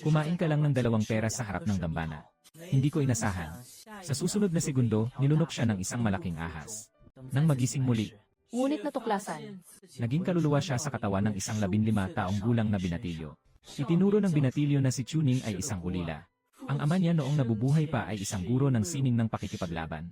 Kumain ka lang ng 2 pera sa harap ng dambana. Hindi ko inasahan. Sa susunod na segundo, nilunok siya ng isang malaking ahas. Nang magising muli, Ngunit natuklasan. naging kaluluwa siya sa katawan ng isang 15 taong gulang na binatilyo. Itinuro ng binatilyo na si Chuning ay isang ulila. Ang ama niya noong nabubuhay pa ay isang guro ng sining ng pakikipaglaban.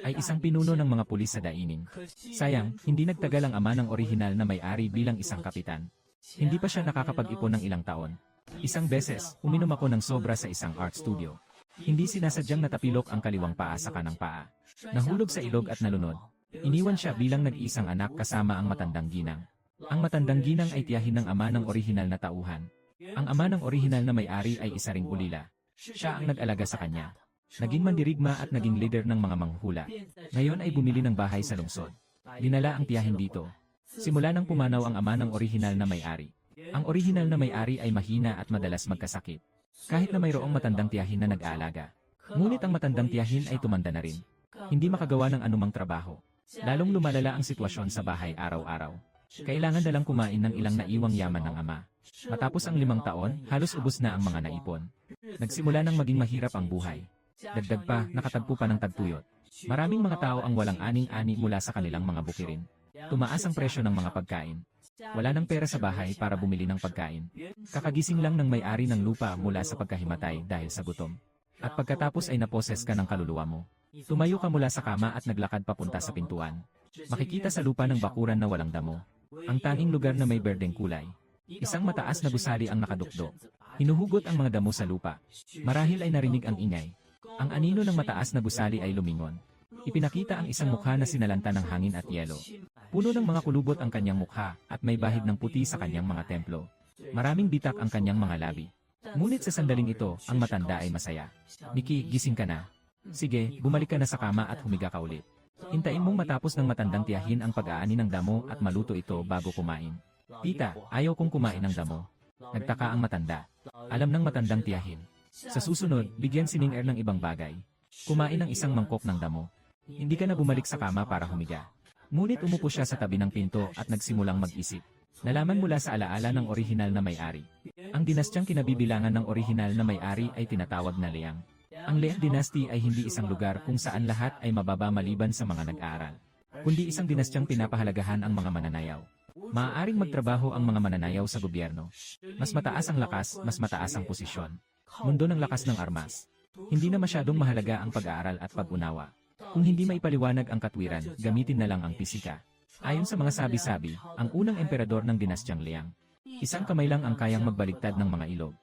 Ay isang pinuno ng mga pulis sa daining. Sayang, hindi nagtagal ang ama ng orihinal na may-ari bilang isang kapitan. Hindi pa siya nakakapag-ipon ng ilang taon. Isang beses, uminom ako ng sobra sa isang art studio. Hindi sinasadyang natapilok ang kaliwang paa sa kanang paa. Nahulog sa ilog at nalunod. Iniwan siya bilang nag-iisang anak kasama ang matandang ginang. Ang matandang ginang ay tiyahin ng ama ng orihinal na tauhan. Ang ama ng orihinal na may-ari ay isa ring ulila. Siya ang nag-alaga sa kanya. Naging mandirigma at naging leader ng mga manghuhula. Ngayon ay bumili ng bahay sa lungsod. Dinala ang tiyahin dito. Simula nang pumanaw ang ama ng orihinal na may-ari. Ang orihinal na may-ari ay mahina at madalas magkasakit. Kahit na mayroong matandang tiyahin na nag-aalaga. Ngunit ang matandang tiyahin ay tumanda na rin. Hindi makagawa ng anumang trabaho. Lalong lumalala ang sitwasyon sa bahay araw-araw. Kailangan na lang kumain ng ilang naiwang yaman ng ama. Matapos ang 5 taon, halos ubos na ang mga naipon. Nagsimula nang maging mahirap ang buhay. Dagdag pa, nakatagpo pa ng tagtuyot. Maraming mga tao ang walang aning-ani mula sa kanilang mga bukirin. Tumaas ang presyo ng mga pagkain. Wala nang pera sa bahay para bumili ng pagkain. Kakagising lang ng may-ari ng lupa mula sa pagkahimatay dahil sa gutom. At pagkatapos ay naposes ka ng kaluluwa mo. Tumayo ka mula sa kama at naglakad papunta sa pintuan. Makikita sa lupa ng bakuran na walang damo. Ang tanging lugar na may berdeng kulay. Isang mataas na gusali ang nakadukdok. Hinuhugot ang mga damo sa lupa. Marahil ay narinig ang ingay. Ang anino ng mataas na gusali ay lumingon. Ipinakita ang isang mukha na sinalanta ng hangin at yelo. Puno ng mga kulubot ang kanyang mukha at may bahid ng puti sa kanyang mga templo. Maraming bitak ang kanyang mga labi. Ngunit sa sandaling ito, ang matanda ay masaya. Nikki, gising ka na. Sige, bumalik ka na sa kama at humiga ka ulit. Hintayin mong matapos ng matandang tiyahin ang pag-aani ng damo at maluto ito bago kumain. Tita, ayaw kong kumain ng damo. Nagtaka ang matanda. Alam ng matandang tiyahin. Sa susunod, bigyan si Ning-er ng ibang bagay. Kumain ng isang mangkok ng damo. Hindi ka na bumalik sa kama para humiga. Ngunit umupo siya sa tabi ng pinto at nagsimulang mag-isip. Nalaman mula sa alaala ng orihinal na may-ari. Ang dinastyang kinabibilangan ng orihinal na may-ari ay tinatawag na Liang. Ang Liang dynasty ay hindi isang lugar kung saan lahat ay mababa maliban sa mga nag-aaral. Kundi isang dinastyang pinapahalagahan ang mga mananayaw. Maaaring magtrabaho ang mga mananayaw sa gobyerno. Mas mataas ang lakas, mas mataas ang posisyon. Mundo ng lakas ng armas. Hindi na masyadong mahalaga ang pag-aaral at pag-unawa. Kung hindi maipaliwanag ang katwiran, gamitin na lang ang pisika. Ayon sa mga sabi-sabi, ang unang emperador ng dinastyang Liang. Isang kamay lang ang kayang magbaligtad ng mga ilog.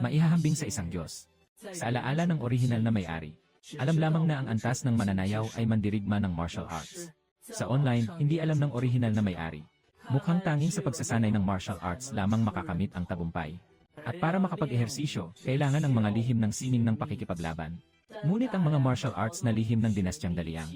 Maihahambing sa isang Diyos. Sa alaala ng orihinal na may-ari. Alam lamang na ang antas ng mananayaw ay mandirigma ng martial arts. Sa online, hindi alam ng orihinal na may-ari. Mukhang tanging sa pagsasanay ng martial arts lamang makakamit ang tagumpay. At para makapag-ehersisyo, kailangan ang mga lihim ng sining ng pakikipaglaban. Ngunit ang mga martial arts na lihim ng dinastyang Daliang,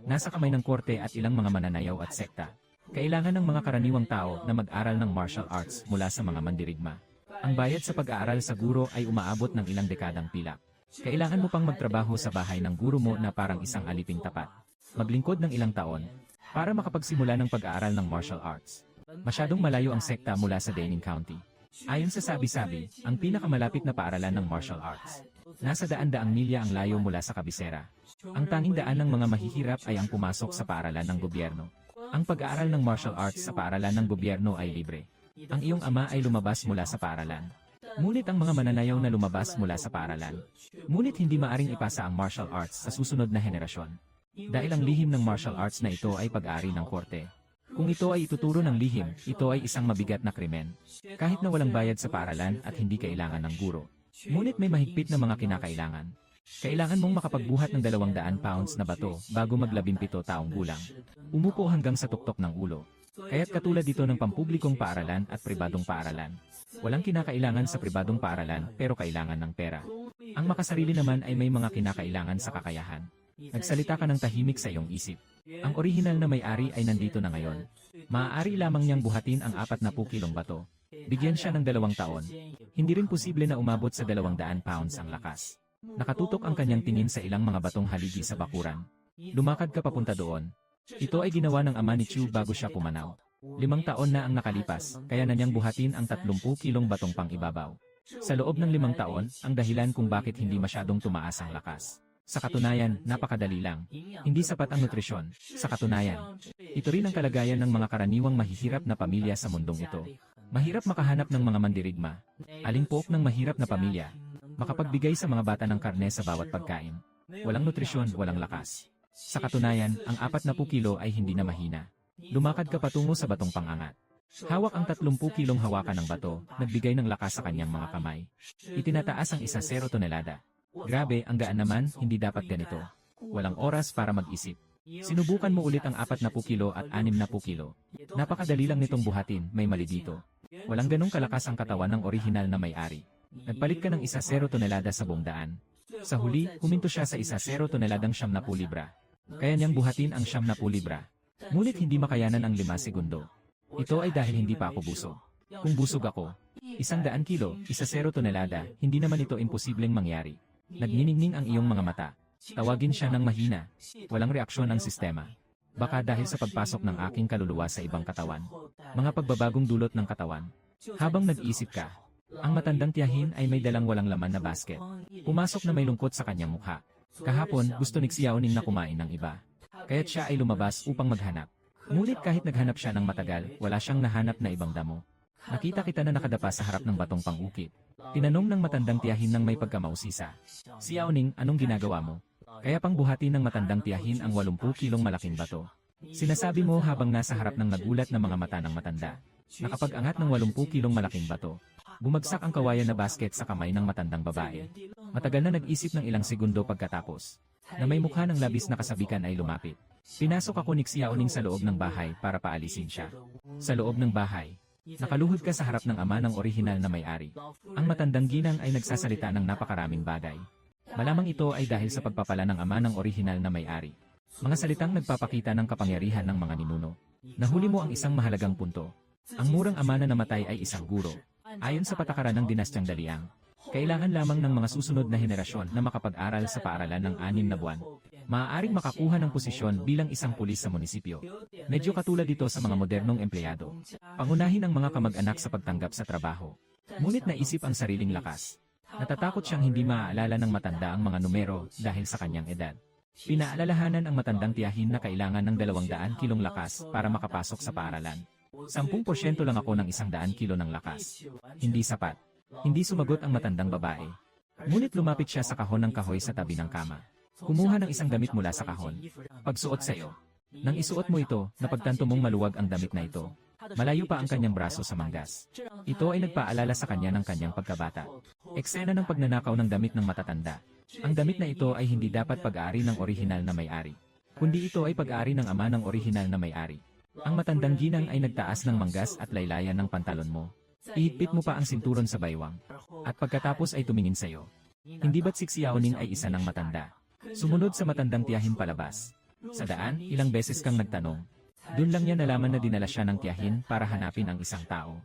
nasa kamay ng korte at ilang mga mananayaw at sekta. Kailangan ng mga karaniwang tao na mag-aral ng martial arts mula sa mga mandirigma. Ang bayad sa pag-aaral sa guro ay umaabot ng ilang dekadang pilak. Kailangan mo pang magtrabaho sa bahay ng guro mo na parang isang aliping tapat. Maglingkod ng ilang taon para makapagsimula ng pag-aaral ng martial arts. Masyadong malayo ang sekta mula sa Daining County. Ayon sa sabi-sabi, ang pinakamalapit na paaralan ng martial arts. Nasa daan-daang milya ang layo mula sa kabisera. Ang tanging daan ng mga mahihirap ay ang pumasok sa paaralan ng gobyerno. Ang pag-aaral ng martial arts sa paaralan ng gobyerno ay libre. Ang iyong ama ay lumabas mula sa paaralan. Ngunit ang mga mananayaw na lumabas mula sa paaralan. Ngunit hindi maaring ipasa ang martial arts sa susunod na henerasyon. Dahil ang lihim ng martial arts na ito ay pag-aari ng korte. Kung ito ay ituturo ng lihim, ito ay isang mabigat na krimen. Kahit na walang bayad sa paaralan at hindi kailangan ng guro. Ngunit may mahigpit na mga kinakailangan. Kailangan mong makapagbuhat ng 200 pounds na bato bago mag-17 taong gulang. Umupo hanggang sa tuktok ng ulo. Kaya't katulad dito ng pampublikong paaralan at pribadong paaralan. Walang kinakailangan sa pribadong paaralan pero kailangan ng pera. Ang makasarili naman ay may mga kinakailangan sa kakayahan. Nagsalita ka ng tahimik sa iyong isip. Ang orihinal na may-ari ay nandito na ngayon. Maaari lamang niyang buhatin ang 40 kilong bato. Bigyan siya ng 2 taon. Hindi rin posible na umabot sa 200 pounds ang lakas. Nakatutok ang kanyang tingin sa ilang mga batong haligi sa bakuran. Lumakad ka papunta doon. Ito ay ginawa ng ama ni Chu bago siya pumanaw. 5 taon na ang nakalipas, kaya na niyang buhatin ang 30 kilong batong pang ibabaw. Sa loob ng 5 taon, ang dahilan kung bakit hindi masyadong tumaas ang lakas. Sa katunayan, napakadali lang. Hindi sapat ang nutrisyon. Sa katunayan, ito rin ang kalagayan ng mga karaniwang mahihirap na pamilya sa mundong ito. Mahirap makahanap ng mga mandirigma. Alimpok ng mahirap na pamilya. Makapagbigay sa mga bata ng karne sa bawat pagkain. Walang nutrisyon, walang lakas. Sa katunayan, ang 40 kilo ay hindi na mahina. Lumakad ka patungo sa batong pangangat. Hawak ang 30 kilong hawakan ng bato, nagbigay ng lakas sa kanyang mga kamay. Itinataas ang 1 tonelada. Grabe, ang gaan naman, hindi dapat ganito. Walang oras para mag-isip. Sinubukan mo ulit ang 40 kilo at 60 kilo. Napakadali lang nitong buhatin, may mali dito. Walang ganong kalakas ang katawan ng orihinal na may-ari. Nagpalit ka ng 1 tonelada sa buong daan. Sa huli, huminto siya sa 1 toneladang 70 libra. Kaya niyang buhatin ang 70 libra. Ngunit hindi makayanan ang 5 segundo. Ito ay dahil hindi pa ako busog. Kung busog ako, 100 kilo, 1 tonelada, hindi naman ito imposibleng mangyari. Nagniningning ang iyong mga mata. Tawagin siya ng mahina. Walang reaksyon ang sistema. Baka dahil sa pagpasok ng aking kaluluwa sa ibang katawan. Mga pagbabagong dulot ng katawan. Habang nag-iisip ka, ang matandang tiyahin ay may dalang walang laman na basket. Pumasok na may lungkot sa kanyang mukha. Kahapon, gusto ni Xiaoning na kumain ng iba. Kaya't siya ay lumabas upang maghanap. Ngunit kahit naghanap siya ng matagal, wala siyang nahanap na ibang damo. Nakita kita na nakadapa sa harap ng batong pangukit. Tinanong ng matandang tiyahin ng may pagkamausisa. Xiaoning, anong ginagawa mo? Kaya pang buhati ng matandang tiyahin ang 80 kilong malaking bato. Sinasabi mo habang nasa harap ng nagulat na mga mata ng matanda. Nakapag-angat ng 80 kilong malaking bato. Bumagsak ang kawayan na basket sa kamay ng matandang babae. Matagal na nag-isip ng ilang segundo pagkatapos. Na may mukha ng labis na kasabikan ay lumapit. Pinasok ako ni Xiaoning sa loob ng bahay para paalisin siya. Sa loob ng bahay, nakaluhod ka sa harap ng ama ng orihinal na may-ari. Ang matandang ginang ay nagsasalita ng napakaraming bagay. Malamang ito ay dahil sa pagpapala ng ama ng orihinal na may-ari. Mga salitang nagpapakita ng kapangyarihan ng mga ninuno. Nahuli mo ang isang mahalagang punto. Ang murang ama na namatay ay isang guro. Ayon sa patakaran ng dinastyang Daliang, kailangan lamang ng mga susunod na henerasyon na makapag-aral sa paaralan ng 6 na buwan. Maaaring makakuha ng posisyon bilang isang pulis sa munisipyo. Medyo katulad dito sa mga modernong empleyado. Pangunahin ang mga kamag-anak sa pagtanggap sa trabaho. Ngunit naisip ang sariling lakas. Natatakot siyang hindi maaalala ng matanda ang mga numero dahil sa kanyang edad. Pinaalalahanan ang matandang tiyahin na kailangan ng 200 kilong lakas para makapasok sa paaralan. 10% lang ako ng 100 kilo ng lakas. Hindi sapat. Hindi sumagot ang matandang babae. Ngunit lumapit siya sa kahon ng kahoy sa tabi ng kama. Kumuha ng isang damit mula sa kahon. Pagsuot sa iyo. Nang isuot mo ito, napagtanto mong maluwag ang damit na ito. Malayo pa ang kanyang braso sa manggas. Ito ay nagpaalala sa kanya ng kanyang pagkabata. Eksena ng pagnanakaw ng damit ng matatanda. Ang damit na ito ay hindi dapat pag-aari ng orihinal na may-ari. Kundi ito ay pag-aari ng ama ng orihinal na may-ari. Ang matandang ginang ay nagtaas ng manggas at laylayan ng pantalon mo. Ihigpit mo pa ang sinturon sa baywang. At pagkatapos ay tumingin sa iyo. Hindi ba't si Xiaoning ay isa ng matanda? Sumunod sa matandang tiyahin palabas. Sa daan, ilang beses kang nagtanong. Doon lang niya nalaman na dinala siya ng tiyahin para hanapin ang isang tao.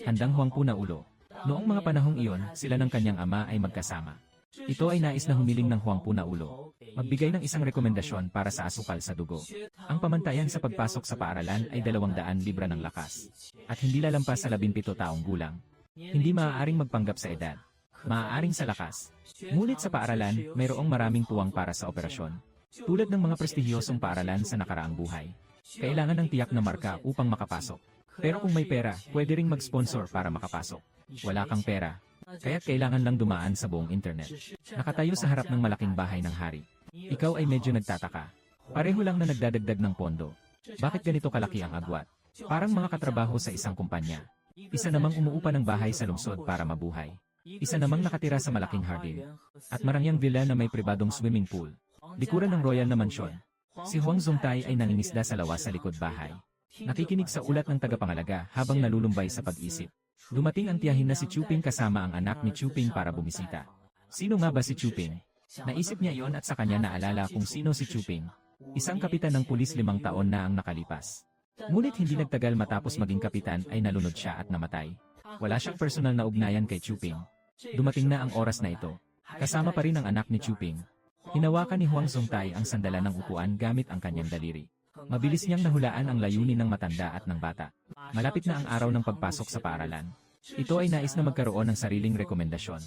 Handang huwangpu na ulo. Noong mga panahong iyon, sila ng kanyang ama ay magkasama. Ito ay nais na humiling ng huwangpu na ulo. Magbigay ng isang rekomendasyon para sa asukal sa dugo. Ang pamantayan sa pagpasok sa paaralan ay 200 libra ng lakas. At hindi lalampas sa 17 taong gulang. Hindi maaaring magpanggap sa edad. Maaaring sa lakas. Ngunit sa paaralan, mayroong maraming tuwang para sa operasyon. Tulad ng mga prestihiyosong paaralan sa nakaraang buhay. Kailangan ng tiyak na marka upang makapasok. Pero kung may pera, pwede ring mag-sponsor para makapasok. Wala kang pera, kaya kailangan lang dumaan sa buong internet. Nakatayo sa harap ng malaking bahay ng hari. Ikaw ay medyo nagtataka. Pareho lang na nagdadagdag ng pondo. Bakit ganito kalaki ang agwat? Parang mga katrabaho sa isang kumpanya. Isa namang umuupa ng bahay sa lungsod para mabuhay. Isa namang nakatira sa malaking hardin. At marangyang villa na may pribadong swimming pool. Likuran ng royal na mansyon. Si Huang Zongtai ay nangingisda sa lawas sa likod bahay. Nakikinig sa ulat ng tagapangalaga habang nalulumbay sa pag-isip. Dumating ang tiyahin na si Chuping kasama ang anak ni Chuping para bumisita. Sino nga ba si Chuping? Naisip niya iyon at sa kanya naalala kung sino si Chuping. Isang kapitan ng pulis 5 taon na ang nakalipas. Ngunit hindi nagtagal matapos maging kapitan ay nalunod siya at namatay. Wala siyang personal na ugnayan kay Chuping. Dumating na ang oras na ito. Kasama pa rin ang anak ni Chuping. Hinawakan ni Huang Zongtai ang sandalan ng upuan gamit ang kanyang daliri. Mabilis niyang nahulaan ang layunin ng matanda at ng bata. Malapit na ang araw ng pagpasok sa paaralan. Ito ay nais na magkaroon ng sariling rekomendasyon.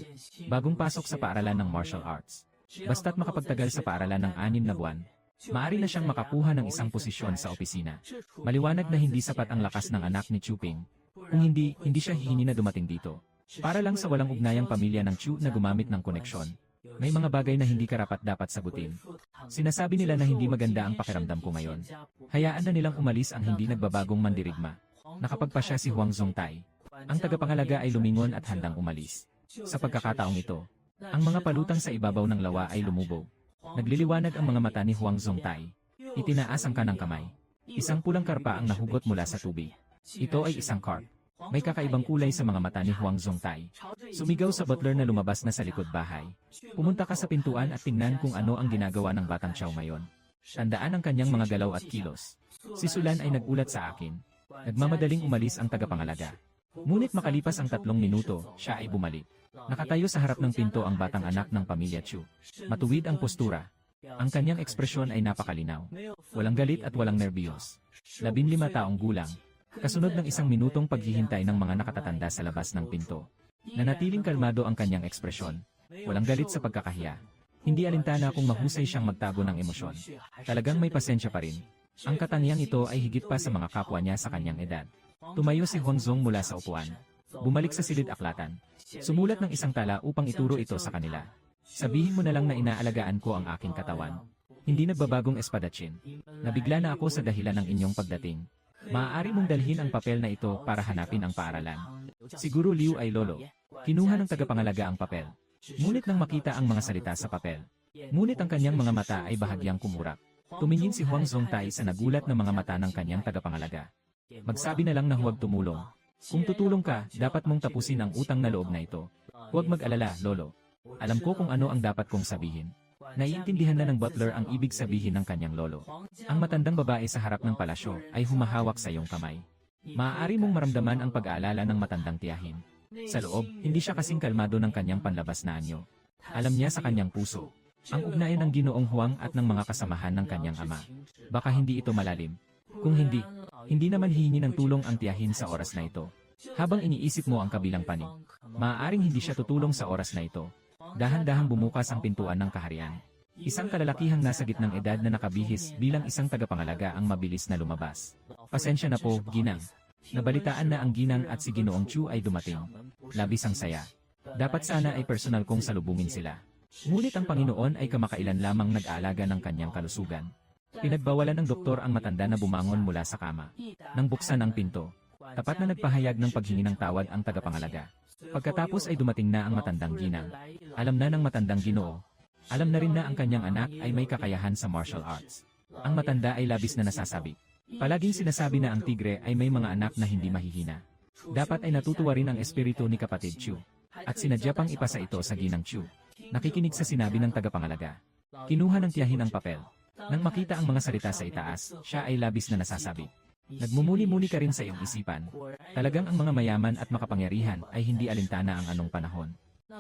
Bagong pasok sa paaralan ng martial arts. Basta't makapagtagal sa paaralan ng 6 na buwan, maaari na siyang makakuha ng isang posisyon sa opisina. Maliwanag na hindi sapat ang lakas ng anak ni Chu Ping. Kung hindi siya hihingi na dumating dito. Para lang sa walang ugnayang pamilya ng Chu na gumamit ng koneksyon. May mga bagay na hindi karapat-dapat sagutin. Sinasabi nila na hindi maganda ang pakiramdam ko ngayon. Hayaan na nilang umalis ang hindi nagbabagong mandirigma. Nakapagpasya si Huang Zongtai. Ang tagapangalaga ay lumingon at handang umalis. Sa pagkakataong ito, ang mga palutang sa ibabaw ng lawa ay lumubog. Nagliliwanag ang mga mata ni Huang Zongtai. Itinaas ang kanang kamay. Isang pulang karpa ang nahugot mula sa tubig. Ito ay isang carp. May kakaibang kulay sa mga mata ni Huang Zongtai. Sumigaw sa butler na lumabas na sa likod bahay. Pumunta ka sa pintuan at tingnan kung ano ang ginagawa ng batang Chow ngayon. Tandaan ang kanyang mga galaw at kilos. Si Sulan ay nagulat sa akin. Nagmamadaling umalis ang tagapangalaga. Ngunit makalipas ang 3 minuto, siya ay bumalik. Nakatayo sa harap ng pinto ang batang anak ng pamilya Chu. Matuwid ang postura. Ang kanyang ekspresyon ay napakalinaw. Walang galit at walang nerbiyos. 15 taong gulang. Kasunod ng 1 minutong paghihintay ng mga nakatatanda sa labas ng pinto. Nanatiling kalmado ang kanyang ekspresyon. Walang galit sa pagkakahiya. Hindi alintana kung mahusay siyang magtago ng emosyon. Talagang may pasensya pa rin. Ang katangiang ito ay higit pa sa mga kapwa niya sa kanyang edad. Tumayo si Honzong mula sa upuan. Bumalik sa silid-aklatan. Sumulat ng isang tala upang ituro ito sa kanila. Sabihin mo na lang na inaalagaan ko ang aking katawan. Hindi nagbabagong espadachim. Nabigla na ako sa dahilan ng inyong pagdating. Maaari mong dalhin ang papel na ito para hanapin ang paaralan. Siguro Liu ay lolo. Kinuha ng tagapangalaga ang papel. Ngunit nang makita ang mga salita sa papel. Ngunit ang kanyang mga mata ay bahagyang kumurap. Tumingin si Huang Zongtai sa nagulat na mga mata ng kanyang tagapangalaga. Magsabi na lang na huwag tumulong. Kung tutulong ka, dapat mong tapusin ang utang na loob na ito. Huwag mag-alala, lolo. Alam ko kung ano ang dapat kong sabihin. Naiintindihan na ng butler ang ibig sabihin ng kanyang lolo. Ang matandang babae sa harap ng palasyo ay humahawak sa iyong kamay. Maaari mong maramdaman ang pag-aalala ng matandang tiyahin. Sa loob, hindi siya kasing kalmado ng kanyang panlabas na anyo. Alam niya sa kanyang puso. Ang ugnayan ng Ginoong Huang at ng mga kasamahan ng kanyang ama. Baka hindi ito malalim. Kung hindi naman hihingi ng tulong ang tiyahin sa oras na ito. Habang iniisip mo ang kabilang panig, maaaring hindi siya tutulong sa oras na ito. Dahan-dahang bumukas ang pintuan ng kaharian. Isang kalalakihang nasa gitnang edad na nakabihis bilang isang tagapangalaga ang mabilis na lumabas. Pasensya na po, Ginang. Nabalitaan na ang Ginang at si Ginoong Chu ay dumating. Labis ang saya. Dapat sana ay personal kong salubungin sila. Ngunit ang Panginoon ay kamakailan lamang nag-aalaga ng kanyang kalusugan. Pinagbawalan ng doktor ang matanda na bumangon mula sa kama. Nang buksan ang pinto, tapat na nagpahayag ng paghingi ng tawad ang tagapangalaga. Pagkatapos ay dumating na ang matandang Ginang. Alam na ng matandang Ginoo. Alam na rin na ang kanyang anak ay may kakayahan sa martial arts. Ang matanda ay labis na nasasabi. Palaging sinasabi na ang tigre ay may mga anak na hindi mahihina. Dapat ay natutuwa rin ang espiritu ni kapatid Chu. At sinadya pang ipasa ito sa Ginang Chu. Nakikinig sa sinabi ng tagapangalaga. Kinuha ng tiyahin ang papel. Nang makita ang mga salita sa itaas, siya ay labis na nasasabi. Nagmumuni-muni ka rin sa iyong isipan. Talagang ang mga mayaman at makapangyarihan ay hindi alintana ang anong panahon.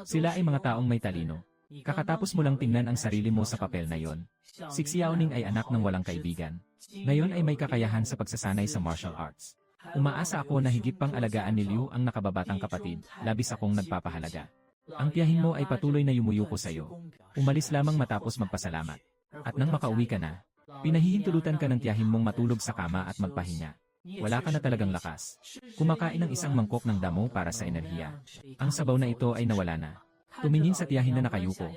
Sila ay mga taong may talino. Kakatapos mo lang tingnan ang sarili mo sa papel na yon. Si Xiaoning ay anak ng walang kaibigan. Ngayon ay may kakayahan sa pagsasanay sa martial arts. Umaasa ako na higit pang alagaan ni Liu ang nakababatang kapatid, labis akong nagpapahalaga. Ang tiyahin mo ay patuloy na yumuyuko sa iyo. Umalis lamang matapos magpasalamat. At nang makauwi ka na, pinahihintulutan ka ng tiyahin mong matulog sa kama at magpahinga. Wala ka na talagang lakas. Kumakain ng isang mangkok ng damo para sa enerhiya. Ang sabaw na ito ay nawala na. Tumingin sa tiyahin na nakayuko.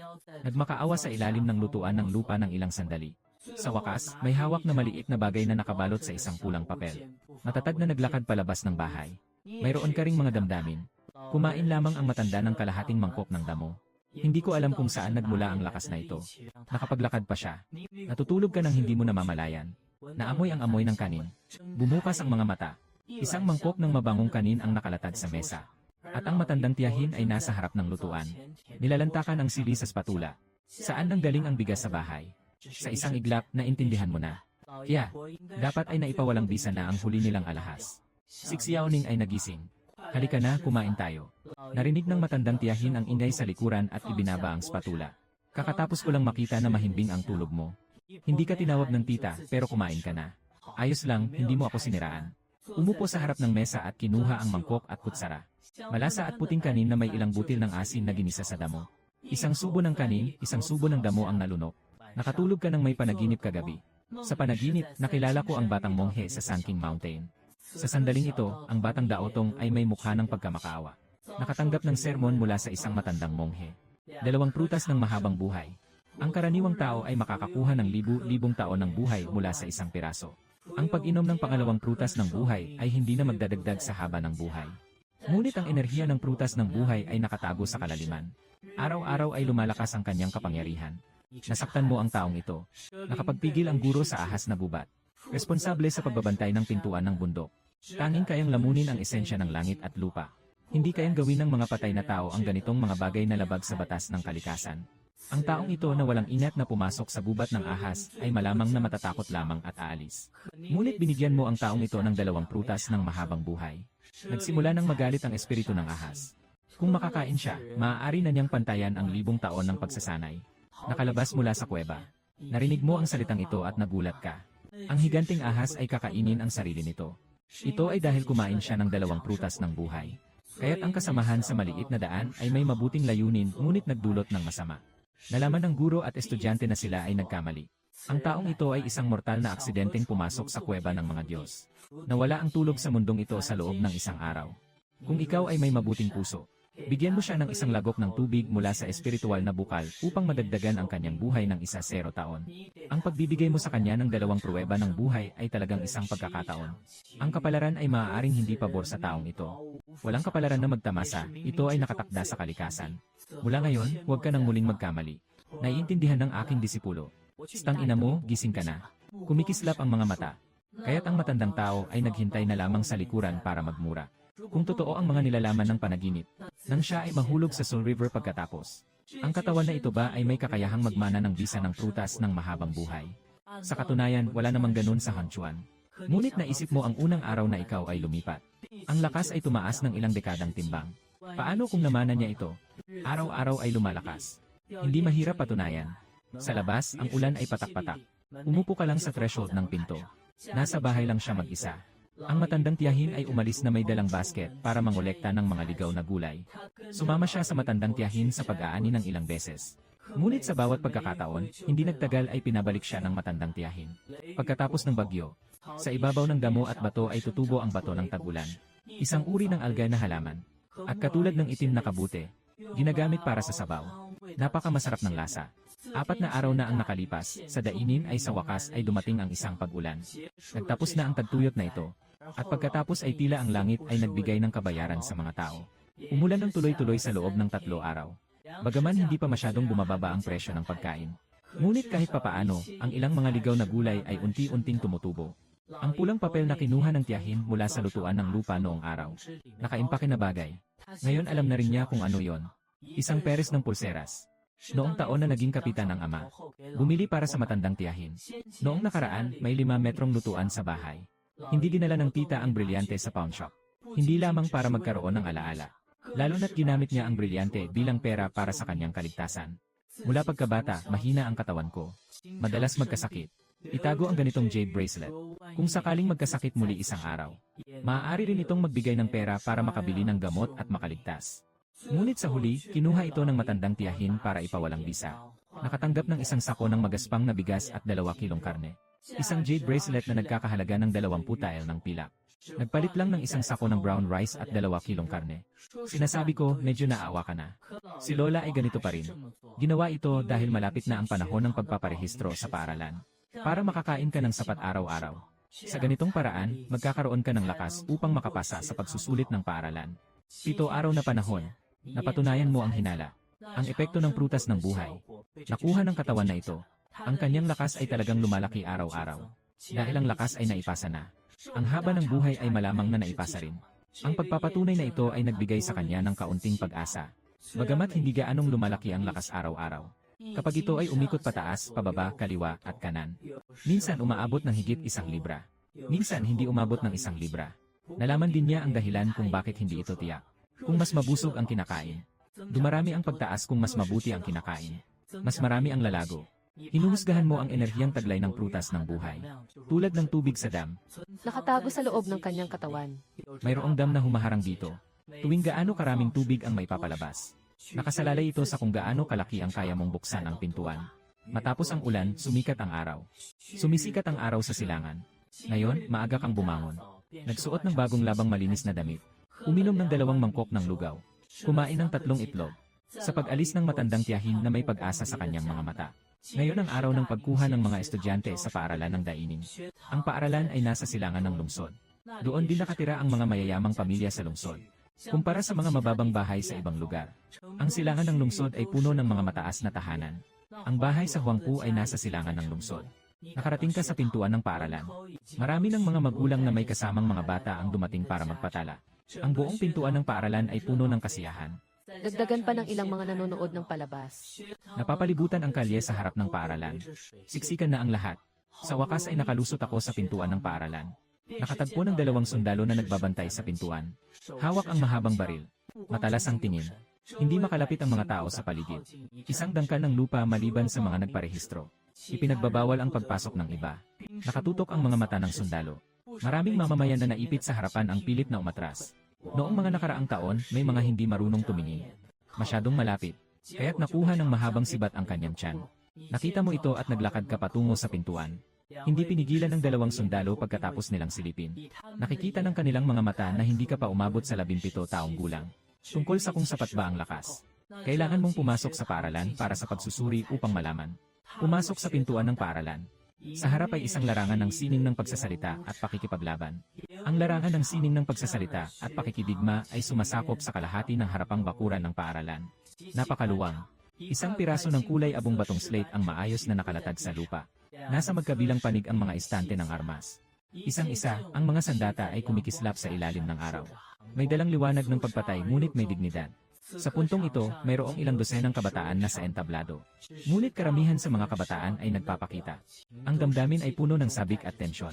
Nagmakaawa sa ilalim ng lutuan ng lupa ng ilang sandali. Sa wakas, may hawak na maliit na bagay na nakabalot sa isang pulang papel. Matatag na naglakad palabas ng bahay. Mayroon ka ring mga damdamin. Kumain lamang ang matanda ng kalahating mangkok ng damo. Hindi ko alam kung saan nagmula ang lakas na ito. Nakapaglakad pa siya. Natutulog ka nang hindi mo namamalayan. Naamoy ang amoy ng kanin. Bumukas ang mga mata. Isang mangkok ng mabangong kanin ang nakalatag sa mesa. At ang matandang tiyahin ay nasa harap ng lutuan. Nilalantakan ang sili sa spatula. Saan nanggaling ang bigas sa bahay? Sa isang iglap, naintindihan mo na. Kaya, dapat ay naipawalang bisa na ang huli nilang alahas. Si Xiaoning ay nagising. Halika na, kumain tayo. Narinig ng matandang tiyahin ang ingay sa likuran at ibinaba ang spatula. Kakatapos ko lang makita na mahimbing ang tulog mo. Hindi ka tinawag ng tita, pero kumain ka na. Ayos lang, hindi mo ako siniraan. Umupo sa harap ng mesa at kinuha ang mangkok at kutsara. Malasa at puting kanin na may ilang butil ng asin na ginisa sa damo. Isang subo ng kanin, isang subo ng damo ang nalunok. Nakatulog ka ng may panaginip kagabi. Sa panaginip, nakilala ko ang batang monghe sa Sunking Mountain. Sa sandaling ito, ang batang daotong ay may mukha ng pagkamakaawa. Nakatanggap ng sermon mula sa isang matandang monghe. 2 prutas ng mahabang buhay. Ang karaniwang tao ay makakakuha ng libu-libong taon ng buhay mula sa isang piraso. Ang pag-inom ng pangalawang prutas ng buhay ay hindi na magdadagdag sa haba ng buhay. Ngunit ang enerhiya ng prutas ng buhay ay nakatago sa kalaliman. Araw-araw ay lumalakas ang kanyang kapangyarihan. Nasaktan mo ang taong ito. Nakapagpigil ang guro sa ahas na gubat. Responsable sa pagbabantay ng pintuan ng bundok. Tanging kayang lamunin ang esensya ng langit at lupa. Hindi kayang gawin ng mga patay na tao ang ganitong mga bagay na labag sa batas ng kalikasan. Ang taong ito na walang inat na pumasok sa gubat ng ahas ay malamang na matatakot lamang at aalis. Ngunit binigyan mo ang taong ito ng 2 prutas ng mahabang buhay. Nagsimula nang magalit ang espiritu ng ahas. Kung makakain siya, maaari na niyang pantayan ang 1,000 taon ng pagsasanay. Nakalabas mula sa kuweba. Narinig mo ang salitang ito at nagulat ka. Ang higanting ahas ay kakainin ang sarili nito. Ito ay dahil kumain siya ng 2 prutas ng buhay. Kaya't ang kasamahan sa maliit na daan ay may mabuting layunin ngunit nagdulot ng masama. Nalaman ng guro at estudyante na sila ay nagkamali. Ang taong ito ay isang mortal na aksidenteng pumasok sa kuweba ng mga Diyos. Nawala ang tulog sa mundong ito sa loob ng isang araw. Kung ikaw ay may mabuting puso, bigyan mo siya ng isang lagok ng tubig mula sa espiritual na bukal upang madagdagan ang kanyang buhay ng 0 taon. Ang pagbibigay mo sa kanya ng 2 pruweba ng buhay ay talagang isang pagkakataon. Ang kapalaran ay maaaring hindi pabor sa taong ito. Walang kapalaran na magtamasa, ito ay nakatakda sa kalikasan. Mula ngayon, huwag ka nang muling magkamali. Naiintindihan ng aking disipulo. Stang ina mo, gising ka na. Kumikislap ang mga mata. Kaya't ang matandang tao ay naghintay na lamang sa likuran para magmura. Kung totoo ang mga nilalaman ng panaginip, nang siya ay mahulog sa Soul River pagkatapos. Ang katawan na ito ba ay may kakayahang magmana ng bisa ng prutas ng mahabang buhay? Sa katunayan, wala namang ganun sa Hanchuan. Ngunit naisip mo ang unang araw na ikaw ay lumipat. Ang lakas ay tumaas ng ilang dekadang timbang. Paano kung namana niya ito? Araw-araw ay lumalakas. Hindi mahirap patunayan. Sa labas, ang ulan ay patak-patak. Umupo ka lang sa threshold ng pinto. Nasa bahay lang siya mag-isa. Ang matandang tiyahin ay umalis na may dalang basket para mangolekta ng mga ligaw na gulay. Sumama siya sa matandang tiyahin sa pag-aani ng ilang beses. Ngunit sa bawat pagkakataon, hindi nagtagal ay pinabalik siya ng matandang tiyahin. Pagkatapos ng bagyo, sa ibabaw ng damo at bato ay tutubo ang bato ng tag-ulan. Isang uri ng alga na halaman. At katulad ng itim na kabute, ginagamit para sa sabaw. Napakamasarap ng lasa. 4 na araw na ang nakalipas, sa dainin ay sa wakas ay dumating ang isang pag-ulan. Nagtapos na ang tagtuyot na ito. At pagkatapos ay tila ang langit ay nagbigay ng kabayaran sa mga tao. Umulan ng tuloy-tuloy sa loob ng 3 araw. Bagaman hindi pa masyadong bumababa ang presyo ng pagkain. Ngunit kahit papaano, ang ilang mga ligaw na gulay ay unti-unting tumutubo. Ang pulang papel na kinuha ng tiyahin mula sa lutuan ng lupa noong araw. Nakaimpake na bagay. Ngayon alam na rin niya kung ano yon. Isang peres ng pulseras. Noong taon na naging kapitan ng ama, bumili para sa matandang tiyahin. Noong nakaraan, may 5 metrong lutuan sa bahay. Hindi dinala ng tita ang brilyante sa pawn shop. Hindi lamang para magkaroon ng alaala. Lalo na't ginamit niya ang brilyante bilang pera para sa kanyang kaligtasan. Mula pagkabata, mahina ang katawan ko. Madalas magkasakit. Itago ang ganitong jade bracelet. Kung sakaling magkasakit muli isang araw, maaari rin itong magbigay ng pera para makabili ng gamot at makaligtas. Ngunit sa huli, kinuha ito ng matandang tiyahin para ipawalang bisa. Nakatanggap ng isang sako ng magaspang na bigas at 2 kilong karne. Isang jade bracelet na nagkakahalaga ng 20 tael ng pilak. Nagpalit lang ng isang sako ng brown rice at 2 kilong karne. Sinasabi ko, medyo naawa ka na. Si Lola ay ganito pa rin. Ginawa ito dahil malapit na ang panahon ng pagpaparehistro sa paaralan. Para makakain ka ng sapat araw-araw. Sa ganitong paraan, magkakaroon ka ng lakas upang makapasa sa pagsusulit ng paaralan. 7 araw na panahon. Napatunayan mo ang hinala. Ang epekto ng prutas ng buhay. Nakuha ng katawan na ito. Ang kanyang lakas ay talagang lumalaki araw-araw. Dahil ang lakas ay naipasa na. Ang haba ng buhay ay malamang na naipasa rin. Ang pagpapatunay na ito ay nagbigay sa kanya ng kaunting pag-asa. Bagamat hindi gaanong lumalaki ang lakas araw-araw. Kapag ito ay umikot pataas, pababa, kaliwa, at kanan. Minsan umaabot ng higit 1 libra. Minsan hindi umabot ng 1 libra. Nalaman din niya ang dahilan kung bakit hindi ito tiyak. Kung mas mabusog ang kinakain. Dumarami ang pagtaas kung mas mabuti ang kinakain. Mas marami ang lalago. Hinuhusgahan mo ang enerhiyang taglay ng prutas ng buhay. Tulad ng tubig sa dam, Nakatago sa loob ng kanyang katawan. mayroong dam na humaharang dito. Tuwing gaano karaming tubig ang maipapalabas. Nakasalalay ito sa kung gaano kalaki ang kaya mong buksan ang pintuan. Matapos ang ulan, sumikat ang araw. Sumisikat ang araw sa silangan. Ngayon, maaga kang bumangon. Nagsuot ng bagong labang malinis na damit. Uminom ng 2 mangkok ng lugaw. Kumain ng 3 itlog. Sa pag-alis ng matandang tiyahin na may pag-asa sa kanyang mga mata. Ngayon ang araw ng pagkuha ng mga estudyante sa paaralan ng Dainin. Ang paaralan ay nasa silangan ng lungsod. Doon din nakatira ang mga mayayamang pamilya sa lungsod. Kumpara sa mga mababang bahay sa ibang lugar. Ang silangan ng lungsod ay puno ng mga mataas na tahanan. Ang bahay sa Huangpu ay nasa silangan ng lungsod. Nakarating ka sa pintuan ng paaralan. Marami ng mga magulang na may kasamang mga bata ang dumating para magpatala. Ang buong pintuan ng paaralan ay puno ng kasiyahan. Dagdagan pa ng ilang mga nanonood ng palabas. Napapalibutan ang kalye sa harap ng paaralan. Siksikan na ang lahat. Sa wakas ay nakalusot ako sa pintuan ng paaralan. Nakatagpo ng 2 sundalo na nagbabantay sa pintuan. Hawak ang mahabang baril. Matalas ang tingin. Hindi makalapit ang mga tao sa paligid. Isang dangkal ng lupa maliban sa mga nagparehistro. Ipinagbabawal ang pagpasok ng iba. Nakatutok ang mga mata ng sundalo. Maraming mamamayan na naipit sa harapan ang pilit na umatras. Noong mga nakaraang taon, may mga hindi marunong tumingin. Masyadong malapit. Kaya't nakuha ng mahabang sibat ang kanyang tiyan. Nakita mo ito at naglakad ka patungo sa pintuan. Hindi pinigilan ng 2 sundalo pagkatapos nilang silipin. Nakikita ng kanilang mga mata na hindi ka pa umabot sa 17 taong gulang. Tungkol sa kung sapat ba ang lakas. Kailangan mong pumasok sa paaralan para sa pagsusuri upang malaman. Pumasok sa pintuan ng paaralan. Sa harap ay isang larangan ng sining ng pagsasalita at pakikipaglaban. Ang larangan ng sining ng pagsasalita at pakikidigma ay sumasakop sa kalahati ng harapang bakuran ng paaralan. Napakaluwang. Isang piraso ng kulay abong batong slate ang maayos na nakalatag sa lupa. Nasa magkabilang panig ang mga istante ng armas. Isang-isa, ang mga sandata ay kumikislap sa ilalim ng araw. May dalang liwanag ng pagpatay ngunit may dignidad. Sa puntong ito, mayroong ilang dosenang kabataan na sa entablado. Ngunit karamihan sa mga kabataan ay nagpapakita. Ang damdamin ay puno ng sabik at tensyon.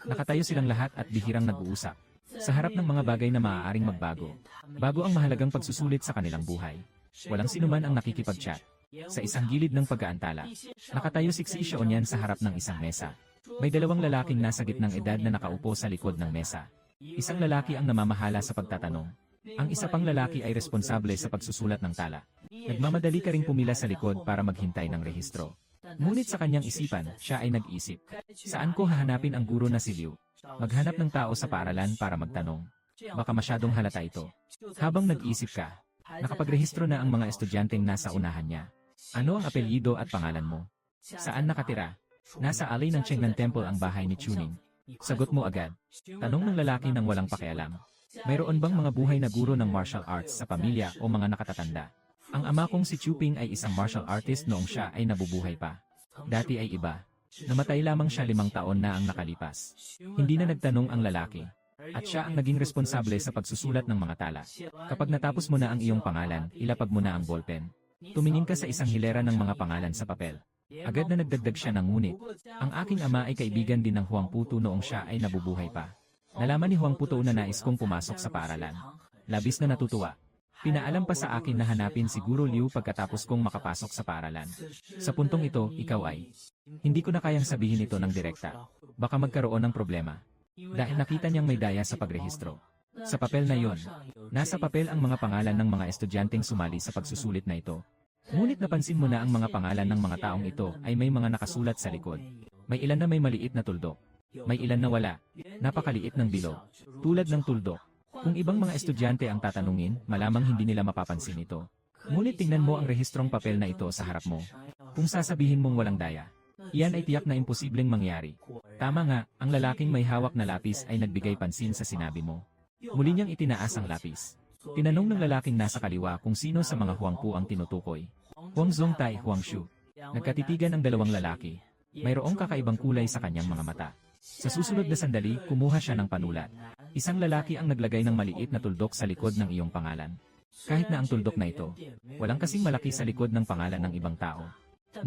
Nakatayo silang lahat at bihirang nag-uusap. Sa harap ng mga bagay na maaaring magbago. Bago ang mahalagang pagsusulit sa kanilang buhay. Walang sinuman ang nakikipag-chat. Sa isang gilid ng pag-aantala. Nakatayo si Xiaonian sa harap ng isang mesa. May 2 lalaking nasa gitnang edad na nakaupo sa likod ng mesa. Isang lalaki ang namamahala sa pagtatanong. Ang isa pang lalaki ay responsable sa pagsusulat ng tala. Nagmamadali ka ring pumila sa likod para maghintay ng rehistro. Ngunit sa kanyang isipan, siya ay nag-isip. Saan ko hahanapin ang guro na si Liu? Maghanap ng tao sa paaralan para magtanong. Baka masyadong halata ito. Habang nag-isip ka, nakapagrehistro na ang mga estudyanteng nasa unahan niya. Ano ang apelyido at pangalan mo? Saan nakatira? Nasa alay ng Chengnan Temple ang bahay ni Chuning. Sagot mo agad. Tanong ng lalaki nang walang pakialam. Mayroon bang mga buhay na guro ng martial arts sa pamilya o mga nakatatanda? Ang ama kong si Chuping ay isang martial artist noong siya ay nabubuhay pa. Dati ay iba. Namatay lamang siya 5 taon na ang nakalipas. Hindi na nagtanong ang lalaki. At siya ang naging responsable sa pagsusulat ng mga tala. Kapag natapos mo na ang iyong pangalan, ilapag mo na ang ballpen. Tumingin ka sa isang hilera ng mga pangalan sa papel. Agad na nagdagdag siya ng ngunit. Ang aking ama ay kaibigan din ng Huang Puto noong siya ay nabubuhay pa. Nalaman ni Huang Puto na nais kong pumasok sa paaralan. Labis na natutuwa. Pinaalam pa sa akin na hanapin si Guro Liu pagkatapos kong makapasok sa paaralan. Sa puntong ito, ikaw ay. Hindi ko na kayang sabihin ito ng direkta. Baka magkaroon ng problema. Dahil nakita niyang may daya sa pagrehistro. Sa papel na yon, nasa papel ang mga pangalan ng mga estudyanteng sumali sa pagsusulit na ito. Ngunit napansin mo na ang mga pangalan ng mga taong ito ay may mga nakasulat sa likod. May ilan na may maliit na tuldok. May ilan na wala. Napakaliit ng bilog. Tulad ng tuldok. Kung ibang mga estudyante ang tatanungin, malamang hindi nila mapapansin ito. Ngunit tingnan mo ang rehistrong papel na ito sa harap mo. Kung sasabihin mong walang daya, iyan ay tiyak na imposibleng mangyari. Tama nga, ang lalaking may hawak na lapis ay nagbigay pansin sa sinabi mo. Muli niyang itinaas ang lapis. Tinanong ng lalaking nasa kaliwa kung sino sa mga Huangpu ang tinutukoy. Huang Zongtai, Huang Shu. Nagkatitigan ang 2 lalaki. Mayroong kakaibang kulay sa kanyang mga mata. Sa susunod na sandali, kumuha siya ng panulat. Isang lalaki ang naglagay ng maliit na tuldok sa likod ng iyong pangalan. Kahit na ang tuldok na ito, walang kasing malaki sa likod ng pangalan ng ibang tao.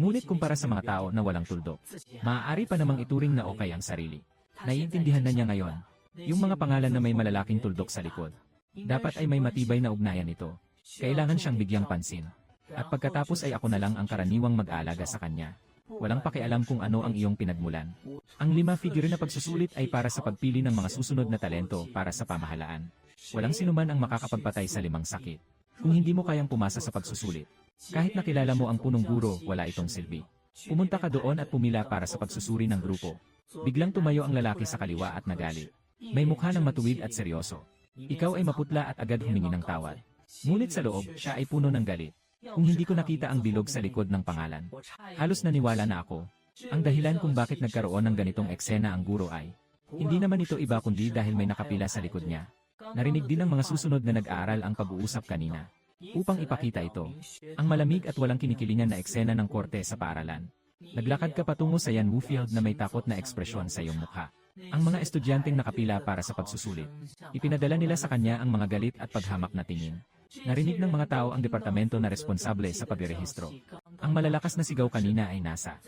Ngunit kumpara sa mga tao na walang tuldok, maaari pa namang ituring na okay ang sarili. Naiintindihan na niya ngayon, yung mga pangalan na may malalaking tuldok sa likod. Dapat ay may matibay na ugnayan ito. Kailangan siyang bigyang pansin. At pagkatapos ay ako na lang ang karaniwang mag-aalaga sa kanya. Walang pakialam kung ano ang iyong pinagmulan. Ang 5 figure na pagsusulit ay para sa pagpili ng mga susunod na talento para sa pamahalaan. Walang sinuman ang makakapagpatay sa 5 sakit. Kung hindi mo kayang pumasa sa pagsusulit, kahit nakilala mo ang punong guro, wala itong silbi. Pumunta ka doon at pumila para sa pagsusuri ng grupo. Biglang tumayo ang lalaki sa kaliwa at nagalit. May mukha ng matuwid at seryoso. Ikaw ay maputla at agad humingi ng tawad. Ngunit sa loob, siya ay puno ng galit. Kung hindi ko nakita ang bilog sa likod ng pangalan, halos naniwala na ako. Ang dahilan kung bakit nagkaroon ng ganitong eksena ang guro ay, hindi naman ito iba kundi dahil may nakapila sa likod niya. Narinig din ng mga susunod na nag-aaral ang pag-uusap kanina. Upang ipakita ito, ang malamig at walang kinikilingan na eksena ng korte sa paaralan. Naglakad ka patungo sa Yan Wufield na may takot na ekspresyon sa iyong mukha. Ang mga estudyanteng nakapila para sa pagsusulit. Ipinadala nila sa kanya ang mga galit at paghamak na tingin. Narinig ng mga tao ang departamento na responsable sa pagrerehistro. Ang malalakas na sigaw kanina ay nasa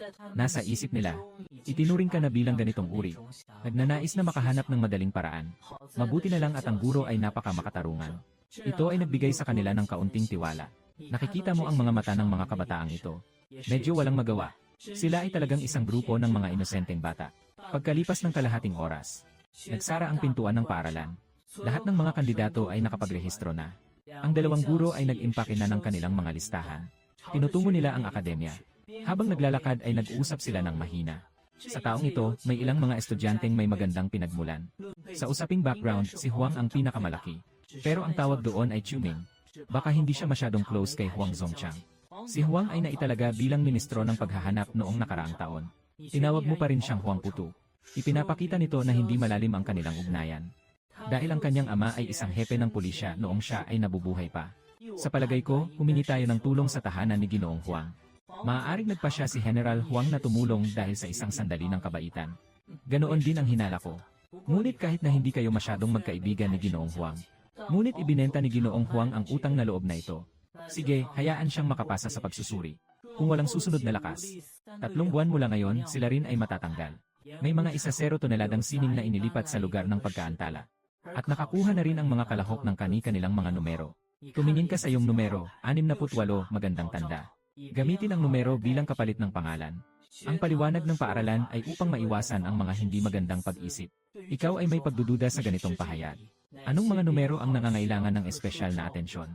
isip nila. Itinuring ka na bilang ganitong uri. Nagnanais na makahanap ng madaling paraan. Mabuti na lang at ang guro ay napaka-makatarungan. Ito ay nagbigay sa kanila ng kaunting tiwala. Nakikita mo ang mga mata ng mga kabataang ito. Medyo walang magawa. Sila ay talagang isang grupo ng mga inosenteng bata. Pagkalipas ng kalahating oras, nagsara ang pintuan ng paaralan. Lahat ng mga kandidato ay nakapagrehistro na. Ang 2 guro ay nag-impake na ng kanilang mga listahan. Tinutungo nila ang akademya. Habang naglalakad ay nag-uusap sila ng mahina. Sa taong ito, may ilang mga estudyanteng may magandang pinagmulan. Sa usaping background, si Huang ang pinakamalaki. Pero ang tawag doon ay Chuming. Baka hindi siya masyadong close kay Huang Zongchang. Si Huang ay naitalaga bilang ministro ng paghahanap noong nakaraang taon. Tinawag mo pa rin siyang Huang Putu. Ipinapakita nito na hindi malalim ang kanilang ugnayan. Dahil ang kanyang ama ay isang hepe ng pulisya noong siya ay nabubuhay pa. Sa palagay ko, humingi tayo ng tulong sa tahanan ni Ginoong Huang. Maaaring nagpa siya si General Huang na tumulong dahil sa isang sandali ng kabaitan. Ganoon din ang hinala ko. Ngunit kahit na hindi kayo masyadong magkaibigan ni Ginoong Huang, ngunit ibinenta ni Ginoong Huang ang utang na loob na ito. Sige, hayaan siyang makapasa sa pagsusuri. Kung walang susunod na lakas, 3 buwan mula ngayon, sila rin ay matatanggal. May mga 1 toneladang sining na inilipat sa lugar ng pagkaantala. At nakakuha na rin ang mga kalahok ng kani-kanilang mga numero. Tumingin ka sa iyong numero, 68, magandang tanda. Gamitin ang numero bilang kapalit ng pangalan. Ang paliwanag ng paaralan ay upang maiwasan ang mga hindi magandang pag-isip. Ikaw ay may pagdududa sa ganitong pahayag. Anong mga numero ang nangangailangan ng espesyal na atensyon?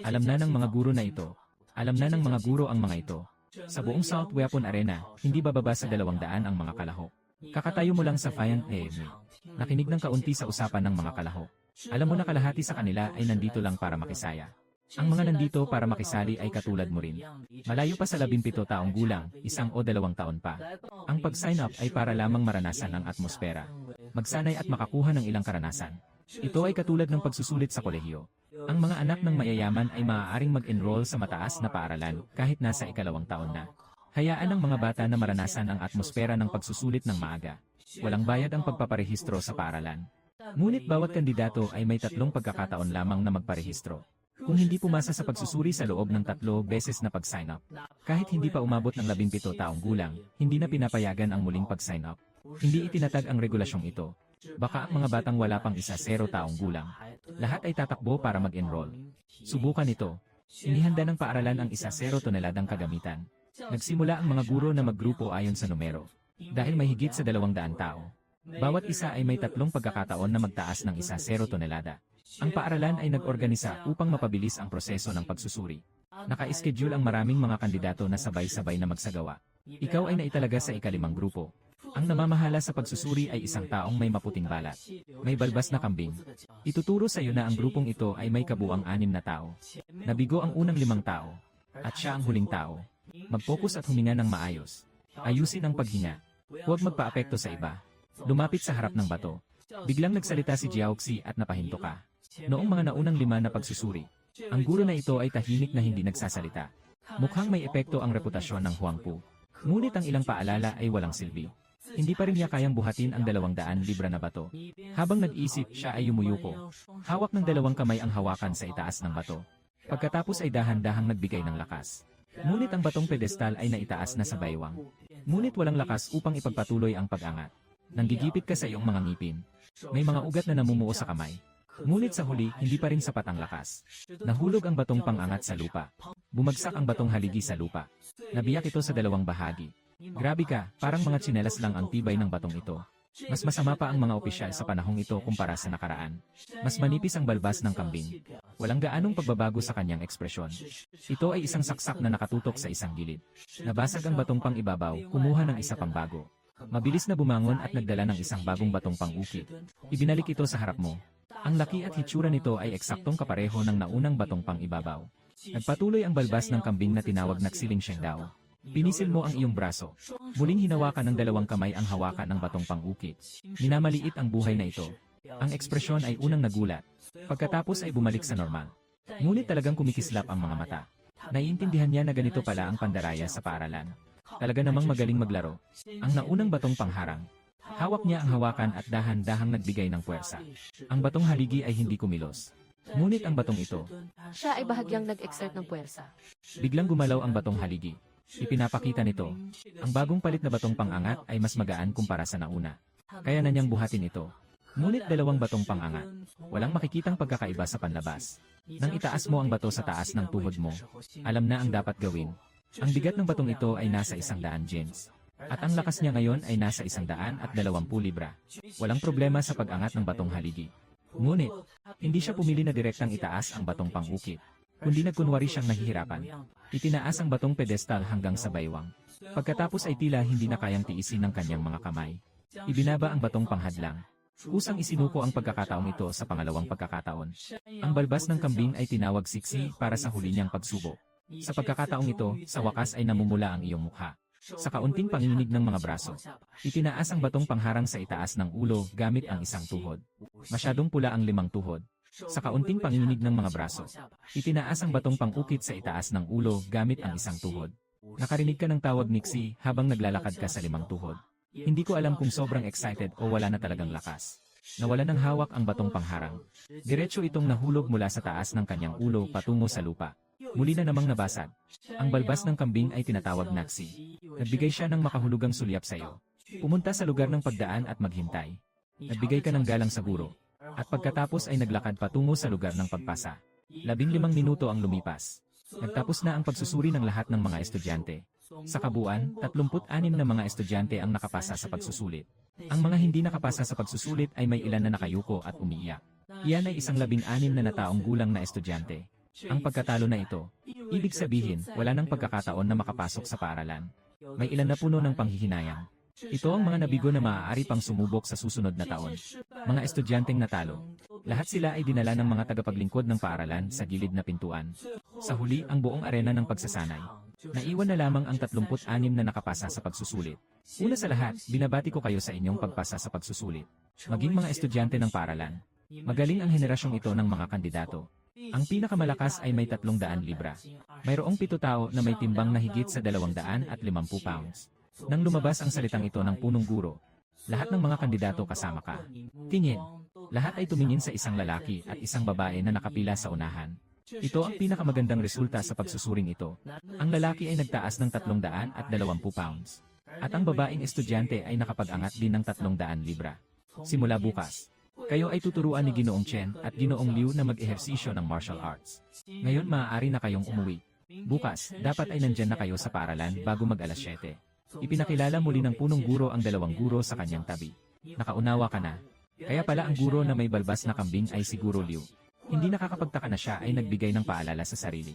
Alam na ng mga guro na ito. Alam na ng mga guro ang mga ito. Sa buong Salt Weapon Arena, hindi bababa sa 200 ang mga kalahok. Kakatayo mo lang sa Fayant Amy. Nakinig ng kaunti sa usapan ng mga kalahok. Alam mo na kalahati sa kanila ay nandito lang para makisaya. Ang mga nandito para makisali ay katulad mo rin. Malayo pa sa 17 taong gulang, 1 o 2 taon pa. Ang pag-sign up ay para lamang maranasan ang atmosfera. Magsanay at makakuha ng ilang karanasan. Ito ay katulad ng pagsusulit sa kolehiyo. Ang mga anak ng mayayaman ay maaaring mag-enroll sa mataas na paaralan kahit nasa 2 taon na. Hayaan ang mga bata na maranasan ang atmosfera ng pagsusulit ng maaga. Walang bayad ang pagpaparehistro sa paaralan. Ngunit bawat kandidato ay may 3 pagkakataon lamang na magparehistro. Kung hindi pumasa sa pagsusuri sa loob ng 3 beses na pag-sign up, kahit hindi pa umabot ng 17 taong gulang, hindi na pinapayagan ang muling pag-sign up. Hindi itinatag ang regulasyong ito. Baka ang mga batang wala pang 0 taong gulang. Lahat ay tatakbo para mag-enroll. Subukan ito. Inihanda ng paaralan ang 0 toneladang kagamitan. Nagsimula ang mga guro na maggrupo ayon sa numero. Dahil may higit sa 200 tao. Bawat isa ay may 3 pagkakataon na magtaas ng 0 tonelada. Ang paaralan ay nag-organisa upang mapabilis ang proseso ng pagsusuri. Naka-schedule ang maraming mga kandidato na sabay-sabay na magsagawa. Ikaw ay naitalaga sa 5 grupo. Ang namamahala sa pagsusuri ay isang taong may maputing balat. May balbas na kambing. Ituturo sa iyo na ang grupong ito ay may kabuang 6 na tao. Nabigo ang unang 5 tao. At siya ang huling tao. Mag-focus at huminga ng maayos. Ayusin ang paghinga. Huwag magpa-apekto sa iba. Lumapit sa harap ng bato. Biglang nagsalita si Jiaoxi at napahinto ka. Noong mga naunang 5 na pagsusuri, ang guro na ito ay tahimik na hindi nagsasalita. Mukhang may epekto ang reputasyon ng Huangpu. Ngunit ang ilang paalala ay walang silbi. Hindi pa rin niya kayang buhatin ang 200 libra na bato. Habang nag-isip, siya ay yumuyuko. Hawak ng 2 kamay ang hawakan sa itaas ng bato. Pagkatapos ay dahan-dahang nagbigay ng lakas. Ngunit ang batong pedestal ay naitaas na sa baywang. Ngunit walang lakas upang ipagpatuloy ang pag-angat. Nanggigipit ka sa iyong mga ngipin. May mga ugat na namumuo sa kamay. Ngunit sa huli, hindi pa rin sapat ang lakas. Nahulog ang batong pang-angat sa lupa. Bumagsak ang batong haligi sa lupa. Nabiyak ito sa 2 bahagi. Grabe ka, parang mga tsinelas lang ang tibay ng batong ito. Mas masama pa ang mga opisyal sa panahong ito kumpara sa nakaraan. Mas manipis ang balbas ng kambing. Walang gaanong pagbabago sa kanyang ekspresyon. Ito ay isang saksak na nakatutok sa isang gilid. Nabasag ang batong pang ibabaw, kumuha ng isa pang bago. Mabilis na bumangon at nagdala ng isang bagong batong pang-ukit. Ibinalik ito sa harap mo. Ang laki at hitsura nito ay eksaktong kapareho ng naunang batong pang ibabaw. Nagpatuloy ang balbas ng kambing na tinawag na Xiling Shengdao. Pinisil mo ang iyong braso. Muling hinawakan ng dalawang kamay ang hawakan ng batong pang-ukit. Minamaliit ang buhay na ito. Ang ekspresyon ay unang nagulat. Pagkatapos ay bumalik sa normal. Ngunit talagang kumikislap ang mga mata. Naiintindihan niya na ganito pala ang pandaraya sa paaralan. Talaga namang magaling maglaro. Ang naunang batong pangharang. Hawak niya ang hawakan at dahan-dahang nagbigay ng puwersa. Ang batong haligi ay hindi kumilos. Ngunit ang batong ito, Siya ay bahagyang nag-exert ng puwersa. biglang gumalaw ang batong haligi. Ipinapakita nito, ang bagong palit na batong pangangat ay mas magaan kumpara sa nauna. Kaya na niyang buhatin ito. Ngunit dalawang batong pangangat. Walang makikitang pagkakaiba sa panlabas. Nang itaas mo ang bato sa taas ng tuhod mo, alam na ang dapat gawin. Ang bigat ng batong ito ay nasa 100 jeans. At ang lakas niya ngayon ay nasa 120 libra. Walang problema sa pag-angat ng batong haligi. Ngunit, hindi siya pumili na direktang itaas ang batong pang-ukit. Kundi nagkunwari siyang nahihirapan. Itinaas ang batong pedestal hanggang sa baywang. Pagkatapos ay tila hindi na kayang tiisin ng kanyang mga kamay. Ibinaba ang batong panghadlang. Kusang isinuko ang pagkakataong ito sa pangalawang pagkakataon. Ang balbas ng kambing ay tinawag siksi para sa huli niyang pagsubok. Sa pagkakataong ito, sa wakas ay namumula ang iyong mukha. Sa kaunting panginginig ng mga braso, itinaas ang batong pangharang sa itaas ng ulo gamit ang isang tuhod. Masyadong pula ang 5 tuhod. Sa kaunting panginginig ng mga braso, itinaas ang batong pang-ukit sa itaas ng ulo gamit ang isang tuhod. Nakarinig ka ng tawag niksi habang naglalakad ka sa 5 tuhod. Hindi ko alam kung sobrang excited o wala na talagang lakas. Nawala ng hawak ang batong pangharang. Diretso itong nahulog mula sa taas ng kanyang ulo patungo sa lupa. Muli na namang nabasag. Ang balbas ng kambing ay tinatawag naksi. Nagbigay siya ng makahulugang sulyap sa iyo. Pumunta sa lugar ng pagdaan at maghintay. Nagbigay ka ng galang sa guro. At pagkatapos ay naglakad patungo sa lugar ng pagpasa. 15 minuto ang lumipas. Nagtapos na ang pagsusuri ng lahat ng mga estudyante. Sa kabuuan, 36 na mga estudyante ang nakapasa sa pagsusulit. Ang mga hindi nakapasa sa pagsusulit ay may ilan na nakayuko at umiiyak. Iyan ay 16 na taong gulang na estudyante. Ang pagkatalo na ito, ibig sabihin, wala nang pagkakataon na makapasok sa paaralan. May ilan na puno ng panghihinayang. Ito ang mga nabigo na maaari pang sumubok sa susunod na taon. Mga estudyanteng natalo. Lahat sila ay dinala ng mga tagapaglingkod ng paaralan sa gilid na pintuan. Sa huli, ang buong arena ng pagsasanay. Naiwan na lamang ang 36 na nakapasa sa pagsusulit. Una sa lahat, binabati ko kayo sa inyong pagpasa sa pagsusulit. Maging mga estudyante ng paaralan. Magaling ang henerasyong ito ng mga kandidato. Ang pinakamalakas ay may 300 libra. Mayroong 7 tao na may timbang na higit sa 250 pounds. Nang lumabas ang salitang ito ng punong guro, lahat ng mga kandidato kasama ka. Tingin, lahat ay tumingin sa isang lalaki at isang babae na nakapila sa unahan. Ito ang pinakamagandang resulta sa pagsusuring ito. Ang lalaki ay nagtaas ng 320 pounds. At ang babaeng estudyante ay nakapag-angat din ng 300 libra. Simula bukas, kayo ay tuturuan ni Ginoong Chen at Ginoong Liu na mag-ehersisyo ng martial arts. Ngayon maaari na kayong umuwi. Bukas, dapat ay nandyan na kayo sa paaralan bago mag-alas 7. Ipinakilala muli ng punong guro ang 2 guro sa kanyang tabi. Nakaunawa ka na. Kaya pala ang guro na may balbas na kambing ay si Guro Liu. Hindi nakakapagtaka na siya ay nagbigay ng paalala sa sarili.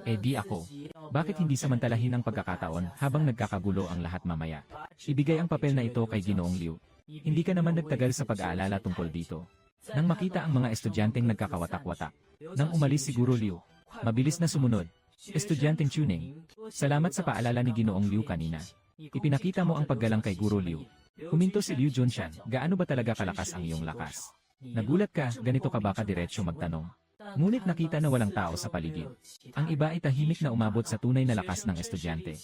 Eh di ako. Bakit hindi samantalahin ang pagkakataon habang nagkakagulo ang lahat mamaya? Ibigay ang papel na ito kay Ginoong Liu. Hindi ka naman nagtagal sa pag-aalala tungkol dito. Nang makita ang mga estudyanteng nagkakawatak-watak. Nang umalis si Guro Liu, mabilis na sumunod. Estudyanteng Tuning, salamat sa paalala ni Ginoong Liu kanina. Ipinakita mo ang paggalang kay Guro Liu. Huminto si Liu Junshan, gaano ba talaga kalakas ang iyong lakas? Nagulat ka, ganito ka ba kadiretso magtanong? Ngunit nakita na walang tao sa paligid. Ang iba ay tahimik na umabot sa tunay na lakas ng estudyante.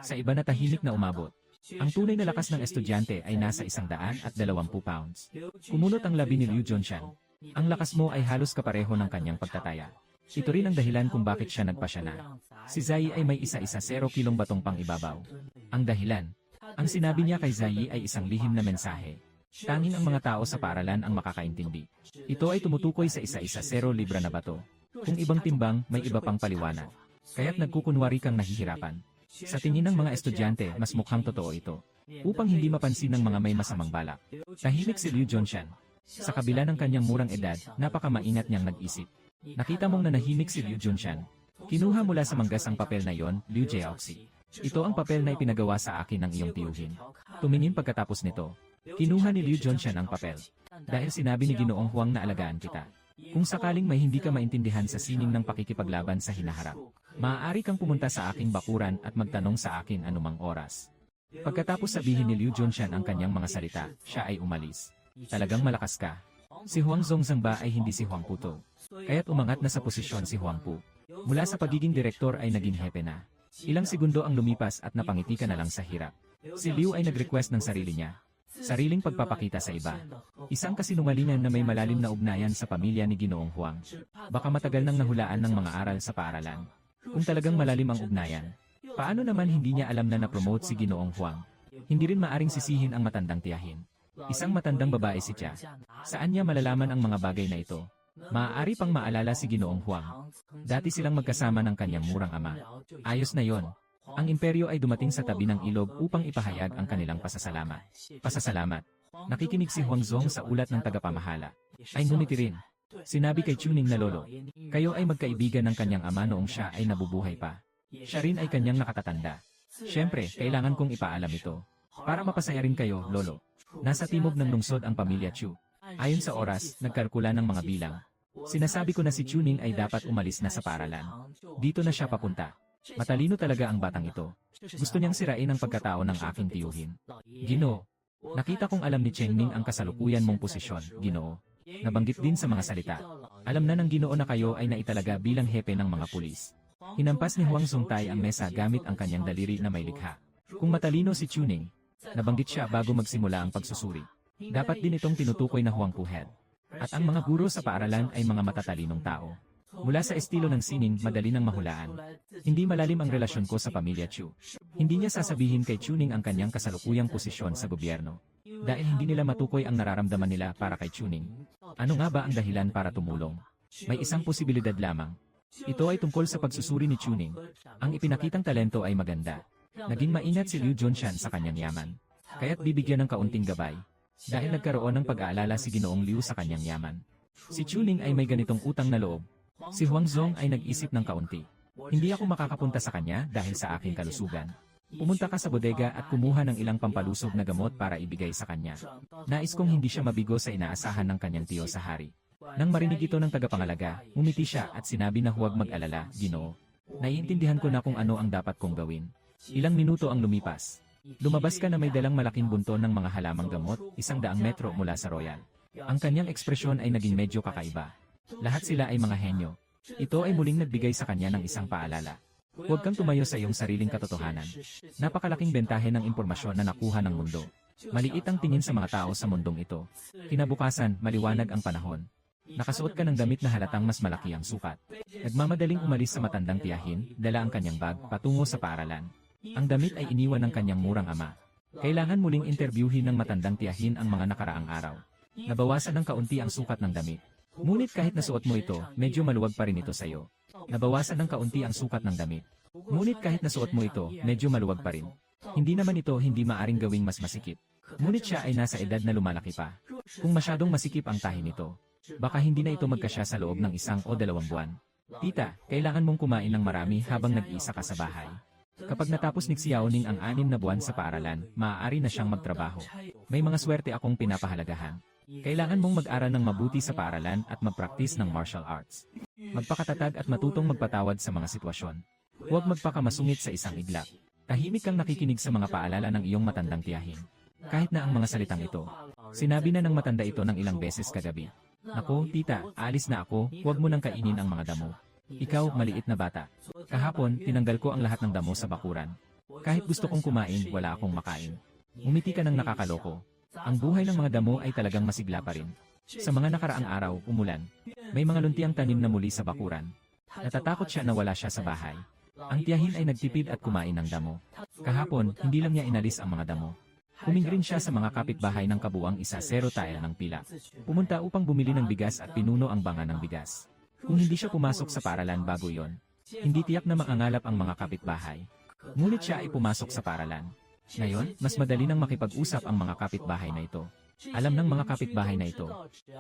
Sa iba na tahimik na umabot. Ang tunay na lakas ng estudyante ay nasa 120 pounds. Kumunot ang labi ni Liu Junshan. Ang lakas mo ay halos kapareho ng kanyang pagtataya. Ito rin ang dahilan kung bakit siya nagpasya na. Si Zai ay may isa-isa 0 kilong batong pang ibabaw. Ang dahilan. Ang sinabi niya kay Zai ay isang lihim na mensahe. Tanging ang mga tao sa paaralan ang makakaintindi. Ito ay tumutukoy sa isa-isa 0 libra na bato. Kung ibang timbang, may iba pang paliwanag. Kaya't nagkukunwari kang nahihirapan. Sa tingin ng mga estudyante, mas mukhang totoo ito. Upang hindi mapansin ng mga may masamang balak. Tahimik si Liu Zhongshan. Sa kabila ng kanyang murang edad, napakamaingat niyang nag-isip. Nakita mong nanahimik si Liu Zhongshan. Kinuha mula sa manggas ang papel na yon, Liu Jiaoxi. Ito ang papel na ipinagawa sa akin ng iyong tiyuhin. Tumingin pagkatapos nito. Kinuha ni Liu Zhongshan ang papel. Dahil sinabi ni Ginoong Huang na alagaan kita. Kung sakaling may hindi ka maintindihan sa sining ng pakikipaglaban sa hinaharap, maaari kang pumunta sa aking bakuran at magtanong sa akin anumang oras. Pagkatapos sabihin ni Liu Zhongshan ang kanyang mga salita, siya ay umalis. Talagang malakas ka. Si Huang Zhongzhang ba ay hindi si Huang Pu to. Kaya't umangat na sa posisyon si Huang Pu. Mula sa pagiging direktor ay naging hepe na. Ilang segundo ang lumipas at napangiti ka na lang sa hirap. Si Liu ay nag-request ng sarili niya. Sariling pagpapakita sa iba. Isang kasinungalingan na may malalim na ugnayan sa pamilya ni Ginoong Huang. Baka matagal nang nahulaan ng mga aral sa paaralan. Kung talagang malalim ang ugnayan, paano naman hindi niya alam na na-promote si Ginoong Huang? Hindi rin maaring sisihin ang matandang tiyahin. Isang matandang babae si Tia. Saan niya malalaman ang mga bagay na ito? Maaari pang maalala si Ginoong Huang. Dati silang magkasama ng kanyang murang ama. Ayos na yon. Ang imperyo ay dumating sa tabi ng ilog upang ipahayag ang kanilang pasasalamat. Pasasalamat. Nakikinig si Huang Zhong sa ulat ng tagapamahala. Ay ngumiti rin. Sinabi kay Chuning na lolo, kayo ay magkaibigan ng kanyang ama noong siya ay nabubuhay pa. Siya rin ay kanyang nakatatanda. Siyempre, kailangan kong ipaalam ito. Para mapasaya rin kayo, lolo. Nasa timog ng lungsod ang pamilya Chu. Ayon sa oras, nagkalkula ng mga bilang. Sinasabi ko na si Chuning ay dapat umalis na sa paaralan. Dito na siya papunta. Matalino talaga ang batang ito. Gusto niyang sirain ang pagkatao ng aking tiyuhin. Ginoo, nakita kong alam ni Chengming ang kasalukuyan mong posisyon, Ginoo. Nabanggit din sa mga salita. Alam na ng Ginoo na kayo ay naitalaga bilang hepe ng mga pulis. Hinampas ni Huang Zongtai ang mesa gamit ang kanyang daliri na may likha. Kung matalino si Chuning, nabanggit siya bago magsimula ang pagsusuri. Dapat din itong tinutukoy na Huang Pu head. At ang mga guro sa paaralan ay mga matatalinong tao. Mula sa estilo ng sining, madali nang mahulaan. Hindi malalim ang relasyon ko sa pamilya Chu. Hindi niya sasabihin kay Chuning ang kanyang kasalukuyang posisyon sa gobyerno. Dahil hindi nila matukoy ang nararamdaman nila para kay Chuning. Ano nga ba ang dahilan para tumulong? May isang posibilidad lamang. Ito ay tungkol sa pagsusuri ni Chuning. Ang ipinakitang talento ay maganda. Naging maingat si Liu Zhongshan sa kanyang yaman. Kaya't bibigyan ng kaunting gabay. Dahil nagkaroon ng pag-aalala si Ginoong Liu sa kanyang yaman. Si Chuning ay may ganitong utang na loob. Si Huang Zhong ay nag-isip ng kaunti. Hindi ako makakapunta sa kanya dahil sa aking kalusugan. Pumunta ka sa bodega at kumuha ng ilang pampalusog na gamot para ibigay sa kanya. Nais kong hindi siya mabigo sa inaasahan ng kanyang tiyo sa hari. Nang marinig ito ng tagapangalaga, umiti siya at sinabi na huwag mag-alala, Ginoo. Naiintindihan ko na kung ano ang dapat kong gawin. Ilang minuto ang lumipas. Lumabas ka na may dalang malaking bunton ng mga halamang gamot, 100 metro mula sa Royal. Ang kanyang ekspresyon ay naging medyo kakaiba. Lahat sila ay mga henyo. Ito ay muling nagbigay sa kanya ng isang paalala. Huwag kang tumayo sa iyong sariling katotohanan. Napakalaking bentahe ng impormasyon na nakuha ng mundo. Maliit ang tingin sa mga tao sa mundong ito. Kinabukasan, maliwanag ang panahon. Nakasuot ka ng damit na halatang mas malaki ang sukat. Nagmamadaling umalis sa matandang tiyahin, dala ang kanyang bag patungo sa paaralan. Ang damit ay iniwan ng kanyang murang ama. Kailangan muling interbyuhin ng matandang tiyahin ang mga nakaraang araw. Nabawasan ng kaunti ang sukat ng damit. Ngunit kahit nasuot mo ito, medyo maluwag pa rin ito sa iyo. Nabawasan ng kaunti ang sukat ng damit. Ngunit kahit nasuot mo ito, medyo maluwag pa rin. Hindi naman ito hindi maaring gawing mas masikip. Ngunit siya ay nasa edad na lumalaki pa. Kung masyadong masikip ang tahi nito, baka hindi na ito magkasya sa loob ng 1 o 2 buwan. Tita, kailangan mong kumain ng marami habang nag-iisa ka sa bahay. Kapag natapos ni Xiaoning ang 6 na buwan sa paaralan, maaari na siyang magtrabaho. May mga swerte akong pinapahalagahan. Kailangan mong mag-aral ng mabuti sa paaralan at mag-practice ng martial arts. Magpakatatag at matutong magpatawad sa mga sitwasyon. Huwag magpakamasungit sa isang iglap. Tahimik kang nakikinig sa mga paalala ng iyong matandang tiyahin. Kahit na ang mga salitang ito. Sinabi na ng matanda ito ng ilang beses kagabi. Nako, tita, aalis na ako, huwag mo nang kainin ang mga damo. Ikaw, maliit na bata. Kahapon, tinanggal ko ang lahat ng damo sa bakuran. Kahit gusto kong kumain, wala akong makain. Umiti ka ng nakakaloko. Ang buhay ng mga damo ay talagang masigla pa rin. Sa mga nakaraang araw, umulan. May mga luntiang tanim na muli sa bakuran. Natatakot siya na wala siya sa bahay. Ang tiyahin ay nagtipid at kumain ng damo. Kahapon, hindi lang niya inalis ang mga damo. Humingi rin siya sa mga kapitbahay ng kabuang 1-0 tile ng pila. Pumunta upang bumili ng bigas at pinuno ang banga ng bigas. Kung hindi siya pumasok sa paaralan bago iyon, hindi tiyak na makangalap ang mga kapitbahay. Ngunit siya ay pumasok sa paaralan. Ngayon, mas madali nang makipag-usap ang mga kapitbahay na ito. Alam ng mga kapitbahay na ito,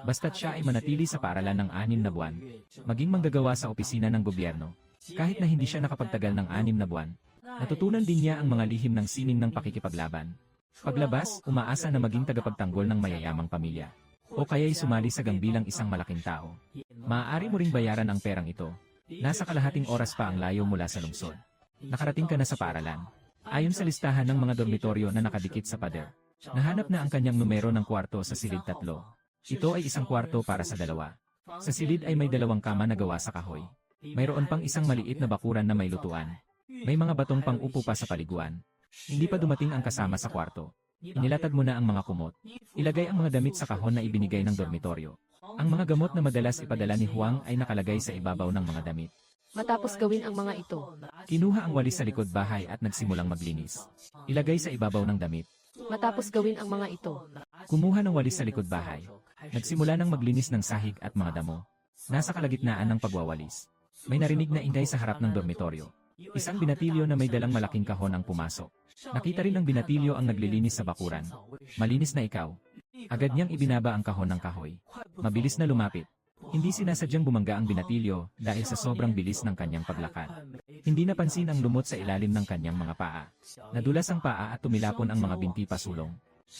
basta't siya ay manatili sa paaralan ng 6 na buwan, maging manggagawa sa opisina ng gobyerno. Kahit na hindi siya nakapagtagal ng 6 na buwan, natutunan din niya ang mga lihim ng sining ng pakikipaglaban. Paglabas, umaasa na maging tagapagtanggol ng mayayamang pamilya. O kaya'y sumali sa gambilang isang malaking tao. Maaari mo ring bayaran ang perang ito. Nasa kalahating oras pa ang layo mula sa lungsod. Nakarating ka na sa paaralan. Ayon sa listahan ng mga dormitoryo na nakadikit sa pader, nahanap na ang kanyang numero ng kwarto sa silid 3. Ito ay isang kwarto para sa 2. Sa silid ay may 2 kama na gawa sa kahoy. Mayroon pang isang maliit na bakuran na may lutuan. May mga batong pang-upo pa sa paliguan. Hindi pa dumating ang kasama sa kwarto. Inilatag mo na ang mga kumot. Ilagay ang mga damit sa kahon na ibinigay ng dormitoryo. Ang mga gamot na madalas ipadala ni Huang ay nakalagay sa ibabaw ng mga damit. Matapos gawin ang mga ito, Kinuha ang walis sa likod bahay at nagsimulang maglinis. Ilagay sa ibabaw ng damit. matapos gawin ang mga ito, Kumuha ng walis sa likod bahay. Nagsimula ng maglinis ng sahig at mga damo. Nasa kalagitnaan ng pagwawalis, may narinig na ingay sa harap ng dormitoryo. Isang binatilyo na may dalang malaking kahon ang pumasok. Nakita rin ng binatilyo ang naglilinis sa bakuran. Malinis na ikaw. Agad niyang ibinaba ang kahon ng kahoy. Mabilis na lumapit. Hindi sinasadyang bumangga ang binatilyo dahil sa sobrang bilis ng kanyang paglakad. Hindi napansin ang lumot sa ilalim ng kanyang mga paa. Nadulas ang paa at tumilapon ang mga binti pasulong.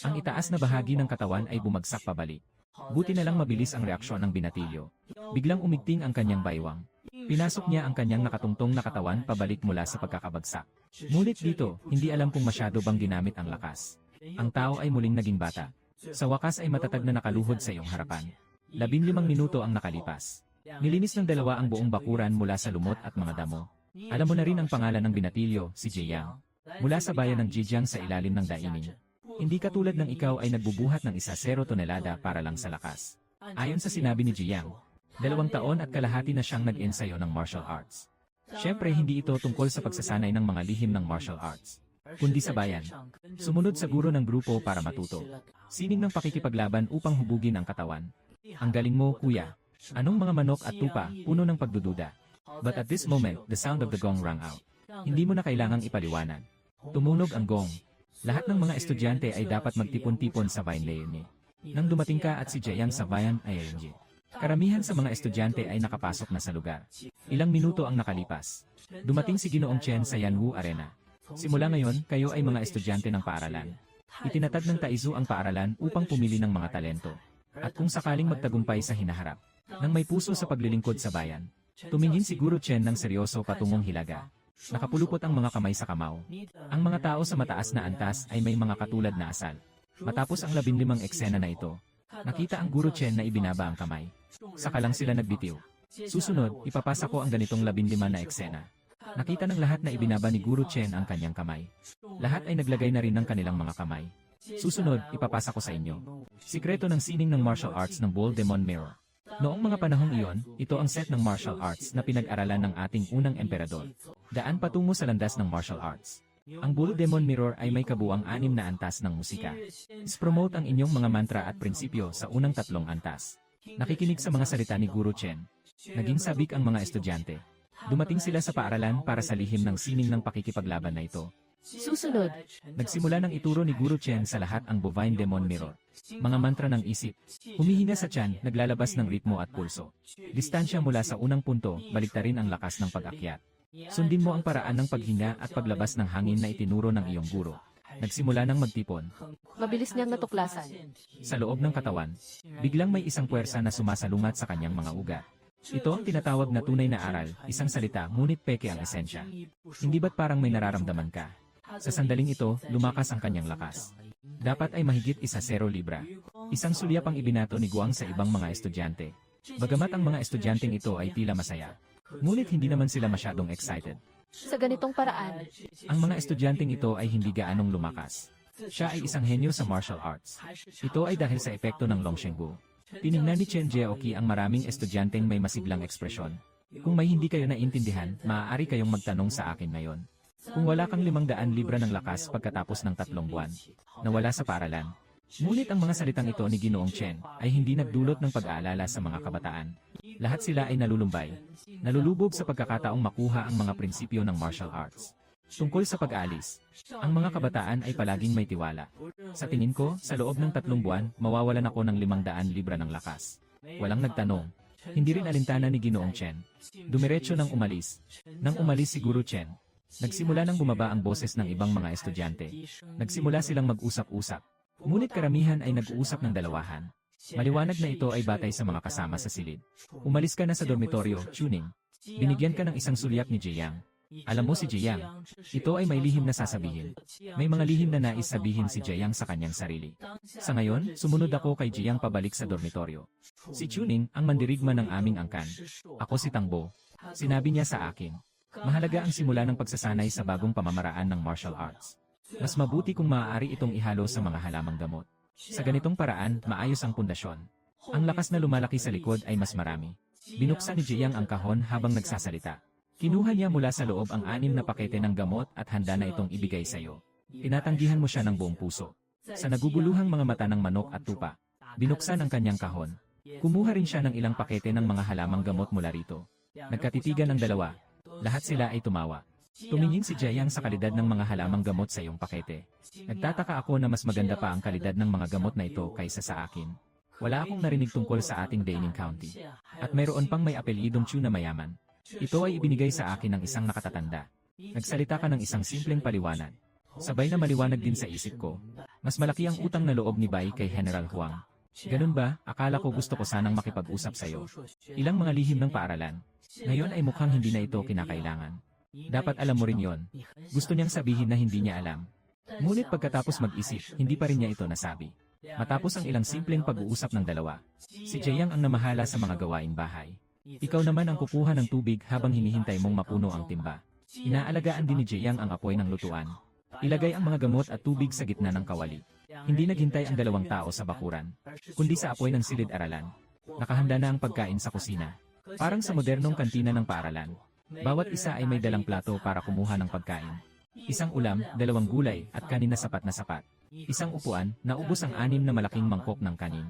Ang itaas na bahagi ng katawan ay bumagsak pabalik. Buti na lang mabilis ang reaksyon ng binatilyo. Biglang umigting ang kanyang baywang. Pinasok niya ang kanyang nakatungtong na katawan pabalik mula sa pagkakabagsak. Ngunit dito, hindi alam kung masyado bang ginamit ang lakas. Ang tao ay muling naging bata. Sa wakas ay matatag na nakaluhod sa iyong harapan. 15 minuto ang nakalipas. Nilinis ng 2 ang buong bakuran mula sa lumot at mga damo. Alam mo na rin ang pangalan ng binatilyo, si Jiang. Mula sa bayan ng Jijiang sa ilalim ng daining. Hindi katulad ng ikaw ay nagbubuhat ng 0 tonelada para lang sa lakas. Ayon sa sinabi ni Jiang, 2 taon at kalahati na siyang nag-ensayo ng martial arts. Siyempre hindi ito tungkol sa pagsasanay ng mga lihim ng martial arts, kundi sa bayan. Sumunod sa guro ng grupo para matuto. Sining ng pakikipaglaban upang hubugin ang katawan. Ang galing mo, kuya. Anong mga manok at tupa, puno ng pagdududa. But at this moment, the sound of the gong rang out. Hindi mo na kailangang ipaliwanag. Tumunog ang gong. Lahat ng mga estudyante ay dapat magtipon-tipon sa Vine Leone. Nang dumating ka at si Jiang sa Bayan ING. Karamihan sa mga estudyante ay nakapasok na sa lugar. Ilang minuto ang nakalipas. Dumating si Ginoong Chen sa Yanwu Arena. Simula ngayon, kayo ay mga estudyante ng paaralan. Itinatag ng Taizu ang paaralan upang pumili ng mga talento. At kung sakaling magtagumpay sa hinaharap, nang may puso sa paglilingkod sa bayan, tumingin si Guro Chen ng seryoso patungong Hilaga. Nakapulupot ang mga kamay sa kamao. Ang mga tao sa mataas na antas ay may mga katulad na asal. Matapos ang 15 eksena na ito, nakita ang Guro Chen na ibinaba ang kamay. Saka lang sila nagbitiw. Susunod, ipapasa ko ang ganitong 15 na eksena. Nakita ng lahat na ibinaba ni Guro Chen ang kanyang kamay. Lahat ay naglagay na rin ng kanilang mga kamay. Susunod, ipapasa ko sa inyo. Sikreto ng sining ng martial arts ng Bull Demon Mirror. Noong mga panahong iyon, ito ang set ng martial arts na pinag-aralan ng ating unang emperador. Daan patungo sa landas ng martial arts. Ang Bull Demon Mirror ay may kabuang 6 na antas ng musika. Ispromote ang inyong mga mantra at prinsipyo sa unang 3 antas. Nakikinig sa mga salita ni Guro Chen. Naging sabik ang mga estudyante. Dumating sila sa paaralan para sa lihim ng sining ng pakikipaglaban na ito. susunod, Nagsimula ng ituro ni Guro Chen sa lahat ang Bovine Demon Mirror. Mga mantra ng isip. Humihinga sa tiyan, naglalabas ng ritmo at pulso. Distansya mula sa unang punto, baliktarin ang lakas ng pag-akyat. Sundin mo ang paraan ng paghinga at paglabas ng hangin na itinuro ng iyong guro. Nagsimula ng magtipon. mabilis niyang natuklasan. Sa loob ng katawan, biglang may isang puwersa na sumasalungat sa kanyang mga ugat. Ito ang tinatawag na tunay na aral, isang salita ngunit peke ang esensya. Hindi ba't parang may nararamdaman ka? Sa sandaling ito, lumakas ang kanyang lakas. Dapat ay mahigit 1-0 libra. Isang sulyap ang ibinato ni Guang sa ibang mga estudyante. Bagamat ang mga estudyanteng ito ay tila masaya, ngunit hindi naman sila masyadong excited. Sa ganitong paraan, Ang mga estudyanteng ito ay hindi gaanong lumakas. Siya ay isang henyo sa martial arts. Ito ay dahil sa epekto ng Longshengbu. Tiningnan ni Chen Jeoki ang maraming estudyanteng may masiglang ekspresyon. Kung may hindi kayo naintindihan, maaari kayong magtanong sa akin ngayon. Kung wala kang 500 libra ng lakas pagkatapos ng 3 buwan, nawala sa paaralan. Ngunit ang mga salitang ito ni Ginoong Chen ay hindi nagdulot ng pag-aalala sa mga kabataan. Lahat sila ay nalulumbay. Nalulubog sa pagkakataong makuha ang mga prinsipyo ng martial arts. Tungkol sa pag-alis, ang mga kabataan ay palaging may tiwala. Sa tingin ko, sa loob ng 3 buwan, mawawalan ako ng 500 libra ng lakas. Walang nagtanong. Hindi rin alintana ni Ginoong Chen. Dumiretso nang umalis. Nang umalis si Guru Chen, nagsimula nang bumaba ang boses ng ibang mga estudyante. Nagsimula silang mag-usap-usap. Ngunit karamihan ay nag-uusap ng dalawahan. Maliwanag na ito ay batay sa mga kasama sa silid. Umalis ka na sa dormitoryo, Chuning. Binigyan ka ng isang sulyap ni Jiang. Alam mo si Jiang, ito ay may lihim na sasabihin. May mga lihim na nais sabihin si Jiang sa kanyang sarili. Sa ngayon, sumunod ako kay Jiang pabalik sa dormitoryo. Si Chuning, ang mandirigma ng aming angkan. Ako si Tangbo. Sinabi niya sa akin, mahalaga ang simula ng pagsasanay sa bagong pamamaraan ng martial arts. Mas mabuti kung maaari itong ihalo sa mga halamang gamot. Sa ganitong paraan, maayos ang pundasyon. Ang lakas na lumalaki sa likod ay mas marami. Binuksan ni Jiang ang kahon habang nagsasalita. Kinuha niya mula sa loob ang 6 na pakete ng gamot at handa na itong ibigay sa iyo. Tinatanggihan mo siya ng buong puso. Sa naguguluhang mga mata ng manok at tupa, binuksan ang kanyang kahon. Kumuha rin siya ng ilang pakete ng mga halamang gamot mula rito. Nagkatitigan ang dalawa. Lahat sila ay tumawa. Tumingin si Jiang sa kalidad ng mga halamang gamot sa iyong pakete. Nagtataka ako na mas maganda pa ang kalidad ng mga gamot na ito kaysa sa akin. Wala akong narinig tungkol sa ating Daining County. At mayroon pang may apelyidong Chu na mayaman. Ito ay ibinigay sa akin ng isang nakatatanda. Nagsalita ka ng isang simpleng paliwanag. Sabay na maliwanag din sa isip ko. Mas malaki ang utang na loob ni Bai kay General Huang. Ganun ba? Akala ko gusto ko sanang makipag-usap sa iyo. Ilang mga lihim ng paaralan. Ngayon ay mukhang hindi na ito kinakailangan. Dapat alam mo rin yon. Gusto niyang sabihin na hindi niya alam. Ngunit pagkatapos mag-isip, hindi pa rin niya ito nasabi. Matapos ang ilang simpleng pag-uusap ng dalawa, si Jiang ang namahala sa mga gawaing bahay. Ikaw naman ang kukuha ng tubig habang hinihintay mong mapuno ang timba. Inaalagaan din ni Jiang ang apoy ng lutuan. Ilagay ang mga gamot at tubig sa gitna ng kawali. Hindi naghintay ang 2 tao sa bakuran, kundi sa apoy ng silid-aralan. Nakahanda na ang pagkain sa kusina. Parang sa modernong kantina ng paaralan. Bawat isa ay may dalang plato para kumuha ng pagkain. Isang ulam, 2 gulay, at kanin na sapat na sapat. Isang upuan, naubos ang 6 na malaking mangkok ng kanin.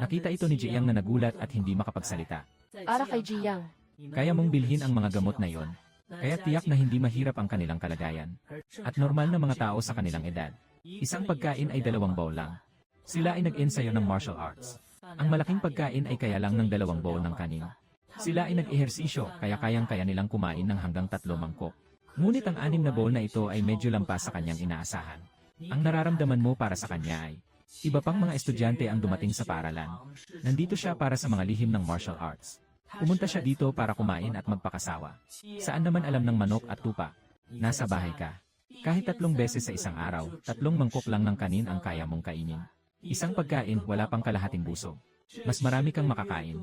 Nakita ito ni Jiang na nagulat at hindi makapagsalita. Para kay Jiang. Kaya mong bilhin ang mga gamot na yon. Kaya tiyak na hindi mahirap ang kanilang kalagayan. At normal na mga tao sa kanilang edad. Isang pagkain ay 2 bowl lang. Sila ay nag-ensayo ng martial arts. Ang malaking pagkain ay kaya lang ng 2 bowl ng kanin. Sila ay nag-ehersisyo kaya kayang-kaya nilang kumain ng hanggang 3 mangkok. Ngunit ang 6 na bowl na ito ay medyo lampas sa kanyang inaasahan. Ang nararamdaman mo para sa kanya ay, iba pang mga estudyante ang dumating sa paaralan. Nandito siya para sa mga lihim ng martial arts. Pumunta siya dito para kumain at magpakasawa. Saan naman alam ng manok at tupa? Nasa bahay ka. Kahit 3 beses sa isang araw, 3 mangkok lang ng kanin ang kaya mong kainin. Isang pagkain, wala pang kalahating busog. Mas marami kang makakain.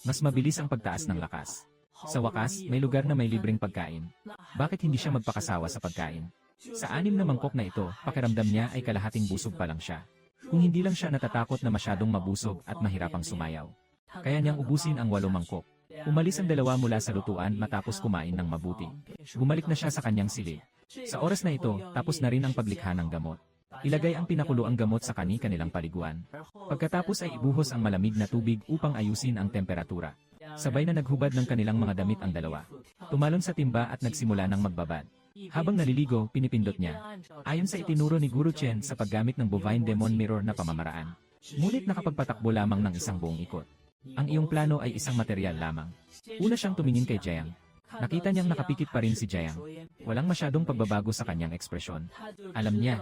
Mas mabilis ang pagtaas ng lakas. Sa wakas, may lugar na may libreng pagkain. Bakit hindi siya magpakasawa sa pagkain? Sa 6 na mangkok na ito, pakiramdam niya ay kalahating busog pa lang siya. Kung hindi lang siya natatakot na masyadong mabusog at mahirapang sumayaw. Kaya niyang ubusin ang 8 mangkok. Umalis ang 2 mula sa lutuan matapos kumain ng mabuti. Bumalik na siya sa kanyang silid. Sa oras na ito, tapos na rin ang paglikha ng gamot. Ilagay ang pinakuloang gamot sa kani-kanilang paliguan. Pagkatapos ay ibuhos ang malamig na tubig upang ayusin ang temperatura. Sabay na naghubad ng kanilang mga damit ang 2. Tumalon sa timba at nagsimula ng magbabad. Habang naliligo, pinipindot niya. Ayon sa itinuro ni Guru Chen sa paggamit ng bovine demon mirror na pamamaraan. Ngunit nakapagpatakbo lamang ng isang buong ikot. Ang iyong plano ay isang material lamang. Una siyang tumingin kay Jiang. Nakita niyang nakapikit pa rin si Jiang. Walang masyadong pagbabago sa kanyang ekspresyon. Alam niya,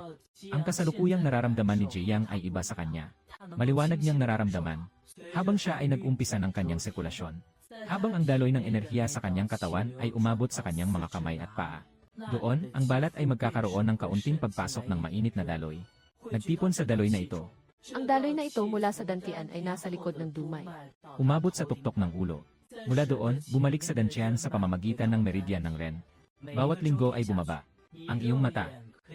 ang kasalukuyang nararamdaman ni Jiang ay iba sa kanya. Maliwanag niyang nararamdaman. Habang siya ay nag-umpisa ng kanyang sirkulasyon. Habang ang daloy ng enerhiya sa kanyang katawan ay umabot sa kanyang mga kamay at paa. Doon, ang balat ay magkakaroon ng kaunting pagpasok ng mainit na daloy. Nagtipon sa daloy na ito. Ang daloy na ito mula sa dantian ay nasa likod ng dumay. Umabot sa tuktok ng ulo. Mula doon, bumalik sa dantian sa pamamagitan ng meridian ng Ren. Bawat linggo ay bumaba. Ang iyong mata.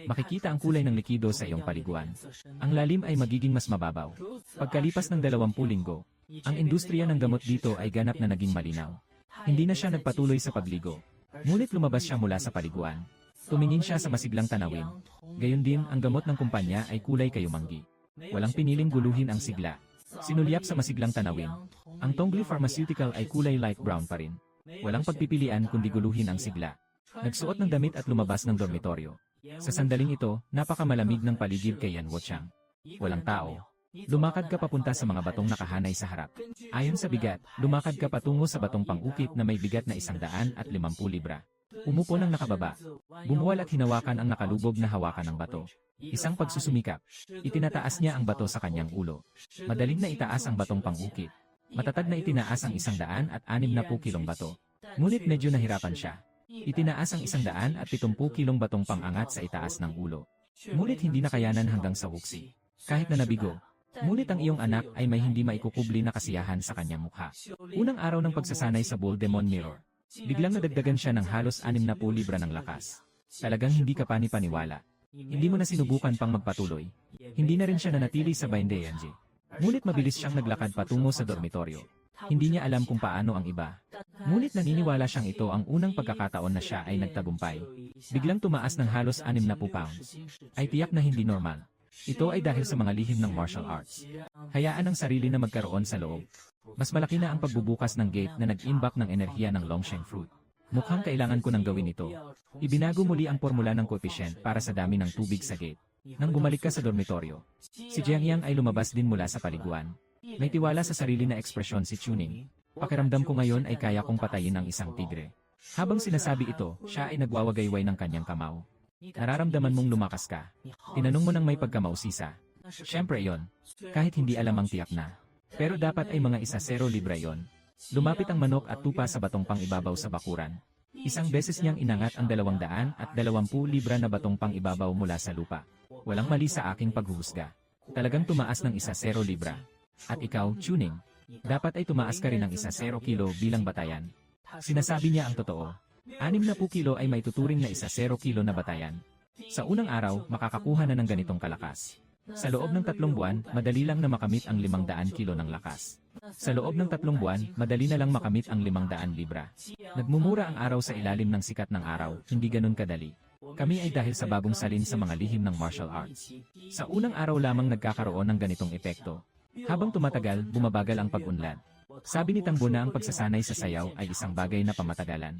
Makikita ang kulay ng likido sa iyong paliguan. Ang lalim ay magiging mas mababaw. Pagkalipas ng 20 linggo, ang industriya ng gamot dito ay ganap na naging malinaw. Hindi na siya nagpatuloy sa pagligo. Ngunit lumabas siya mula sa paliguan. Tumingin siya sa masiglang tanawin. Gayon din, ang gamot ng kumpanya ay kulay kayumanggi. Walang piniling guluhin ang sigla. Sinulyap sa masiglang tanawin. Ang Tongli Pharmaceutical ay kulay light brown pa rin. Walang pagpipilian kundi guluhin ang sigla. Nagsuot ng damit at lumabas ng dormitoryo. Sa sandaling ito, napakamalamig ng paligid kay Yan Wochang. Walang tao. Lumakad ka papunta sa mga batong nakahanay sa harap. Ayon sa bigat, lumakad ka patungo sa batong pang-ukit na may bigat na 150 libra. Umupo ng nakababa. Bumuwal at hinawakan ang nakalubog na hawakan ng bato. Isang pagsusumikap. Itinataas niya ang bato sa kanyang ulo. Madaling na itaas ang batong pang-ukit. Matatag na itinaas ang 160 kilong bato. Ngunit medyo nahirapan siya. Itinaas ang 170 kilong batong pang-angat sa itaas ng ulo. Ngunit hindi nakayanan hanggang sa wuksi. Kahit na nabigo. Ngunit ang iyong anak ay may hindi maikukubli na kasiyahan sa kanyang mukha. Unang araw ng pagsasanay sa Bull Demon Mirror. Biglang nadagdagan siya ng halos 60 libra ng lakas. Talagang hindi ka panipaniwala. Hindi mo na sinubukan pang magpatuloy. Hindi na rin siya nanatili sa Baindeyanji. Ngunit mabilis siyang naglakad patungo sa dormitoryo. Hindi niya alam kung paano ang iba. Ngunit naniniwala siyang ito ang unang pagkakataon na siya ay nagtagumpay. Biglang tumaas ng halos 60 pounds. Ay tiyak na hindi normal. Ito ay dahil sa mga lihim ng martial arts. Hayaan ang sarili na magkaroon sa loob. Mas malaki na ang pagbubukas ng gate na nag-imbak ng enerhiya ng Longsheng fruit. Mukhang kailangan ko nang gawin ito. Ibinago muli ang formula ng coefficient para sa dami ng tubig sa gate. Nang bumalik ka sa dormitoryo, si Jiang Yang ay lumabas din mula sa paliguan. May tiwala sa sarili na ekspresyon si Chuning. Pakiramdam ko ngayon ay kaya kong patayin ang isang tigre. Habang sinasabi ito, siya ay nagwawagayway ng kanyang kamao. Nararamdaman mong lumakas ka. Tinanong mo ng may pagkamausisa. Siyempre yon. Kahit hindi alam ang tiyak na. Pero dapat ay mga 10 libra yon. Lumapit ang manok at tupa sa batong pang-ibabaw sa bakuran. Isang beses niyang inangat ang 220 libra na batong pang-ibabaw mula sa lupa. Walang mali sa aking paghuhusga. Talagang tumaas ng 10 libra. At ikaw, Chuning, dapat ay tumaas ka rin ng 10 kilo bilang batayan. Sinasabi niya ang totoo. 60 kilo ay maituturing na 10 kilo na batayan. Sa unang araw, makakakuha na ng ganitong kalakas. Sa loob ng 3 buwan, madali lang na makamit ang 500 kilo ng lakas. Sa loob ng 3 buwan, madali na lang makamit ang 500 libra. Nagmumura ang araw sa ilalim ng sikat ng araw, hindi ganun kadali. Kami ay dahil sa bagong salin sa mga lihim ng martial arts. Sa unang araw lamang nagkakaroon ng ganitong epekto. Habang tumatagal, bumabagal ang pag-unlad. Sabi ni Tangbo na ang pagsasanay sa sayaw ay isang bagay na pamatagalan.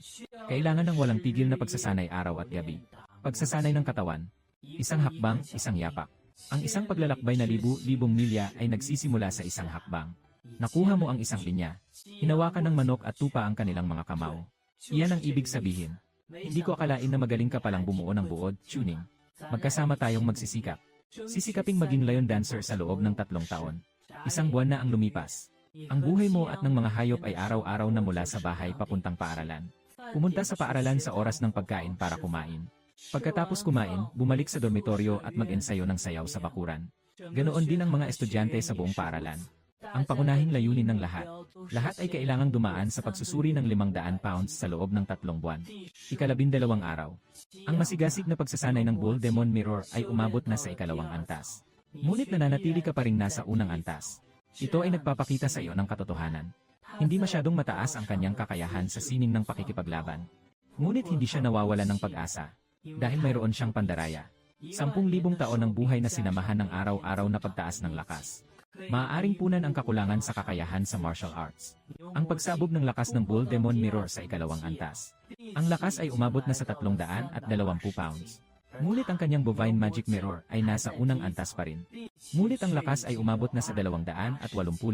Kailangan ng walang tigil na pagsasanay araw at gabi. Pagsasanay ng katawan. Isang hakbang, isang yapak. Ang isang paglalakbay na libu-libong milya ay nagsisimula sa isang hakbang. Nakuha mo ang isang linya. Hinawakan ng manok at tupa ang kanilang mga kamao. Iyan ang ibig sabihin. Hindi ko akalain na magaling ka palang bumuo ng buod, Chuning. Magkasama tayong magsisikap. Sisikaping maging lion dancer sa loob ng 3 taon. Isang buwan na ang lumipas. Ang buhay mo at ng mga hayop ay araw-araw na mula sa bahay papuntang paaralan. Pumunta sa paaralan sa oras ng pagkain para kumain. Pagkatapos kumain, bumalik sa dormitoryo at mag-ensayo ng sayaw sa bakuran. Ganoon din ang mga estudyante sa buong paaralan. Ang pangunahing layunin ng lahat ay kailangang dumaan sa pagsusuri ng 500 pounds sa loob ng 3 buwan. 12 araw. Ang masigasig na pagsasanay ng Bull Demon Mirror ay umabot na sa 2 antas. Ngunit nananatili ka pa rin nasa unang antas. Ito ay nagpapakita sa iyo ng katotohanan. Hindi masyadong mataas ang kanyang kakayahan sa sining ng pakikipaglaban. Ngunit hindi siya nawawalan ng pag-asa. Dahil mayroon siyang pandaraya. 10,000 taon ng buhay na sinamahan ng araw-araw na pagtaas ng lakas. Maaaring punan ang kakulangan sa kakayahan sa martial arts. Ang pagsabog ng lakas ng Bull Demon Mirror sa 2 antas. Ang lakas ay umabot na sa 320 pounds. Ngunit ang kanyang bovine magic mirror ay nasa unang antas pa rin. Ngunit ang lakas ay umabot na sa 280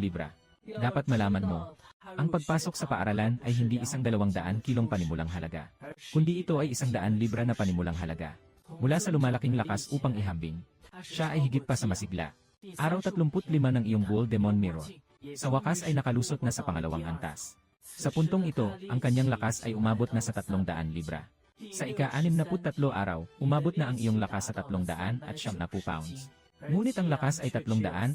libra. Dapat malaman mo, ang pagpasok sa paaralan ay hindi isang 200 kilong panimulang halaga. Kundi ito ay 100 libra na panimulang halaga. Mula sa lumalaking lakas upang ihambing. Siya ay higit pa sa masigla. Araw 35 ng iyong Bull Demon Mirror. Sa wakas ay nakalusot na sa pangalawang antas. Sa puntong ito, ang kanyang lakas ay umabot na sa 300 libra. Sa ika-63 araw, umabot na ang iyong lakas sa 370 pounds. Ngunit ang lakas ay 380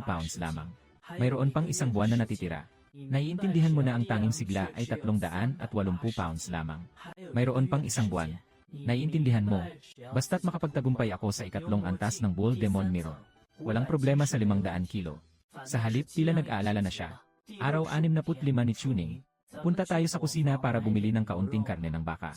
pounds lamang. Mayroon pang isang buwan na natitira. Naiintindihan mo na ang tanging sigla ay 380 pounds lamang. Mayroon pang isang buwan. Naiintindihan mo. Basta't makapagtagumpay ako sa 2 antas ng Bull Demon Mirror. Walang problema sa 500 kilo. Sa halip, tila nag-aalala na siya. Araw 65 ni Chuning. Punta tayo sa kusina para bumili ng kaunting karne ng baka.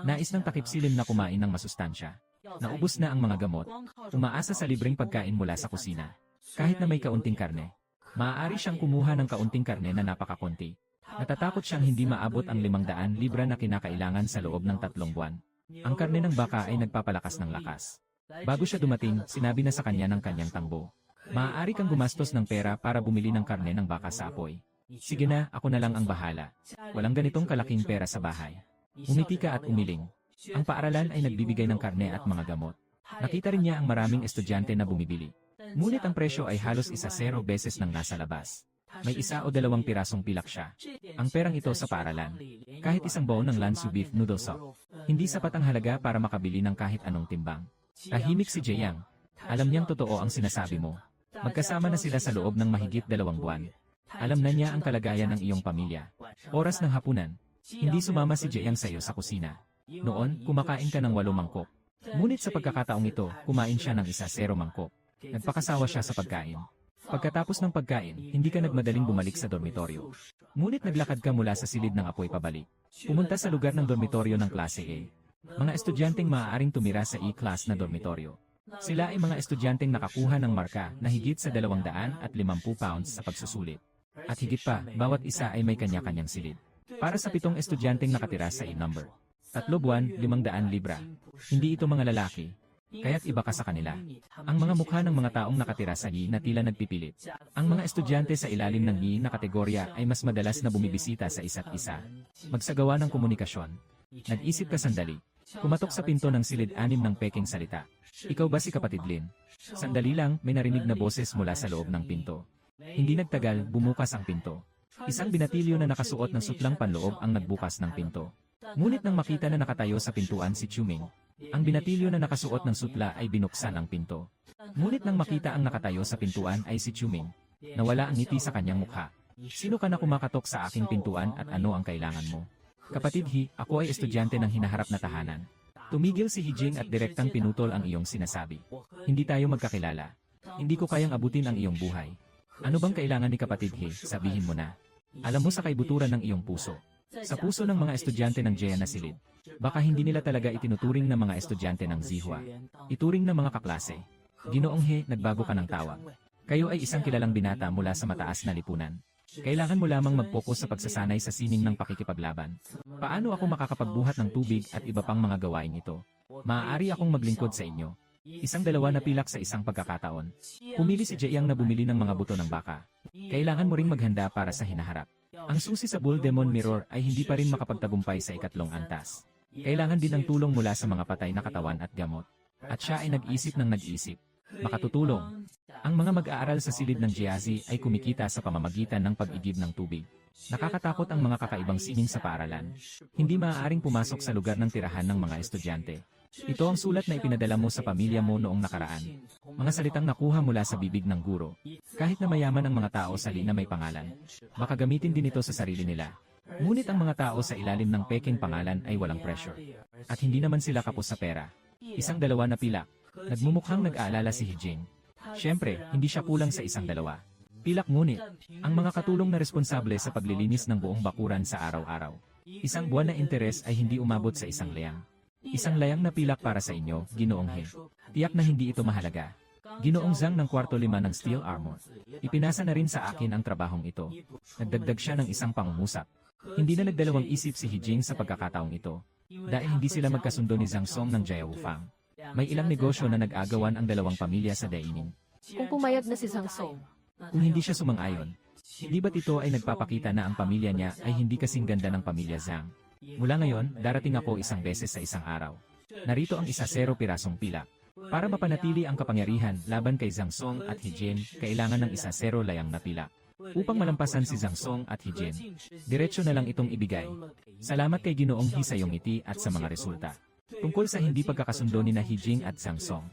Nais ng takip-silim na kumain ng masustansya. Naubos na ang mga gamot. Umaasa sa libreng pagkain mula sa kusina. Kahit na may kaunting karne. Maaari siyang kumuha ng kaunting karne na napakakunti. Natatakot siyang hindi maabot ang 500 libra na kinakailangan sa loob ng 3 buwan. Ang karne ng baka ay nagpapalakas ng lakas. Bago siya dumating, sinabi na sa kanya ng kanyang tangbo, "Maaari kang gumastos ng pera para bumili ng karne ng baka sa apoy. Sige na, ako na lang ang bahala. Walang ganitong kalaking pera sa bahay." Umiti ka at umiling. Ang paaralan ay nagbibigay ng karne at mga gamot. Nakita rin niya ang maraming estudyante na bumibili. Ngunit ang presyo ay halos 1 beses ng nasa labas. May 1 o 2 pirasong pilak siya. Ang perang ito sa paaralan. Kahit isang bowl ng Lansu beef noodle soup. Hindi sapat ang halaga para makabili ng kahit anong timbang. Tahimik si Jiang. Alam niyang totoo ang sinasabi mo. Magkasama na sila sa loob ng mahigit 2 buwan. Alam na niya ang kalagayan ng iyong pamilya. Oras ng hapunan. Hindi sumama si Jiang sa iyo sa kusina. Noon, kumakain ka ng 8 mangkok. Ngunit sa pagkakataong ito, kumain siya ng 1 mangkok. Nagpakasawa siya sa pagkain. Pagkatapos ng pagkain, hindi ka nagmadaling bumalik sa dormitoryo. Ngunit naglakad ka mula sa silid ng apoy pabalik. Pumunta sa lugar ng dormitoryo ng klase A. Mga estudyanteng maaaring tumira sa E-class na dormitoryo. Sila ay mga estudyanteng nakakuha ng marka na higit sa 250 pounds sa pagsusulit. At higit pa, bawat isa ay may kanya-kanyang silid. Para sa 7 estudyanteng nakatira sa E-number. 3 buwan, 500 libra. Hindi ito mga lalaki. Kaya't iba ka sa kanila. Ang mga mukha ng mga taong nakatira sa E na tila nagpipilit. Ang mga estudyante sa ilalim ng E na kategorya ay mas madalas na bumibisita sa isa't isa. Magsagawa ng komunikasyon. Nag-isip ka sandali. Kumatok sa pinto ng silid 6 ng peking salita. Ikaw ba si Kapatid Lin? Sandali lang, may narinig na boses mula sa loob ng pinto. Hindi nagtagal, bumukas ang pinto. Isang binatilyo na nakasuot ng sutlang panloob ang nagbukas ng pinto. Ngunit nang makita na nakatayo sa pintuan si Chuming, ang binatilyo na nakasuot ng sutla ay binuksan ang pinto. Ngunit nang makita ang nakatayo sa pintuan ay si Chuming, nawala ang ngiti sa kanyang mukha. Sino ka na kumakatok sa aking pintuan at ano ang kailangan mo? Kapatid He, ako ay estudyante ng hinaharap na tahanan. Tumigil si Hijing at direktang pinutol ang iyong sinasabi. Hindi tayo magkakilala. Hindi ko kayang abutin ang iyong buhay. Ano bang kailangan ni Kapatid He? Sabihin mo na. Alam mo sa kaibuturan ng iyong puso. Sa puso ng mga estudyante ng Jeya na silid. Baka hindi nila talaga itinuturing na mga estudyante ng Zihua. Ituring na mga kaklase. Ginoong He, nagbago ka ng tawag. Kayo ay isang kilalang binata mula sa mataas na lipunan. Kailangan mo lamang mag-focus sa pagsasanay sa sining ng pakikipaglaban. Paano ako makakapagbuhat ng tubig at iba pang mga gawain ito? Maaari akong maglingkod sa inyo. 1 2 na pilak sa isang pagkakataon. Pumili si Jiang na bumili ng mga buto ng baka. Kailangan mo ring maghanda para sa hinaharap. Ang susi sa Bull Demon Mirror ay hindi pa rin makapagtagumpay sa 3 antas. Kailangan din ng tulong mula sa mga patay na katawan at gamot. At siya ay nag-isip ng nag-isip. Makatutulong. Ang mga mag-aaral sa silid ng Jiazi ay kumikita sa pamamagitan ng pag-igib ng tubig. Nakakatakot ang mga kakaibang sining sa paaralan. Hindi maaaring pumasok sa lugar ng tirahan ng mga estudyante. Ito ang sulat na ipinadala mo sa pamilya mo noong nakaraan. Mga salitang nakuha mula sa bibig ng guro. Kahit na mayaman ang mga tao sa Li na may pangalan, baka gamitin din ito sa sarili nila. Ngunit ang mga tao sa ilalim ng peking pangalan ay walang pressure. At hindi naman sila kapos sa pera. 1 2 na pilak. Nagmumukhang nag-aalala si Hijing. Siyempre, hindi siya kulang sa 1 2. Pilak ngunit, ang mga katulong na responsable sa paglilinis ng buong bakuran sa araw-araw. 1 buwan na interes ay hindi umabot sa 1 layang. 1 layang na pilak para sa inyo, Ginoong He. Tiyak na hindi ito mahalaga. Ginoong Zhang ng kwarto 5 ng steel armor. Ipinasa na rin sa akin ang trabahong ito. Nagdagdag siya ng isang pangungusap. Hindi na nagdalawang isip si Hijing sa pagkakataong ito. Dahil hindi sila magkasundo ni Zhang Song ng Jia Wufang. May ilang negosyo na nag-agawan ang 2 pamilya sa Daining. Kung pumayag na si Zhang Song, Kung hindi siya sumang-ayon, hindi ba't ito ay nagpapakita na ang pamilya niya ay hindi kasing ganda ng pamilya Zhang? Mula ngayon, darating ako 1 beses sa 1 araw. Narito ang 1 pirasong pilak. Para mapanatili ang kapangyarihan laban kay Zhang Song at Hijin, kailangan ng 1 layang na pilak. Upang malampasan si Zhang Song at Hijin, diretsyo na lang itong ibigay. Salamat kay Ginoong He sa iyong ngiti at sa mga resulta. Tungkol sa hindi pagkakasundo ni na Hijing at Zhang Song,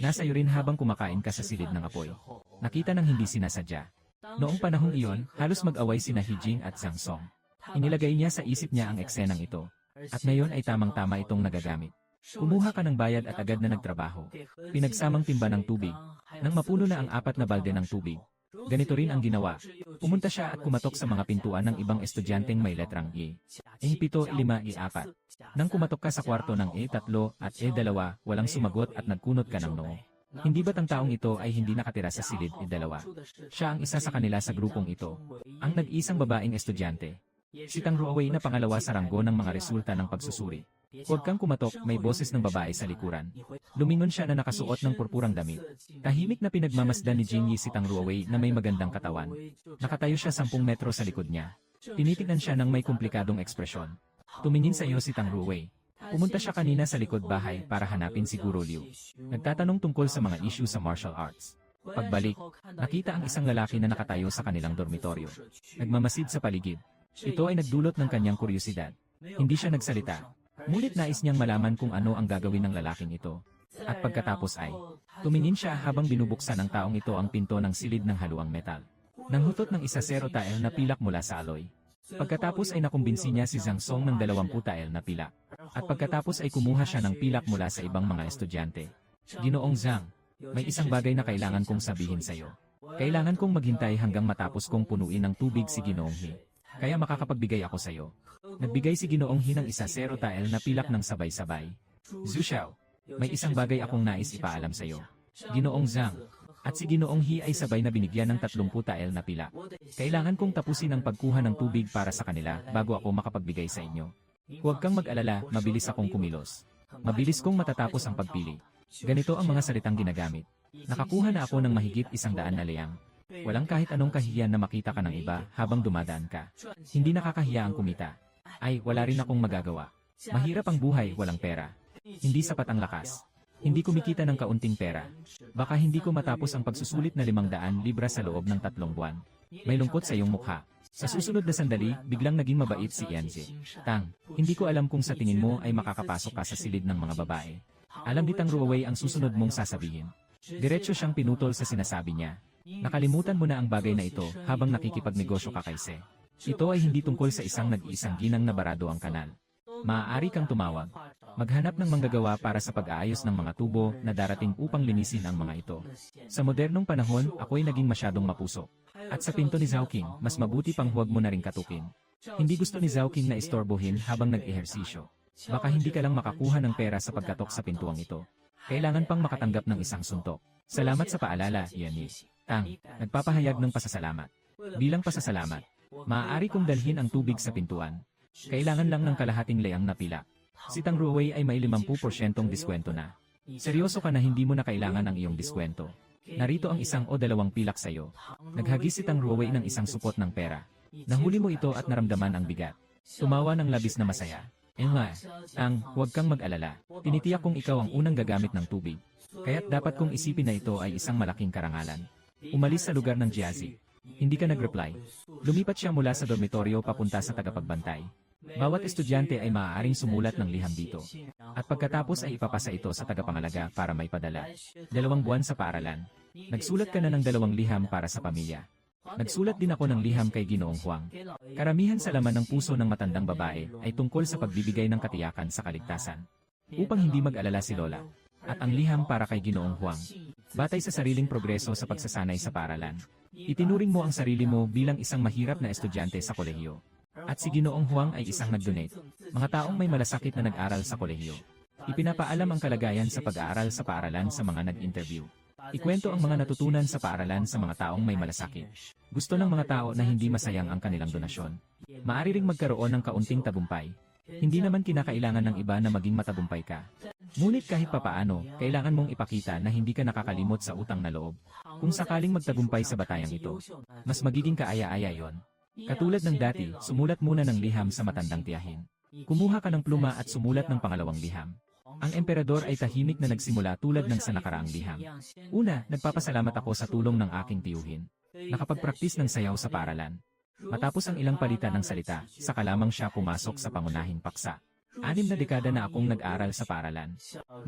nasa iyo rin habang kumakain ka sa silid ng apoy. Nakita ng hindi sinasadya. Noong panahong iyon, halos mag-away sina Hijing at Zhang Song. Inilagay niya sa isip niya ang eksenang ito. At ngayon ay tamang-tama itong nagagamit. Kumuha ka ng bayad at agad na nagtrabaho. Pinagsamang timba ng tubig. Nang mapuno na ang 4 na balde ng tubig. Ganito rin ang ginawa. Pumunta siya at kumatok sa mga pintuan ng ibang estudyanteng may letrang E. E7, 5, E4. Nang kumatok ka sa kwarto ng E3 at E2, walang sumagot at nagkunot ka ng noo. Hindi ba't ang taong ito ay hindi nakatira sa silid E2? Siya ang isa sa kanila sa grupong ito. Ang nag-isang babaeng estudyante. Si Tang Ruowei na pangalawa sa ranggo ng mga resulta ng pagsusuri. Huwag kang kumatok, may boses ng babae sa likuran. Lumingon siya na nakasuot ng purpurang damit. Tahimik na pinagmamasdan ni Jingyi si Tang Ruowei na may magandang katawan. Nakatayo siya 10 metro sa likod niya. Tinitignan siya ng may komplikadong ekspresyon. Tumingin sa iyo si Tang Ruowei. Pumunta siya kanina sa likod bahay para hanapin si Guro Liu. Nagtatanong tungkol sa mga issue sa martial arts. Pagbalik, nakita ang isang lalaki na nakatayo sa kanilang dormitoryo. Nagmamasid sa paligid. Ito ay nagdulot ng kanyang kuryosidad. Hindi siya nagsalita. Ngunit nais niyang malaman kung ano ang gagawin ng lalaking ito. At pagkatapos ay, tumingin siya habang binubuksan ng taong ito ang pinto ng silid ng haluang metal. Nanghutot ng isa 0 tael na pilak mula sa aloy. Pagkatapos ay nakumbinsi niya si Zhang Song ng 20 tael na pilak. At pagkatapos ay kumuha siya ng pilak mula sa ibang mga estudyante. Ginoong Zhang, may isang bagay na kailangan kong sabihin sa iyo. Kailangan kong maghintay hanggang matapos kong punuin ng tubig si Ginoong He. Kaya makakapagbigay ako sa iyo. Nagbigay si Ginoong He ng isa 0 tael na pilak ng sabay-sabay. Zhu Xiao, may isang bagay akong nais ipaalam sa iyo. Ginoong Zhang, at si Ginoong He ay sabay na binigyan ng 30 tael na pilak. Kailangan kong tapusin ang pagkuha ng tubig para sa kanila bago ako makapagbigay sa inyo. Huwag kang mag-alala, mabilis akong kumilos. Mabilis kong matatapos ang pagpili. Ganito ang mga salitang ginagamit. Nakakuha na ako ng mahigit 100 na leyang. Walang kahit anong kahihiyan na makita ka ng iba habang dumadaan ka. Hindi nakakahiya ang kumita. Ay, wala rin akong magagawa. Mahirap ang buhay, walang pera. Hindi sapat ang lakas. Hindi kumikita ng kaunting pera. Baka hindi ko matapos ang pagsusulit na 500 libra sa loob ng 3 buwan. May lungkot sa iyong mukha. Sa susunod na sandali, biglang naging mabait si Yanzi. Tang, hindi ko alam kung sa tingin mo ay makakapasok ka sa silid ng mga babae. Alam ni Tang Ruowei ang susunod mong sasabihin. Diretso siyang pinutol sa sinasabi niya. Nakalimutan mo na ang bagay na ito habang nakikipagnegosyo ka kay Se. Ito ay hindi tungkol sa isang nag-iisang ginang na barado ang kanal. Maaari kang tumawag. Maghanap ng manggagawa para sa pag-aayos ng mga tubo na darating upang linisin ang mga ito. Sa modernong panahon, ako'y naging masyadong mapusok. At sa pinto ni Zhao King, mas mabuti pang huwag mo na ring katukin. Hindi gusto ni Zhao King na istorbohin habang nag-ehersisyo. Baka hindi ka lang makakuha ng pera sa pagkatok sa pintuang ito. Kailangan pang makatanggap ng isang suntok. Salamat sa paalala, Yanni. Tang, nagpapahayag ng pasasalamat. Bilang pasasalamat, maaari kong dalhin ang tubig sa pintuan. Kailangan lang ng kalahating leyang na pilak. Si Tang Ruowei ay may 50% diskwento na. Seryoso ka na hindi mo na kailangan ang iyong diskwento. Narito ang 1 o 2 pilak sa iyo. Naghagis si Tang Ruowei ng isang supot ng pera. Nahuli mo ito at naramdaman ang bigat. Tumawa ng labis na masaya. Tang, huwag kang mag-alala. Tinitiyak kong ikaw ang unang gagamit ng tubig. Kaya't dapat kong isipin na ito ay isang malaking karangalan. Umalis sa lugar ng Jiazi. Hindi ka nag-reply. Lumipat siya mula sa dormitoryo papunta sa tagapagbantay. Bawat estudyante ay maaaring sumulat ng liham dito. At pagkatapos ay ipapasa ito sa tagapangalaga para may padala. 2 buwan sa paaralan. Nagsulat ka na ng 2 liham para sa pamilya. Nagsulat din ako ng liham kay Ginoong Huang. Karamihan sa laman ng puso ng matandang babae ay tungkol sa pagbibigay ng katiyakan sa kaligtasan. Upang hindi mag-alala si Lola. At ang liham para kay Ginoong Huang. Batay sa sariling progreso sa pagsasanay sa paaralan. Itinuring mo ang sarili mo bilang isang mahirap na estudyante sa kolehiyo. At si Ginoong Huang ay isang nag-donate. Mga taong may malasakit na nag-aral sa kolehiyo. Ipinapaalam ang kalagayan sa pag-aaral sa paaralan sa mga nag-interview. Ikwento ang mga natutunan sa paaralan sa mga taong may malasakit. Gusto ng mga tao na hindi masayang ang kanilang donasyon. Maaari ring magkaroon ng kaunting tagumpay. Hindi naman kinakailangan ng iba na maging matagumpay ka. Ngunit kahit papaano, kailangan mong ipakita na hindi ka nakakalimot sa utang na loob. Kung sakaling magtagumpay sa batayang ito, mas magiging kaaya-aya yon. Katulad ng dati, sumulat muna ng liham sa matandang tiyahin. Kumuha ka ng pluma at sumulat ng pangalawang liham. Ang emperador ay tahimik na nagsimula tulad ng sa nakaraang liham. Una, nagpapasalamat ako sa tulong ng aking tiyuhin. Nakapagpraktis ng sayaw sa paaralan. Matapos ang ilang palitan ng salita, saka lamang siya pumasok sa pangunahing paksa. 6 na dekada na akong nag-aral sa paaralan.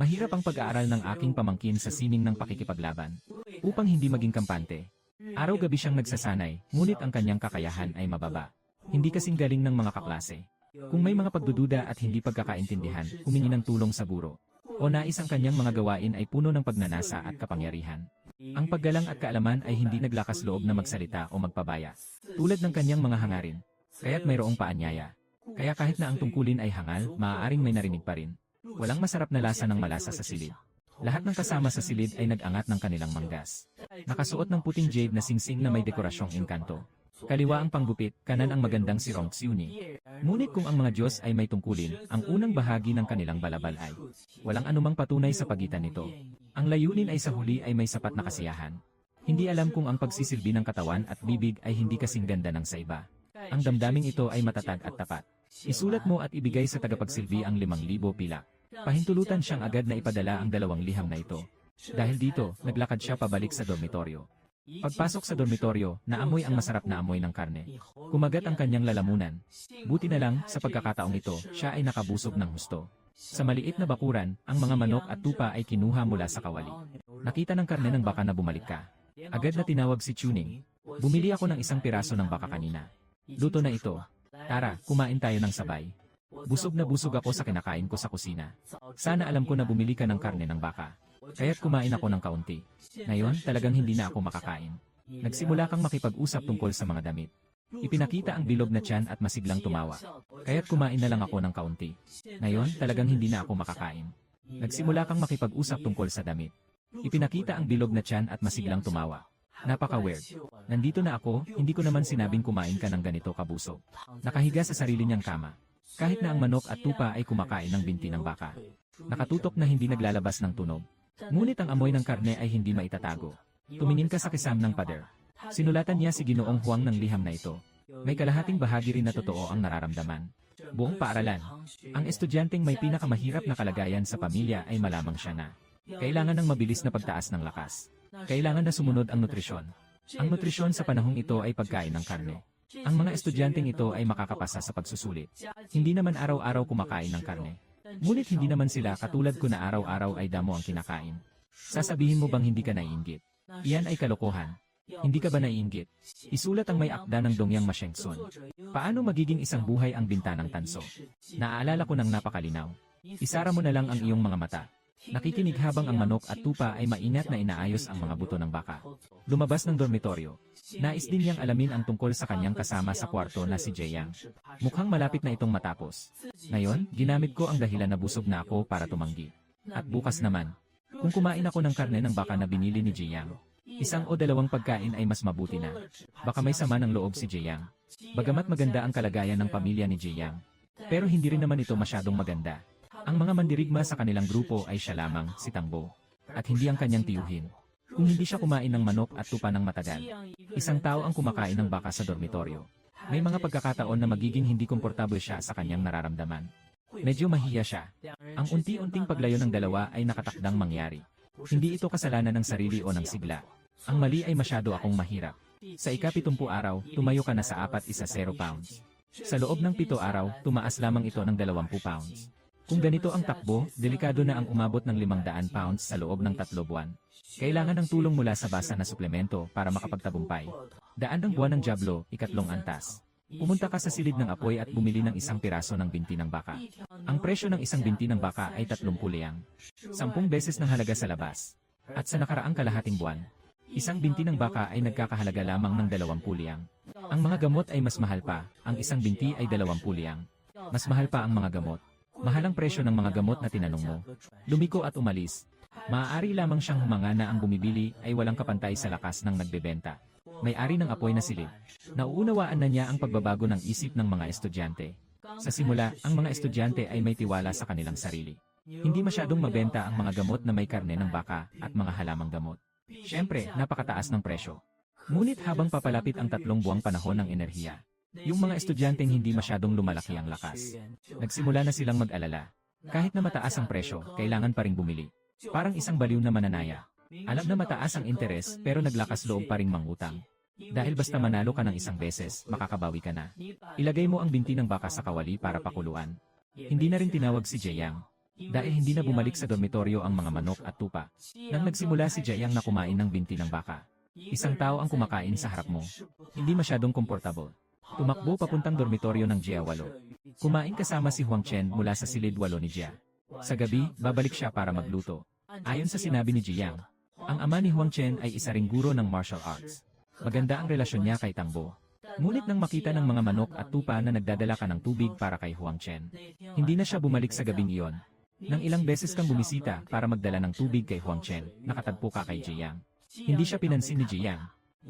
Mahirap ang pag-aaral ng aking pamangkin sa sining ng pakikipaglaban. Upang hindi maging kampante. Araw-gabi siyang nagsasanay, ngunit ang kanyang kakayahan ay mababa. Hindi kasing galing ng mga kaklase. Kung may mga pagdududa at hindi pagkakaintindihan, humingi ng tulong sa guro. O nais ang kanyang mga gawain ay puno ng pagnanasa at kapangyarihan. Ang paggalang at kaalaman ay hindi naglakas loob na magsalita o magpabaya. Tulad ng kanyang mga hangarin. Kaya't mayroong paanyaya. Kaya kahit na ang tungkulin ay hangal, maaaring may narinig pa rin. Walang masarap na lasa ng malasa sa silid. Lahat ng kasama sa silid ay nag-angat ng kanilang manggas. Nakasuot ng puting jade na singsing na may dekorasyong engkanto. Kaliwa ang panggupit, kanan ang magandang si Rong Xiuni. Ngunit kung ang mga Diyos ay may tungkulin, ang unang bahagi ng kanilang balabal ay walang anumang patunay sa pagitan nito. Ang layunin ay sa huli ay may sapat na kasiyahan. Hindi alam kung ang pagsisilbi ng katawan at bibig ay hindi kasing ganda ng sa iba. Ang damdaming ito ay matatag at tapat. Isulat mo at ibigay sa tagapagsilbi ang 5,000 pilak. Pahintulutan siyang agad na ipadala ang 2 liham na ito. Dahil dito, naglakad siya pabalik sa dormitoryo. Pagpasok sa dormitoryo, naamoy ang masarap na amoy ng karne. Kumagat ang kanyang lalamunan. Buti na lang, sa pagkakataong ito, siya ay nakabusog ng husto. Sa maliit na bakuran, ang mga manok at tupa ay kinuha mula sa kawali. Nakita ng karne ng baka na bumalik ka. Agad na tinawag si Tuning. Bumili ako ng 1 piraso ng baka kanina. Luto na ito. Tara, kumain tayo ng sabay. Busog na busog ako sa kinakain ko sa kusina. Sana alam ko na bumili ka ng karne ng baka. Kaya't kumain ako ng kaunti. Ngayon, talagang hindi na ako makakain. Nagsimula kang makipag-usap tungkol sa mga damit. Ipinakita ang bilog na tiyan at masiglang tumawa. Kaya't kumain na lang ako ng kaunti. Ngayon, talagang hindi na ako makakain. Nagsimula kang makipag-usap tungkol sa damit. Ipinakita ang bilog na tiyan at masiglang tumawa. Napaka-weird. Nandito na ako, hindi ko naman sinabing kumain ka ng ganito kabusog. Nakahiga sa sarili niyang kama. Kahit na ang manok at tupa ay kumakain ng binti ng baka. Nakatutok na hindi naglalabas ng tunog. Ngunit ang amoy ng karne ay hindi maitatago. Tumingin ka sa kisam ng pader. Sinulatan niya si Ginoong Huang ng liham na ito. May kalahating bahagi rin na totoo ang nararamdaman. Buong paaralan. Ang estudyanteng may pinakamahirap na kalagayan sa pamilya ay malamang siya na. Kailangan ng mabilis na pagtaas ng lakas. Kailangan na sumunod ang nutrisyon. Ang nutrisyon sa panahong ito ay pagkain ng karne. Ang mga estudyanteng ito ay makakapasa sa pagsusulit. Hindi naman araw-araw kumakain ng karne. Ngunit hindi naman sila katulad ko na araw-araw ay damo ang kinakain. Sasabihin mo bang hindi ka naiinggit? Iyan ay kalokohan. Hindi ka ba naiinggit? Isulat ang may akda ng Dongyang Mashengson. Paano magiging isang buhay ang bintanang tanso? Naaalala ko ng napakalinaw. Isara mo na lang ang iyong mga mata. Nakikinig habang ang manok at tupa ay maingat na inaayos ang mga buto ng baka. Lumabas ng dormitoryo. Nais din niyang alamin ang tungkol sa kanyang kasama sa kwarto na si Jieyang. Mukhang malapit na itong matapos. Ngayon, ginamit ko ang dahilan na busog na ako para tumanggi. At bukas naman, kung kumain ako ng karne ng baka na binili ni Jieyang, 1 o 2 pagkain ay mas mabuti na. Baka may sama ng loob si Jieyang. Bagamat maganda ang kalagayan ng pamilya ni Jieyang, pero hindi rin naman ito masyadong maganda. Ang mga mandirigma sa kanilang grupo ay siya lamang, si Tangbo, at hindi ang kanyang tiyuhin. Kung hindi siya kumain ng manok at tupa ng matagal, 1 tao ang kumakain ng baka sa dormitoryo. May mga pagkakataon na magiging hindi komportable siya sa kanyang nararamdaman. Medyo mahiya siya. Ang unti-unting paglayo ng dalawa ay nakatakdang mangyari. Hindi ito kasalanan ng sarili o ng sigla. Ang mali ay masyado akong mahirap. Sa ika-70 araw, tumayo ka na sa 4-0 pounds. Sa loob ng 7 araw, tumaas lamang ito ng 20 pounds. Kung ganito ang takbo, delikado na ang umabot ng 500 pounds sa loob ng 3 buwan. Kailangan ng tulong mula sa basa na suplemento para makapagtagumpay. Daan ng buwan ng Diablo, 3 antas. Pumunta ka sa silid ng apoy at bumili ng 1 piraso ng binti ng baka. Ang presyo ng 1 binti ng baka ay 30 liyang. 10 beses ng halaga sa labas. At sa nakaraang kalahating buwan, 1 binti ng baka ay nagkakahalaga lamang ng 20 liyang. Ang mga gamot ay mas mahal pa, ang 1 binti ay 20 liyang. Mas mahal pa ang mga gamot. Mahal ang presyo ng mga gamot na tinanong mo. Lumiko at umalis. Maaari lamang siyang humanga na ang bumibili ay walang kapantay sa lakas ng nagbebenta. May-ari ng apoy na silid. Nauunawaan na niya ang pagbabago ng isip ng mga estudyante. Sa simula, ang mga estudyante ay may tiwala sa kanilang sarili. Hindi masyadong mabenta ang mga gamot na may karne ng baka at mga halamang gamot. Siyempre, napakataas ng presyo. Ngunit habang papalapit ang 3 buwang panahon ng enerhiya, yung mga estudyanteng hindi masyadong lumalaki ang lakas. Nagsimula na silang mag-alala. Kahit na mataas ang presyo, kailangan pa ring bumili. Parang isang baliw na mananaya. Alam na mataas ang interes pero naglakas loob pa ring mangutang. Dahil basta manalo ka ng 1 beses, makakabawi ka na. Ilagay mo ang binti ng baka sa kawali para pakuluan. Hindi na rin tinawag si Jieyang. Dahil hindi na bumalik sa dormitoryo ang mga manok at tupa. Nang nagsimula si Jieyang na kumain ng binti ng baka. 1 tao ang kumakain sa harap mo. Hindi masyadong komportable. Tumakbo papuntang dormitoryo ng Jia 8. Kumain kasama si Huang Chen mula sa silid 8 ni Jia. Sa gabi, babalik siya para magluto. Ayon sa sinabi ni Jieyang, ang ama ni Huang Chen ay isa ring guro ng martial arts. Maganda ang relasyon niya kay Tangbo. Ngunit nang makita ng mga manok at tupa na nagdadala ka ng tubig para kay Huang Chen, hindi na siya bumalik sa gabing iyon. Nang ilang beses kang bumisita para magdala ng tubig kay Huang Chen, nakatagpo ka kay Jieyang. Hindi siya pinansin ni Jieyang.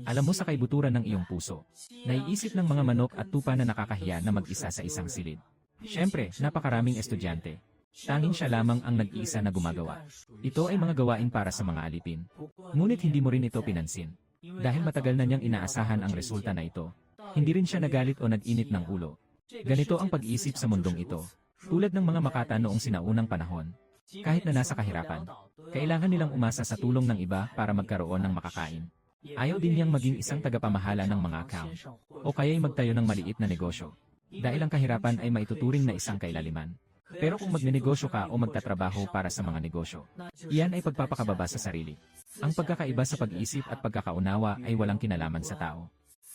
Alam mo sa kaibuturan ng iyong puso. Naiisip ng mga manok at tupa na nakakahiya na mag-isa sa isang silid. Siyempre, napakaraming estudyante. Tanging siya lamang ang nag-iisa na gumagawa. Ito ay mga gawain para sa mga alipin. Ngunit hindi mo rin ito pinansin. Dahil matagal na niyang inaasahan ang resulta na ito. Hindi rin siya nagalit o nag-init ng ulo. Ganito ang pag-iisip sa mundong ito. Tulad ng mga makata noong sinaunang panahon. Kahit na nasa kahirapan, kailangan nilang umasa sa tulong ng iba para magkaroon ng makakain. Ayaw din niyang maging isang tagapamahala ng mga account. O kaya'y magtayo ng maliit na negosyo. Dahil ang kahirapan ay maituturing na isang kailaliman. Pero kung magnenegosyo ka o magtatrabaho para sa mga negosyo, iyan ay pagpapakababa sa sarili. Ang pagkakaiba sa pag-isip at pagkakaunawa ay walang kinalaman sa tao.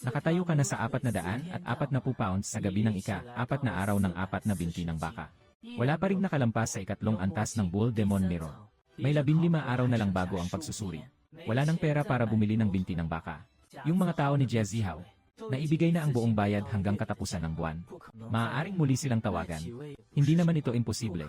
Nakatayo ka na sa 400 at 40 pounds sa gabi ng ika-4 na araw ng 4 na binti ng baka. Wala pa ring nakalampas sa ikatlong antas ng Bull Demon Mirror. May 15 araw na lang bago ang pagsusuri. Wala ng pera para bumili ng binti ng baka. Yung mga tao ni Jezihaw, naibigay na ang buong bayad hanggang katapusan ng buwan. Maaaring muli silang tawagan. Hindi naman ito imposible.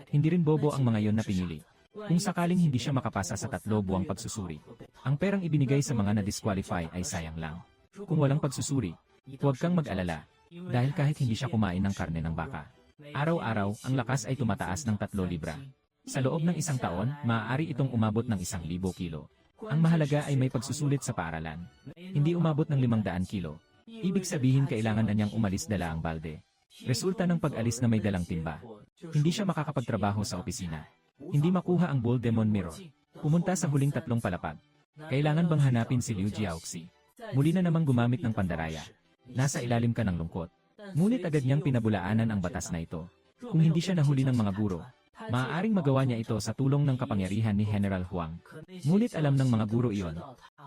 Hindi rin bobo ang mga yon na pinili. Kung sakaling hindi siya makapasa sa 3 buwang pagsusuri, ang perang ibinigay sa mga na-disqualify ay sayang lang. Kung walang pagsusuri, huwag kang mag-alala. Dahil kahit hindi siya kumain ng karne ng baka, araw-araw ang lakas ay tumataas ng 3 libra. Sa loob ng isang taon, maaari itong umabot ng 1,000 kilo. Ang mahalaga ay may pagsusulit sa paaralan. Hindi umabot ng 500 kilo. Ibig sabihin kailangan na niyang umalis dala ang balde. Resulta ng pag-alis na may dalang timba. Hindi siya makakapagtrabaho sa opisina. Hindi makuha ang Bull Demon Mirror. Pumunta sa huling 3 palapag. Kailangan bang hanapin si Liu Jiaoxi? Muli na namang gumamit ng pandaraya. Nasa ilalim ka ng lungkot. Ngunit agad niyang pinabulaanan ang batas na ito. Kung hindi siya nahuli ng mga guro, maaaring magawa niya ito sa tulong ng kapangyarihan ni General Huang. Ngunit alam ng mga guro iyon,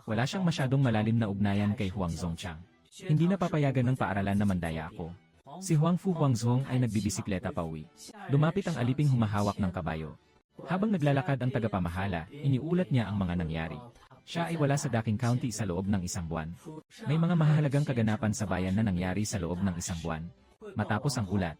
wala siyang masyadong malalim na ugnayan kay Huang Zhongchang. Hindi na papayagan ng paaralan na mandaya ako. Si Huang Fu Huangzhong ay nagbibisikleta pauwi. Lumapit ang aliping humahawak ng kabayo. Habang naglalakad ang tagapamahala, iniulat niya ang mga nangyari. Siya ay wala sa Daking County sa loob ng 1 buwan. May mga mahalagang kaganapan sa bayan na nangyari sa loob ng 1 buwan. Matapos ang ulat,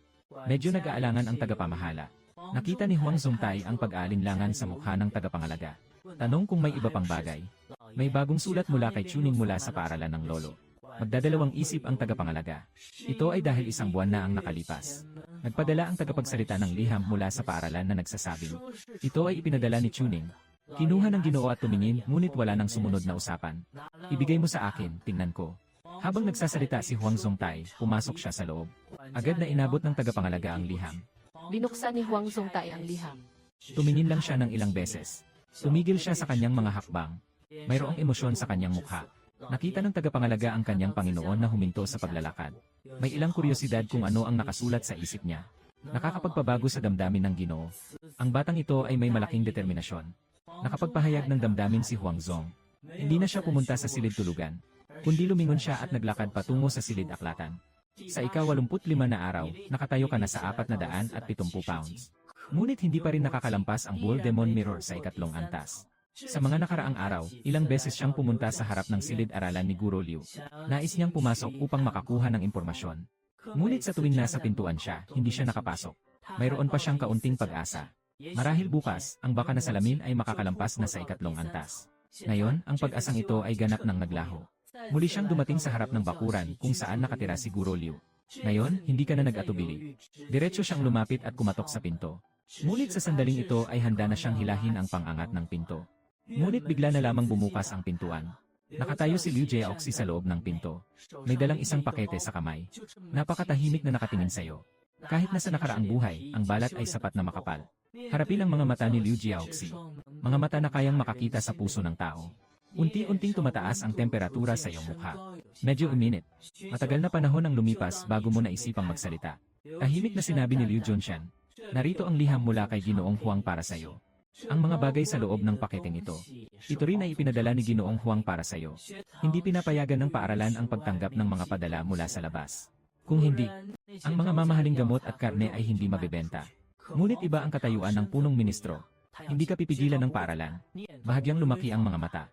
medyo nag-aalangan ang tagapamahala. Nakita ni Huang Zongtai ang pag-aalinlangan sa mukha ng tagapangalaga. Tanong kung may iba pang bagay. May bagong sulat mula kay Chuning mula sa paaralan ng lolo. Magdadalawang isip ang tagapangalaga. Ito ay dahil 1 buwan na ang nakalipas. Nagpadala ang tagapagsalita ng liham mula sa paaralan na nagsasabing, ito ay ipinadala ni Chuning. Kinuha ng Ginoo at tumingin, ngunit wala nang sumunod na usapan. Ibigay mo sa akin, tingnan ko. Habang nagsasalita si Huang Zongtai, pumasok siya sa loob. Agad na inabot ng tagapangalaga ang liham. Binuksan ni Huang Zongtai ang liham. Tumingin lang siya ng ilang beses. Tumigil siya sa kanyang mga hakbang. Mayroong emosyon sa kanyang mukha. Nakita ng tagapangalaga ang kanyang Panginoon na huminto sa paglalakad. May ilang kuryosidad kung ano ang nakasulat sa isip niya. Nakakapagpabago sa damdamin ng Ginoo. Ang batang ito ay may malaking determinasyon. Nakapagpahayag ng damdamin si Huang Zong. Hindi na siya pumunta sa silid tulugan, kundi lumingon siya at naglakad patungo sa silid aklatan. Sa ika-85 na araw, nakatayo ka na sa 470 pounds. Ngunit hindi pa rin nakakalampas ang Bull Demon Mirror sa ikatlong antas. Sa mga nakaraang araw, ilang beses siyang pumunta sa harap ng silid-aralan ni Guro Liu. Nais niyang pumasok upang makakuha ng impormasyon. Ngunit sa tuwing nasa pintuan siya, hindi siya nakapasok. Mayroon pa siyang kaunting pag-asa. Marahil bukas, ang baka na salamin ay makakalampas na sa ikatlong antas. Ngayon, ang pag-asang ito ay ganap ng naglaho. Muli siyang dumating sa harap ng bakuran kung saan nakatira si Guro Liu. Ngayon, hindi ka na nag-atubili. Diretso siyang lumapit at kumatok sa pinto. Ngunit sa sandaling ito ay handa na siyang hilahin ang pang-angat ng pinto. Ngunit bigla na lamang bumukas ang pintuan. Nakatayo si Liu Jiaoxi sa loob ng pinto. May dalang isang pakete sa kamay. Napakatahimik na nakatingin sa'yo. Kahit na sa nakaraang buhay, ang balat ay sapat na makapal. Harapin ang mga mata ni Liu Jiaoxi. Mga mata na kayang makakita sa puso ng tao. Unti-unting tumataas ang temperatura sa iyong mukha. Medyo uminit. Matagal na panahon ang lumipas bago mo naisipang magsalita. Tahimik na sinabi ni Liu Zhongshan, narito ang liham mula kay Ginoong Huang para sa iyo. Ang mga bagay sa loob ng paketeng ito. Ito rin ay ipinadala ni Ginoong Huang para sa iyo. Hindi pinapayagan ng paaralan ang pagtanggap ng mga padala mula sa labas. Kung hindi, ang mga mamahaling gamot at karne ay hindi mabebenta. Ngunit iba ang katayuan ng punong ministro. Hindi ka pipigilan ng paaralan. Bahagyang lumaki ang mga mata.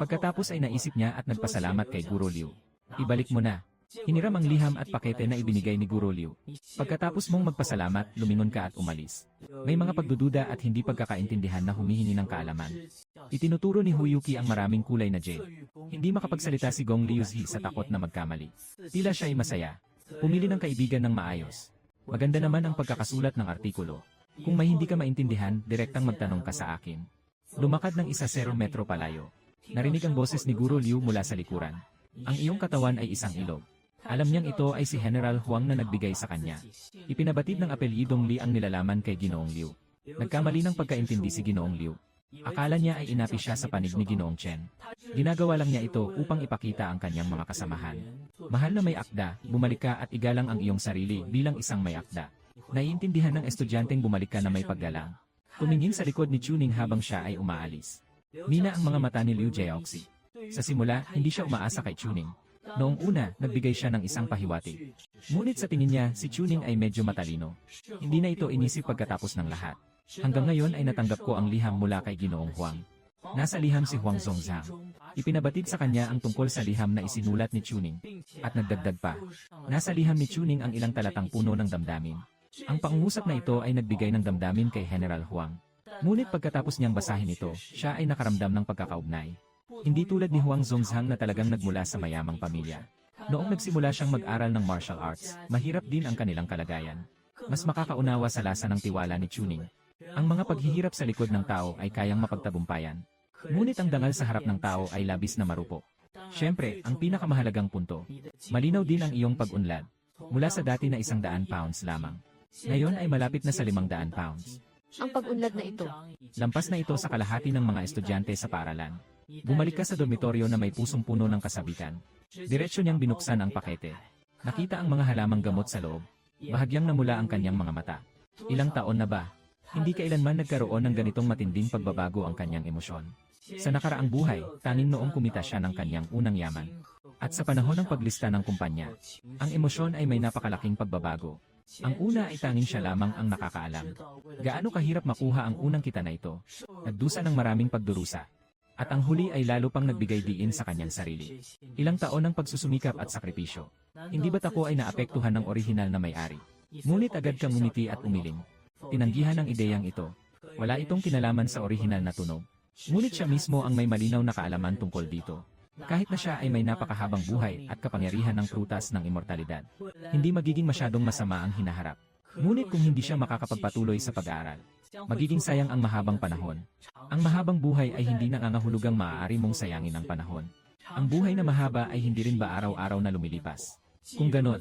Pagkatapos ay naisip niya at nagpasalamat kay Guro Liu. Ibalik mo na. Hiniram ang liham at pakete na ibinigay ni Guro Liu. Pagkatapos mong magpasalamat, lumingon ka at umalis. May mga pagdududa at hindi pagkakaintindihan na humihingi ng kaalaman. Itinuturo ni Huyuki ang maraming kulay na jade. Hindi makapagsalita si Gong Liuzhi sa takot na magkamali. Tila siya ay masaya. Pumili ng kaibigan ng maayos. Maganda naman ang pagkakasulat ng artikulo. Kung may hindi ka maintindihan, direktang magtanong ka sa akin. Lumakad ng 1 metro palayo. Narinig ang boses ni Guro Liu mula sa likuran. Ang iyong katawan ay isang ilog. Alam niyang ito ay si General Huang na nagbigay sa kanya. Ipinabatid ng apelyidong Li ang nilalaman kay Ginoong Liu. Nagkamali ng pagkaintindi si Ginoong Liu. Akala niya ay inapi siya sa panig ni Ginoong Chen. Ginagawa lang niya ito upang ipakita ang kanyang mga kasamahan. Mahal na may akda, bumalik ka at igalang ang iyong sarili bilang isang may akda. Naiintindihan ng estudyanteng bumalik ka na may paggalang. Tumingin sa likod ni Chuning habang siya ay umaalis. Mina ang mga mata ni Liu Jiaoxi. Sa simula, hindi siya umaasa kay Chuning. Noong una, nagbigay siya ng isang pahiwatig. Ngunit sa tingin niya, si Chuning ay medyo matalino. Hindi na ito inisip pagkatapos ng lahat. Hanggang ngayon ay natanggap ko ang liham mula kay Ginoong Huang. Nasa liham si Huang Zhongzhang. Ipinabatid sa kanya ang tungkol sa liham na isinulat ni Chuning. At nagdagdag pa. Nasa liham ni Chuning ang ilang talatang puno ng damdamin. Ang pangungusap na ito ay nagbigay ng damdamin kay General Huang. Ngunit pagkatapos niyang basahin ito, siya ay nakaramdam ng pagkakaugnay. Hindi tulad ni Huang Zhongzhang na talagang nagmula sa mayamang pamilya. Noong nagsimula siyang mag-aral ng martial arts, mahirap din ang kanilang kalagayan. Mas makakaunawa sa lasa ng tiwala ni Chuning. Ang mga paghihirap sa likod ng tao ay kayang mapagtagumpayan. Ngunit ang dangal sa harap ng tao ay labis na marupok. Siyempre, ang pinakamahalagang punto, malinaw din ang iyong pag-unlad. Mula sa dati na 100 pounds lamang. Ngayon ay malapit na sa 500 pounds. Ang pag-unlad na ito. Lampas na ito sa kalahati ng mga estudyante sa paaralan. Bumalik ka sa dormitoryo na may pusong puno ng kasabikan. Diretsyo niyang binuksan ang pakete. Nakita ang mga halamang gamot sa loob. Bahagyang namula ang kanyang mga mata. Ilang taon na ba? Hindi kailanman nagkaroon ng ganitong matinding pagbabago ang kanyang emosyon. Sa nakaraang buhay, tanging noong kumita siya ng kanyang unang yaman. At sa panahon ng paglista ng kumpanya, ang emosyon ay may napakalaking pagbabago. Ang una ay tanging siya lamang ang nakakaalam. Gaano kahirap makuha ang unang kita na ito? Nagdusa ng maraming pagdurusa. At ang huli ay lalo pang nagbigay diin sa kanyang sarili. Ilang taon ng pagsusumikap at sakripisyo. Hindi ba't ako ay naapektuhan ng orihinal na may-ari? Ngunit agad kang umiti at umiling. Tinanggihan ang ideyang ito. Wala itong kinalaman sa orihinal na tunog. Ngunit siya mismo ang may malinaw na kaalaman tungkol dito. Kahit na siya ay may napakahabang buhay at kapangyarihan ng prutas ng immortalidad, hindi magiging masyadong masama ang hinaharap. Ngunit kung hindi siya makakapagpatuloy sa pag-aaral, magiging sayang ang mahabang panahon. Ang mahabang buhay ay hindi nangangahulugang maaari mong sayangin ang panahon. Ang buhay na mahaba ay hindi rin ba araw-araw na lumilipas? Kung ganon,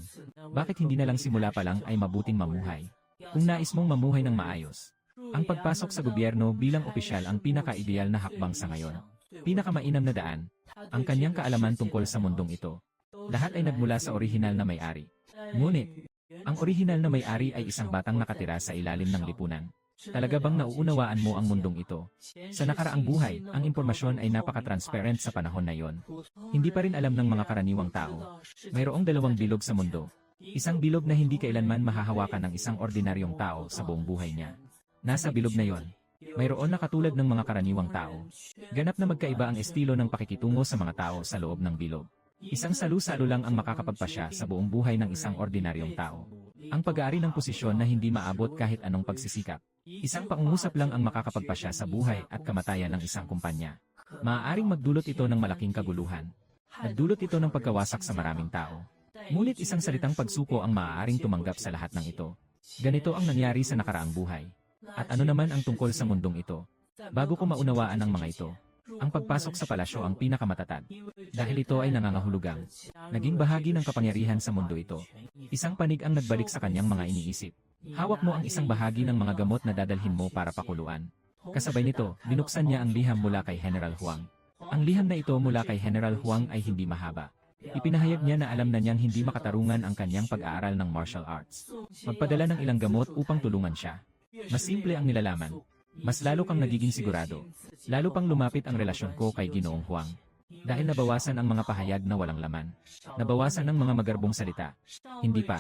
bakit hindi na lang simula pa lang ay mabuting mamuhay? Kung nais mong mamuhay ng maayos, ang pagpasok sa gobyerno bilang opisyal ang pinaka-ideal na hakbang sa ngayon. Pinakamainam na daan, ang kanyang kaalaman tungkol sa mundong ito. Lahat ay nagmula sa orihinal na may-ari. Ngunit, ang orihinal na may-ari ay isang batang nakatira sa ilalim ng lipunan. Talaga bang nauunawaan mo ang mundong ito? Sa nakaraang buhay, ang impormasyon ay napaka-transparent sa panahon na yon. Hindi pa rin alam ng mga karaniwang tao. Mayroong 2 bilog sa mundo. Isang bilog na hindi kailanman mahahawakan ng isang ordinaryong tao sa buong buhay niya. Nasa bilog na yon, mayroon na katulad ng mga karaniwang tao. Ganap na magkaiba ang estilo ng pakikitungo sa mga tao sa loob ng bilog. Isang salu-salo lang ang makakapagpasya sa buong buhay ng isang ordinaryong tao. Ang pag-aari ng posisyon na hindi maabot kahit anong pagsisikap. Isang pangungusap lang ang makakapagpasya sa buhay at kamatayan ng isang kumpanya. Maaaring magdulot ito ng malaking kaguluhan. Nagdulot ito ng pagkawasak sa maraming tao. Ngunit isang salitang pagsuko ang maaaring tumanggap sa lahat ng ito. Ganito ang nangyari sa nakaraang buhay. At ano naman ang tungkol sa mundong ito? Bago ko maunawaan ang mga ito, ang pagpasok sa palasyo ang pinakamatatag. Dahil ito ay nangangahulugang naging bahagi ng kapangyarihan sa mundo ito. Isang panig ang nagbalik sa kanyang mga iniisip. Hawak mo ang isang bahagi ng mga gamot na dadalhin mo para pakuluan. Kasabay nito, binuksan niya ang liham mula kay General Huang. Ang liham na ito mula kay General Huang ay hindi mahaba. Ipinahayag niya na alam na niyang hindi makatarungan ang kanyang pag-aaral ng martial arts. Magpadala ng ilang gamot upang tulungan siya. Mas simple ang nilalaman. Mas lalo kang nagiging sigurado. Lalo pang lumapit ang relasyon ko kay Ginoong Huang. Dahil nabawasan ang mga pahayag na walang laman. Nabawasan ang mga magarbong salita. Hindi pa.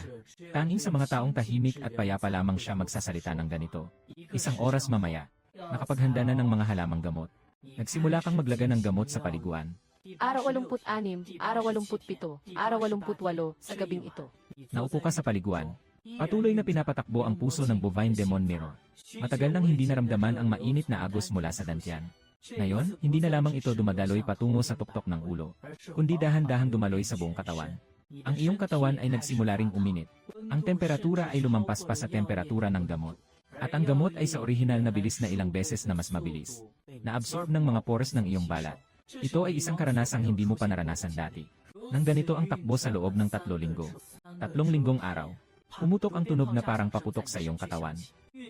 Tanging sa mga taong tahimik at payapa lamang siya magsasalita ng ganito. Isang oras mamaya, nakapaghanda na ng mga halamang gamot. Nagsimula kang maglaga ng gamot sa paliguan. Araw 86, araw 87, araw 88 sa gabing ito. Naupo ka sa paliguan. Patuloy na pinapatakbo ang puso ng bovine demon mirror. Matagal nang hindi naramdaman ang mainit na agos mula sa dantian. Ngayon, hindi na lamang ito dumadaloy patungo sa tuktok ng ulo, kundi dahan-dahang dumaloy sa buong katawan. Ang iyong katawan ay nagsimula ring uminit. Ang temperatura ay lumampas pa sa temperatura ng gamot. At ang gamot ay sa orihinal na bilis na ilang beses na mas mabilis. Na-absorb ng mga pores ng iyong balat. Ito ay isang karanasang hindi mo pa naranasan dati. Nang ganito ang takbo sa loob ng 3 linggo. 3 linggong araw. Pumutok ang tunog na parang paputok sa iyong katawan.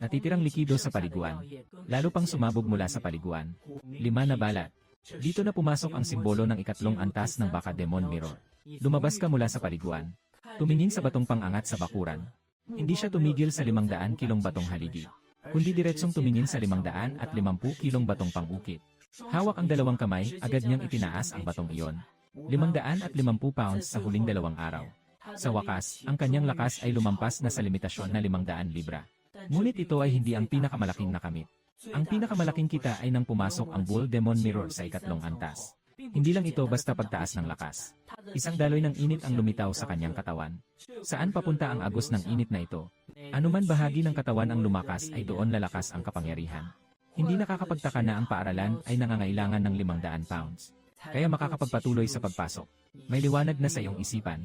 Natitirang likido sa paliguan. Lalo pang sumabog mula sa paliguan. 5 na balat. Dito na pumasok ang simbolo ng ikatlong antas ng baka demon mirror. Lumabas ka mula sa paliguan. Tumingin sa batong pangangat sa bakuran. Hindi siya tumigil sa 500 kilong batong haligi, kundi diretsong tumingin sa 550 kilong batong pangukit. Hawak ang 2 kamay, agad niyang itinaas ang batong iyon. 550 pounds sa huling 2 araw. Sa wakas, ang kanyang lakas ay lumampas na sa limitasyon na 500 libra. Ngunit ito ay hindi ang pinakamalaking nakamit. Ang pinakamalaking kita ay nang pumasok ang Bull Demon Mirror sa ikatlong antas. Hindi lang ito basta pagtaas ng lakas. Isang daloy ng init ang lumitaw sa kanyang katawan. Saan papunta ang agos ng init na ito? Anuman bahagi ng katawan ang lumakas ay doon lalakas ang kapangyarihan. Hindi nakakapagtaka na ang paaralan ay nangangailangan ng 500 pounds. Kaya makakapagpatuloy sa pagpasok. May liwanag na sa iyong isipan.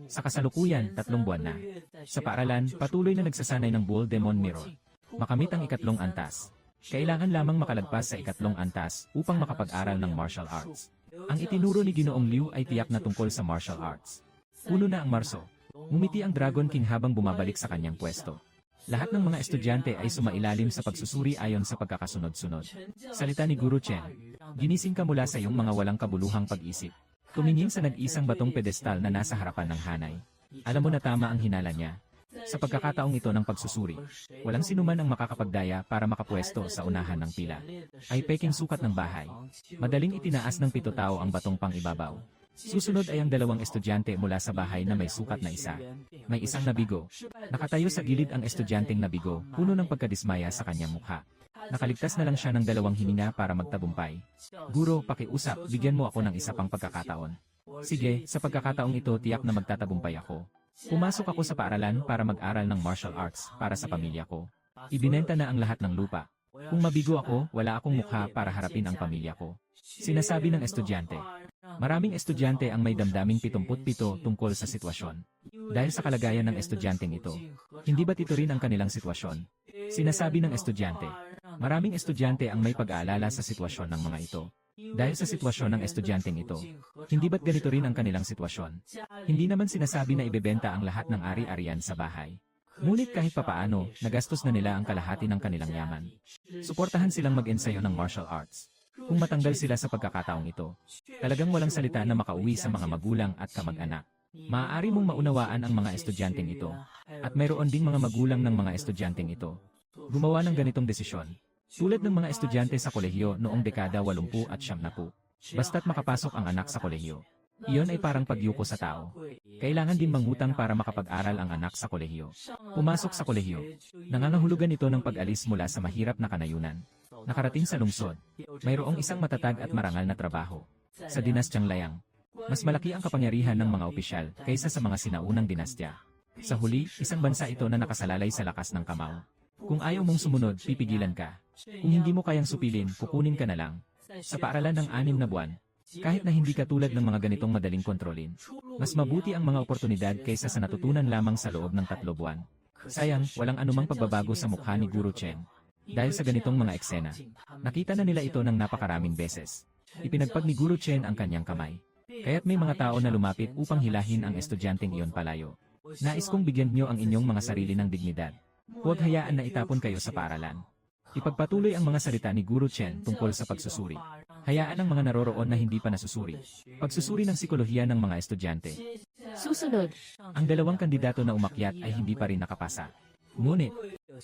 Sa kasalukuyan, 3 buwan na. Sa paaralan, patuloy na nagsasanay ng Bull Demon Mirror. Makamit ang ikatlong antas. Kailangan lamang makalagpas sa ikatlong antas upang makapag-aral ng martial arts. Ang itinuro ni Ginoong Liu ay tiyak na tungkol sa martial arts. Puno na ang Marso. Ngumiti ang Dragon King habang bumabalik sa kanyang pwesto. Lahat ng mga estudyante ay sumailalim sa pagsusuri ayon sa pagkakasunod-sunod. Salita ni Guru Chen. Ginising ka mula sa iyong mga walang kabuluhang pag-isip. Tumingin sa nag-isang batong pedestal na nasa harapan ng hanay. Alam mo na tama ang hinala niya. Sa pagkakataong ito ng pagsusuri, walang sinuman ang makakapagdaya para makapwesto sa unahan ng pila. Ay peking sukat ng bahay. Madaling itinaas ng 7 tao ang batong pang-ibabaw. Susunod ay ang 2 estudyante mula sa bahay na may sukat na isa. May isang nabigo. Nakatayo sa gilid ang estudyanteng nabigo, puno ng pagkadismaya sa kanyang mukha. Nakaligtas na lang siya ng 2 hininga para magtabumpay. Guro, pakiusap, bigyan mo ako ng isa pang pagkakataon. Sige, sa pagkakataong ito tiyak na magtatabumpay ako. Pumasok ako sa paaralan para mag-aral ng martial arts para sa pamilya ko. Ibinenta na ang lahat ng lupa. Kung mabigo ako, wala akong mukha para harapin ang pamilya ko. Sinasabi ng estudyante. Maraming estudyante ang may damdaming 77 tungkol sa sitwasyon. Dahil sa kalagayan ng estudyanteng ito, hindi ba't ito rin ang kanilang sitwasyon? Sinasabi ng estudyante. Maraming estudyante ang may pag-aalala sa sitwasyon ng mga ito. Dahil sa sitwasyon ng estudyanteng ito, hindi ba't ganito rin ang kanilang sitwasyon? Hindi naman sinasabi na ibebenta ang lahat ng ari-arian sa bahay. Ngunit kahit papaano, nagastos na nila ang kalahati ng kanilang yaman. Suportahan silang mag-ensayo ng martial arts. Kung matanggal sila sa pagkakataong ito, talagang walang salita na makauwi sa mga magulang at kamag-anak. Maaari mong maunawaan ang mga estudyanteng ito, at mayroon ding mga magulang ng mga estudyanteng ito. Gumawa ng ganitong desisyon. Tulad ng mga estudyante sa kolehiyo noong dekada 80 at 90. Basta't makapasok ang anak sa kolehiyo. Iyon ay parang pagyuko sa tao. Kailangan din mangutang para makapag-aral ang anak sa kolehiyo. Pumasok sa kolehiyo. Nangangahulugan ito ng pag-alis mula sa mahirap na kanayunan. Nakarating sa lungsod. Mayroong isang matatag at marangal na trabaho. Sa dinastyang Layang. Mas malaki ang kapangyarihan ng mga opisyal kaysa sa mga sinaunang dinastya. Sa huli, isang bansa ito na nakasalalay sa lakas ng kamao. Kung ayaw mong sumunod, pipigilan ka. Kung hindi mo kayang supilin, kukunin ka na lang. Sa paaralan ng 6 na buwan, kahit na hindi ka tulad ng mga ganitong madaling kontrolin, mas mabuti ang mga oportunidad kaysa sa natutunan lamang sa loob ng 3 buwan. Sayang, walang anumang pagbabago sa mukha ni Guru Chen. Dahil sa ganitong mga eksena, nakita na nila ito ng napakaraming beses. Ipinagpag ni Guru Chen ang kanyang kamay. Kaya't may mga tao na lumapit upang hilahin ang estudyanteng iyon palayo. Nais kong bigyan niyo ang inyong mga sarili ng dignidad. Huwag hayaan na itapon kayo sa paaralan. Ipagpatuloy ang mga salita ni Guru Chen tungkol sa pagsusuri. Hayaan ang mga naroroon na hindi pa nasusuri. Pagsusuri ng psikolohiya ng mga estudyante. Susunod, Ang 2 kandidato na umakyat ay hindi pa rin nakapasa. Ngunit,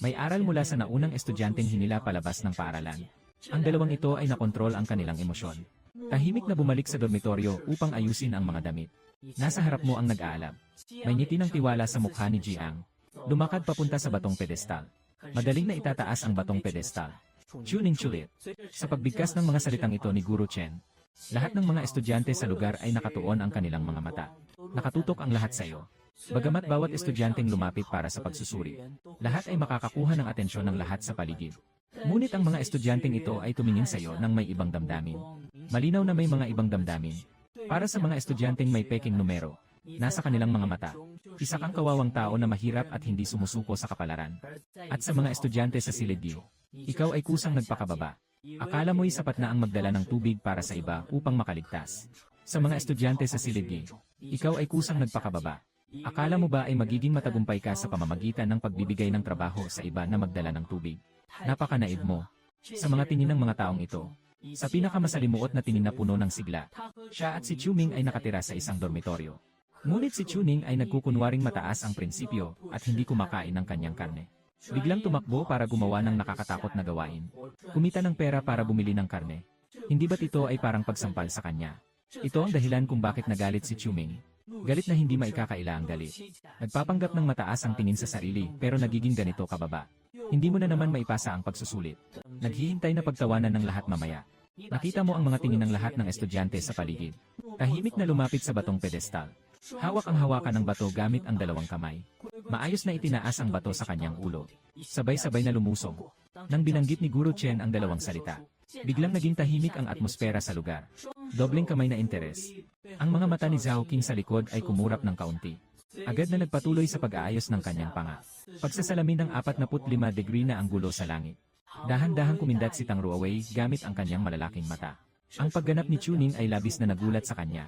may aral mula sa naunang estudyanteng hinila palabas ng paaralan. Ang 2 ito ay nakontrol ang kanilang emosyon. Tahimik na bumalik sa dormitoryo upang ayusin ang mga damit. Nasa harap mo ang nag-aalab. May ngiti ng tiwala sa mukha ni Jiang. Lumakad papunta sa batong pedestal. Madaling na itataas ang batong pedestal. Tuning chulit. Sa pagbigkas ng mga salitang ito ni Guru Chen, Lahat ng mga estudyante sa lugar ay nakatuon ang kanilang mga mata. Nakatutok ang lahat sa iyo. Bagamat bawat estudyanteng lumapit para sa pagsusuri, lahat ay makakakuha ng atensyon ng lahat sa paligid. Ngunit ang mga estudyanteng ito ay tumingin sa iyo ng may ibang damdamin. Malinaw na may mga ibang damdamin. Para sa mga estudyanteng may peking numero, nasa kanilang mga mata, isa kang kawawang tao na mahirap at hindi sumusuko sa kapalaran. At sa mga estudyante sa silid-gilid, ikaw ay kusang nagpakababa. Akala mo'y sapat na ang magdala ng tubig para sa iba upang makaligtas. Sa mga estudyante sa silid-gilid, ikaw ay kusang nagpakababa. Akala mo ba ay magiging matagumpay ka sa pamamagitan ng pagbibigay ng trabaho sa iba na magdala ng tubig? Napakanaib mo. Sa mga tingin ng mga taong ito, sa pinakamasalimuot na tingin na puno ng sigla, siya at si Chuming ay nakatira sa isang dormitoryo. Ngunit si Chuning ay nagkukunwaring mataas ang prinsipyo at hindi kumakain ng kanyang karne. Biglang tumakbo para gumawa ng nakakatakot na gawain. Kumita ng pera para bumili ng karne. Hindi ba't ito ay parang pagsampal sa kanya? Ito ang dahilan kung bakit nagalit si Chuming. Galit na hindi maikakaila ang galit. Nagpapanggap ng mataas ang tingin sa sarili pero nagiging ganito kababa. Hindi mo na naman maipasa ang pagsusulit. Naghihintay na pagtawanan ng lahat mamaya. Nakita mo ang mga tingin ng lahat ng estudyante sa paligid. Tahimik na lumapit sa batong pedestal. Hawak ang hawakan ng bato gamit ang dalawang kamay. Maayos na itinaas ang bato sa kanyang ulo. Sabay-sabay na lumusong. Nang binanggit ni Guru Chen ang dalawang salita, biglang naging tahimik ang atmosfera sa lugar. Dobleng kamay na interes. Ang mga mata ni Zhao King sa likod ay kumurap ng kaunti. Agad na nagpatuloy sa pag-aayos ng kanyang panga. Pagsasalamin ng 45 degree na ang gulo sa langit. Dahan-dahang kumindat si Tang Ruawei gamit ang kanyang malalaking mata. Ang pagganap ni Chuning ay labis na nagulat sa kanya.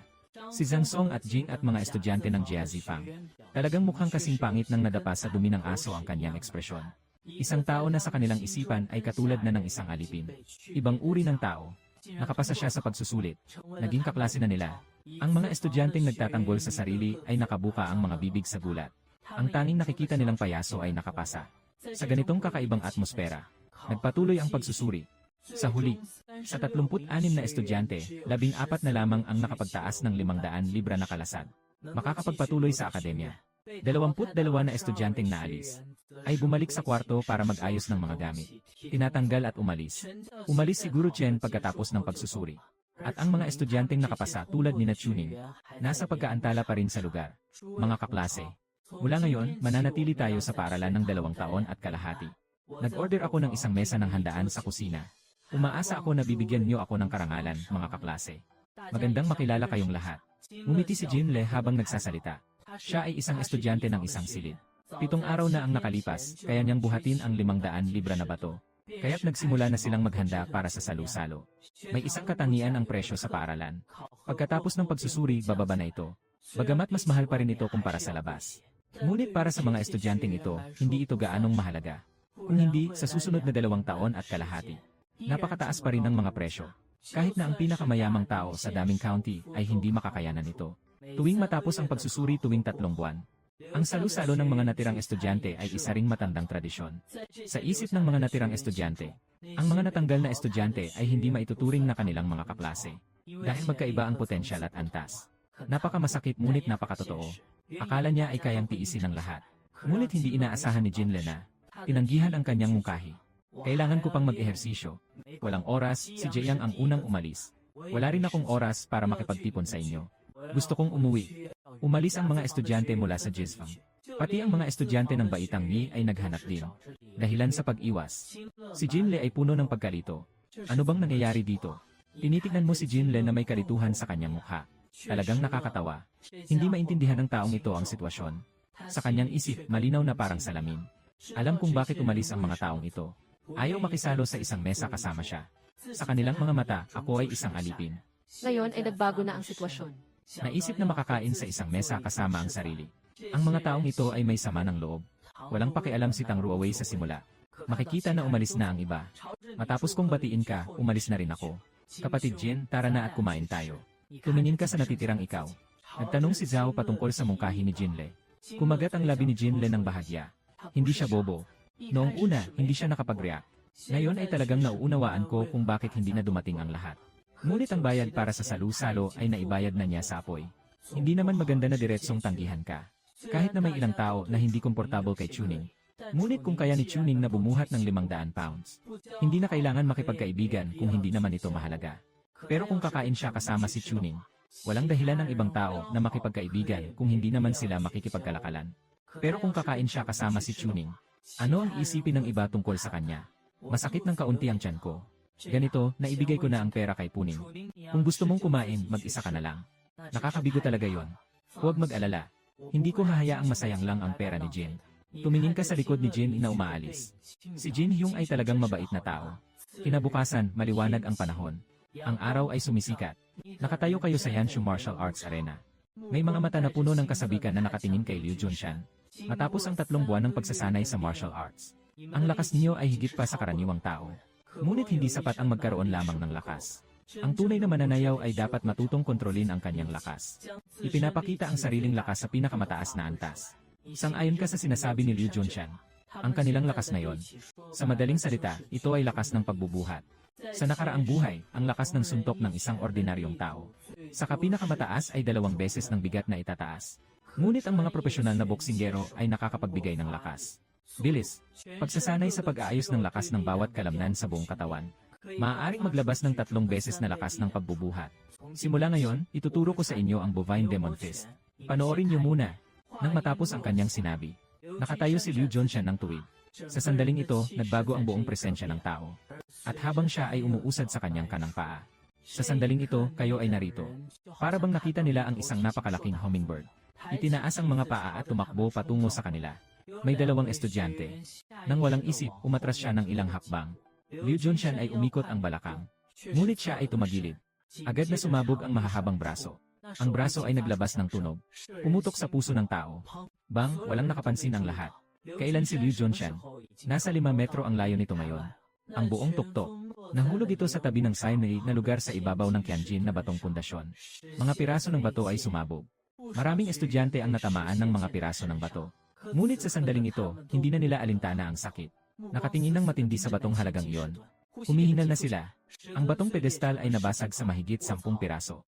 Si Zhang Song at Jing at mga estudyante ng Jia Zifang. Talagang mukhang kasing pangit ng nadapa sa dumi ng aso ang kanyang ekspresyon. Isang tao na sa kanilang isipan ay katulad na ng isang alipin. Ibang uri ng tao. Nakapasa siya sa pagsusulit. Naging kaklase na nila. Ang mga estudyanteng nagtatanggol sa sarili ay nakabuka ang mga bibig sa gulat. Ang tanging nakikita nilang payaso ay nakapasa. Sa ganitong kakaibang atmosfera, nagpatuloy ang pagsusuri. Sa huli, sa 36 na estudyante, 14 na lamang ang nakapagtaas ng 500 libra na kalasad. Makakapagpatuloy sa akademya. 22 na estudyanteng naalis ay bumalik sa kwarto para mag-ayos ng mga gamit. Tinatanggal at umalis. Umalis si Guru Chen pagkatapos ng pagsusuri. At ang mga estudyanteng nakapasa tulad ni na Chuning, nasa pagkaantala pa rin sa lugar. Mga kaklase, mula ngayon, mananatili tayo sa paaralan ng 2 taon at kalahati. Nag-order ako ng isang mesa ng handaan sa kusina. Umaasa ako na bibigyan niyo ako ng karangalan, mga kaklase. Magandang makilala kayong lahat. Ngumiti si Jin Le habang nagsasalita. Siya ay isang estudyante ng isang silid. 7 araw na ang nakalipas, kaya niyang buhatin ang 500 libra na bato. Kaya't nagsimula na silang maghanda para sa salo-salo. May isang katangian ang presyo sa paaralan. Pagkatapos ng pagsusuri, bababa na ito. Bagamat mas mahal pa rin ito kumpara sa labas. Ngunit para sa mga estudyanteng ito, hindi ito gaanong mahalaga. Kung hindi, sa susunod na 2 taon at kalahati. Napakataas pa rin ng mga presyo. Kahit na ang pinakamayamang tao sa daming county ay hindi makakayanan ito. Tuwing matapos ang pagsusuri tuwing 3 buwan, ang salo-salo ng mga natirang estudyante ay isa ring matandang tradisyon. Sa isip ng mga natirang estudyante, ang mga natanggal na estudyante ay hindi maituturing na kanilang mga kaklase. Dahil magkaiba ang potensyal at antas. Napakamasakit ngunit napakatotoo. Akala niya ay kayang tiisin ng lahat. Ngunit hindi inaasahan ni Jin Le na tinanggihan ang kanyang mungkahi. Kailangan ko pang mag-ehersisyo. Walang oras, si Jiang ang unang umalis. Wala rin akong oras para makipagtipon sa inyo. Gusto kong umuwi. Umalis ang mga estudyante mula sa Jizfang. Pati ang mga estudyante ng Baitang Ni ay naghanap din. Dahilan sa pag-iwas. Si Jin Le ay puno ng pagkalito. Ano bang nangyayari dito? Tinitignan mo si Jin Le na may kalituhan sa kanyang mukha. Talagang nakakatawa. Hindi maintindihan ng taong ito ang sitwasyon. Sa kanyang isip, malinaw na parang salamin. Alam kung bakit umalis ang mga taong ito. Ayaw makisalo sa isang mesa kasama siya. Sa kanilang mga mata, ako ay isang alipin. Ngayon ay nagbago na ang sitwasyon. Naisip na makakain sa isang mesa kasama ang sarili. Ang mga taong ito ay may sama ng loob. Walang pakialam si Tang Ruawei sa simula. Makikita na umalis na ang iba. Matapos kong batiin ka, umalis na rin ako. Kapatid Jin, tara na at kumain tayo. Tumingin ka sa natitirang ikaw. Nagtanong si Zhao patungkol sa mungkahi ni Jin Le. Kumagat ang labi ni Jin Le ng bahagya. Hindi siya bobo. Noong una, hindi siya nakapag-react. Ngayon ay talagang nauunawaan ko kung bakit hindi na dumating ang lahat. Ngunit ang bayad para sa salu-salo ay naibayad na niya sa apoy. Hindi naman maganda na diretsong tanggihan ka. Kahit na may ilang tao na hindi komportable kay Chuning. Ngunit kung kaya ni Chuning na bumuhat ng 500 pounds, hindi na kailangan makipagkaibigan kung hindi naman ito mahalaga. Pero kung kakain siya kasama si Chuning, walang dahilan ng ibang tao na makipagkaibigan kung hindi naman sila makikipagkalakalan. Pero kung kakain siya kasama si Chuning, ano ang isipin ng iba tungkol sa kanya? Masakit ng kaunti ang tiyan ko. Ganito, naibigay ko na ang pera kay Puning. Kung gusto mong kumain, mag-isa ka na lang. Nakakabigo talaga yon. Huwag mag-alala. Hindi ko hahayaang masayang lang ang pera ni Jin. Tumingin ka sa likod ni Jin na umaalis. Si Jin Hyung ay talagang mabait na tao. Kinabukasan, maliwanag ang panahon. Ang araw ay sumisikat. Nakatayo kayo sa Yanshu Martial Arts Arena. May mga mata na puno ng kasabikan na nakatingin kay Liu Junshan. Matapos ang 3 buwan ng pagsasanay sa martial arts, ang lakas ninyo ay higit pa sa karaniwang tao. Ngunit hindi sapat ang magkaroon lamang ng lakas. Ang tunay na mananayaw ay dapat matutong kontrolin ang kanyang lakas. Ipinapakita ang sariling lakas sa pinakamataas na antas. Sang-ayon ka sa sinasabi ni Liu Junshan. Ang kanilang lakas na yon. Sa madaling salita, ito ay lakas ng pagbubuhat. Sa nakaraang buhay, ang lakas ng suntok ng isang ordinaryong tao. Sa kapinakamataas ay 2 beses ng bigat na itataas. Ngunit ang mga profesional na boksingero ay nakakapagbigay ng lakas. Bilis. Pagsasanay sa pag-aayos ng lakas ng bawat kalamnan sa buong katawan. Maaaring maglabas ng 3 beses na lakas ng pagbubuhat. Simula ngayon, ituturo ko sa inyo ang Bovine Demon Fist. Panoorin niyo muna. Nang matapos ang kanyang sinabi, nakatayo si Liu Junshan ng tuwid. Sa sandaling ito, nagbago ang buong presensya ng tao. At habang siya ay umuusad sa kanyang kanang paa. Sa sandaling ito, kayo ay narito. Para bang nakita nila ang isang napakalaking hummingbird. Itinaas ang mga paa at tumakbo patungo sa kanila. May 2 estudyante. Nang walang isip, umatras siya ng ilang hakbang. Liu Junshan ay umikot ang balakang. Ngunit siya ay tumagilid. Agad na sumabog ang mahahabang braso. Ang braso ay naglabas ng tunog. Pumutok sa puso ng tao. Bang, walang nakapansin ang lahat. Kailan si Liu Junshan? Nasa 5 metro ang layo nito ngayon. Ang buong tuktok. Nahulog ito sa tabi ng Sinai na lugar sa ibabaw ng Tianjin na batong pundasyon. Mga piraso ng bato ay sumabog. Maraming estudyante ang natamaan ng mga piraso ng bato. Ngunit sa sandaling ito, hindi na nila alintana ang sakit. Nakatingin ng matindi sa batong halagang iyon. Humihinal na sila. Ang batong pedestal ay nabasag sa mahigit 10 piraso.